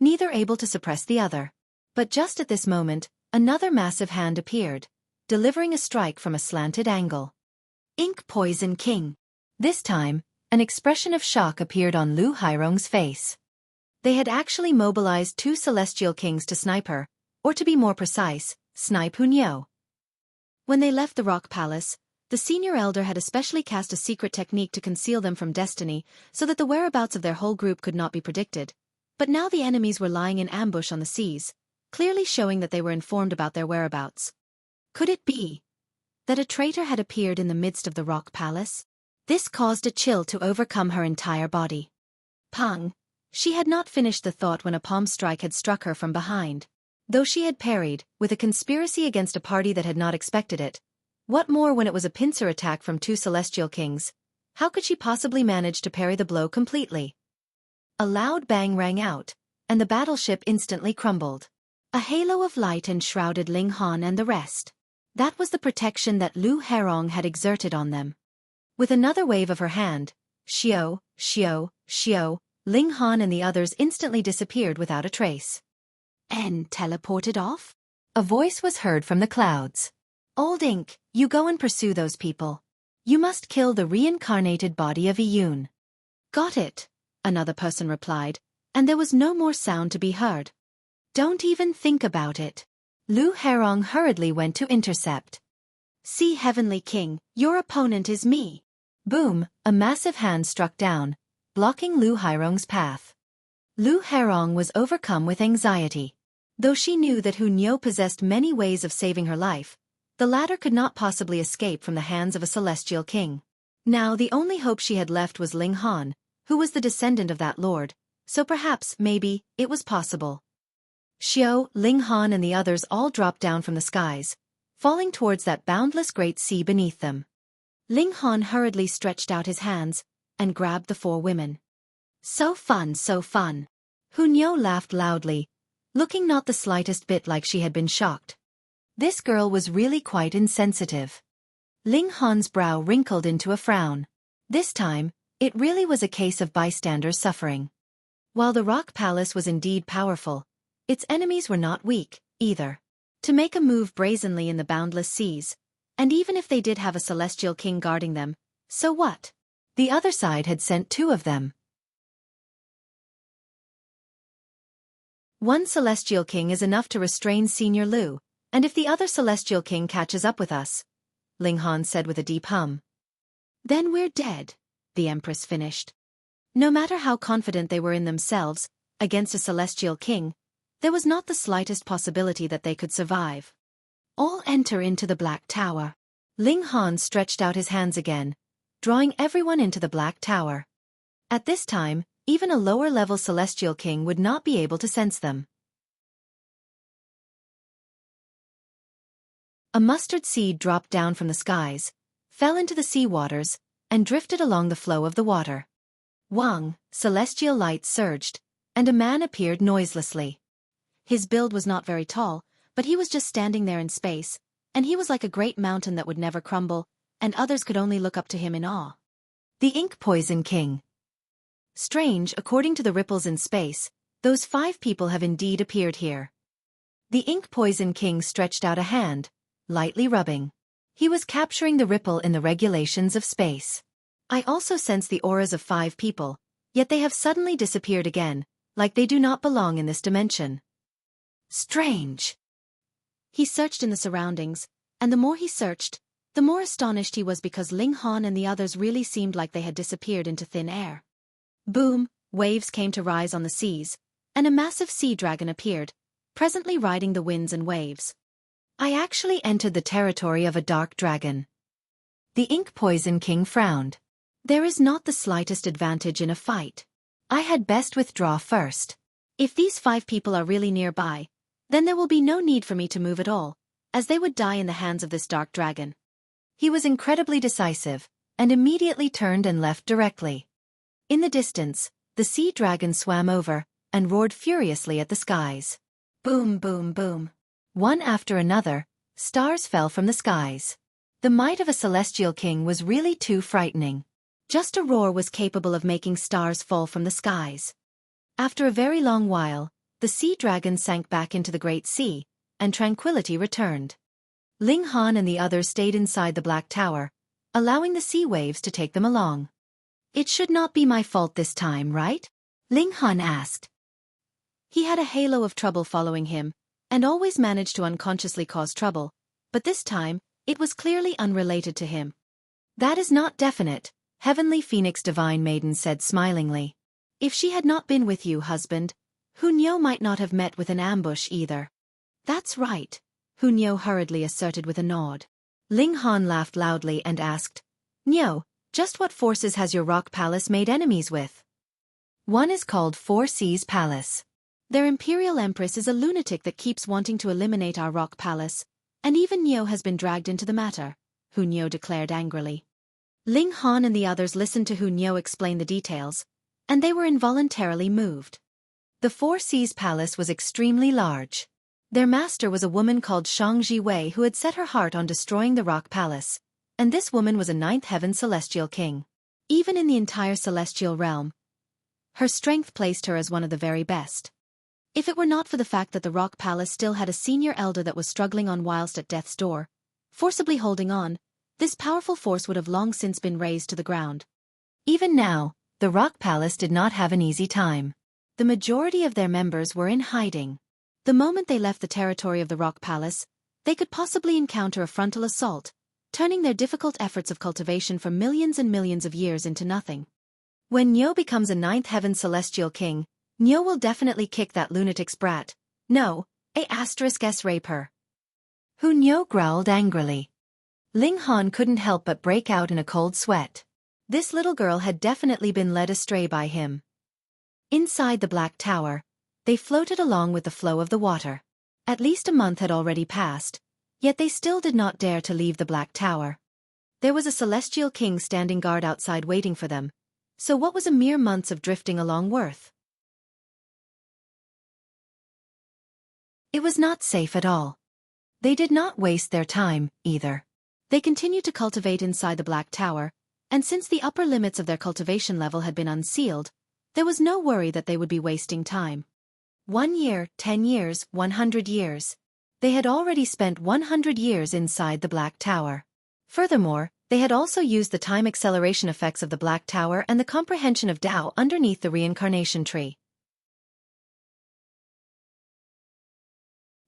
S1: neither able to suppress the other. But just at this moment, another massive hand appeared, delivering a strike from a slanted angle. Ink Poison King. This time, an expression of shock appeared on Lu Hairong's face. They had actually mobilized 2 celestial kings to snipe her, or to be more precise, snipe Hunyo. When they left the Rock Palace, the senior elder had especially cast a secret technique to conceal them from destiny so that the whereabouts of their whole group could not be predicted. But now the enemies were lying in ambush on the seas, clearly showing that they were informed about their whereabouts. Could it be that a traitor had appeared in the midst of the Rock Palace? This caused a chill to overcome her entire body. Pang! She had not finished the thought when a palm strike had struck her from behind. Though she had parried, with a conspiracy against a party that had not expected it, what more when it was a pincer attack from two celestial kings? How could she possibly manage to parry the blow completely? A loud bang rang out, and the battleship instantly crumbled. A halo of light enshrouded Ling Han and the rest. That was the protection that Lu Herong had exerted on them. With another wave of her hand, Xiao, Ling Han and the others instantly disappeared without a trace. And teleported off? A voice was heard from the clouds. Old Ink, you go and pursue those people. You must kill the reincarnated body of Iyun. Got it, another person replied, and there was no more sound to be heard. Don't even think about it. Lu Herong hurriedly went to intercept. See, Heavenly King, your opponent is me. Boom, a massive hand struck down, blocking Lu Herong's path. Lu Herong was overcome with anxiety. Though she knew that Hu Niu possessed many ways of saving her life, the latter could not possibly escape from the hands of a celestial king. Now the only hope she had left was Ling Han, who was the descendant of that lord, so perhaps, maybe, it was possible. Xiao, Ling Han and the others all dropped down from the skies, falling towards that boundless great sea beneath them. Ling Han hurriedly stretched out his hands, and grabbed the four women. So fun, so fun. Hu Niu laughed loudly, looking not the slightest bit like she had been shocked. This girl was really quite insensitive. Ling Han's brow wrinkled into a frown. This time, it really was a case of bystanders suffering. While the rock palace was indeed powerful, its enemies were not weak, either. To make a move brazenly in the boundless seas, and even if they did have a celestial king guarding them, so what? The other side had sent two of them. One celestial king is enough to restrain Senior Lu, and if the other celestial king catches up with us, Ling Han said with a deep hum. Then we're dead, the Empress finished. No matter how confident they were in themselves, against a celestial king, there was not the slightest possibility that they could survive. All enter into the Black Tower. Ling Han stretched out his hands again, drawing everyone into the Black Tower. At this time, even a lower-level celestial king would not be able to sense them. A mustard seed dropped down from the skies, fell into the sea waters, and drifted along the flow of the water. Wang, celestial light surged, and a man appeared noiselessly. His build was not very tall, but he was just standing there in space, and he was like a great mountain that would never crumble, and others could only look up to him in awe. The Ink Poison King. Strange, according to the ripples in space, those 5 people have indeed appeared here. The Ink Poison King stretched out a hand, lightly rubbing. He was capturing the ripple in the regulations of space. I also sense the auras of 5 people, yet they have suddenly disappeared again, like they do not belong in this dimension. Strange. He searched in the surroundings, and the more he searched, the more astonished he was because Ling Han and the others really seemed like they had disappeared into thin air. Boom, waves came to rise on the seas, and a massive sea dragon appeared, presently riding the winds and waves. I actually entered the territory of a dark dragon. The Ink Poison King frowned. There is not the slightest advantage in a fight. I had best withdraw first. If these 5 people are really nearby, then there will be no need for me to move at all, as they would die in the hands of this dark dragon. He was incredibly decisive, and immediately turned and left directly. In the distance, the sea dragon swam over, and roared furiously at the skies. Boom, boom, boom. One after another, stars fell from the skies. The might of a celestial king was really too frightening. Just a roar was capable of making stars fall from the skies. After a very long while, the sea dragon sank back into the great sea, and tranquility returned. Ling Han and the others stayed inside the Black Tower, allowing the sea waves to take them along. It should not be my fault this time, right? Ling Han asked. He had a halo of trouble following him, and always managed to unconsciously cause trouble, but this time, it was clearly unrelated to him. That is not definite, Heavenly Phoenix Divine Maiden said smilingly. If she had not been with you, husband, Hu Niu might not have met with an ambush either. That's right, Hu Niu hurriedly asserted with a nod. Ling Han laughed loudly and asked, Niu, just what forces has your rock palace made enemies with? One is called Four Seas Palace. Their imperial empress is a lunatic that keeps wanting to eliminate our rock palace, and even Niu has been dragged into the matter, Hu Niu declared angrily. Ling Han and the others listened to Hu Niu explain the details, and they were involuntarily moved. The Four Seas Palace was extremely large. Their master was a woman called Shang Jiwei who had set her heart on destroying the Rock Palace, and this woman was a ninth heaven celestial king. Even in the entire celestial realm, her strength placed her as one of the very best. If it were not for the fact that the Rock Palace still had a senior elder that was struggling on whilst at death's door, forcibly holding on, this powerful force would have long since been razed to the ground. Even now, the Rock Palace did not have an easy time. The majority of their members were in hiding. The moment they left the territory of the Rock Palace, they could possibly encounter a frontal assault, turning their difficult efforts of cultivation for millions and millions of years into nothing. When Niu becomes a ninth heaven celestial king, Niu will definitely kick that lunatic's brat. No, *s rape her. Hu Niu growled angrily. Ling Han couldn't help but break out in a cold sweat. This little girl had definitely been led astray by him. Inside the Black Tower, they floated along with the flow of the water. At least a month had already passed, yet they still did not dare to leave the Black Tower. There was a celestial king standing guard outside waiting for them, so what was a mere months of drifting along worth? It was not safe at all. They did not waste their time, either. They continued to cultivate inside the Black Tower, and since the upper limits of their cultivation level had been unsealed, there was no worry that they would be wasting time. 1 year, 10 years, 100 years. They had already spent 100 years inside the Black Tower. Furthermore, they had also used the time acceleration effects of the Black Tower and the comprehension of Tao underneath the reincarnation tree.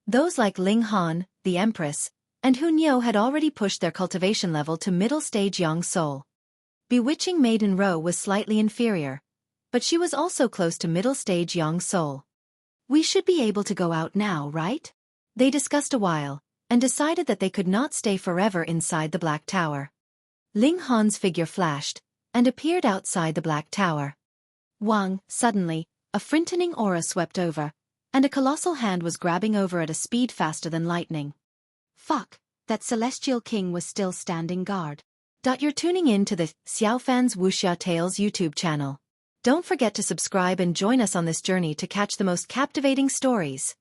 S1: Those like Ling Han, the Empress, and Hu Niu had already pushed their cultivation level to middle stage Yang Soul. Bewitching Maiden Ro was slightly inferior, but she was also close to middle stage Yang Soul. We should be able to go out now, right? They discussed a while, and decided that they could not stay forever inside the Black Tower. Ling Han's figure flashed, and appeared outside the Black Tower. Wang, suddenly, a frightening aura swept over, and a colossal hand was grabbing over at a speed faster than lightning. Fuck, that celestial king was still standing guard. You're tuning in to the Xiaofan's Wuxia Tales YouTube channel. Don't forget to subscribe and join us on this journey to catch the most captivating stories.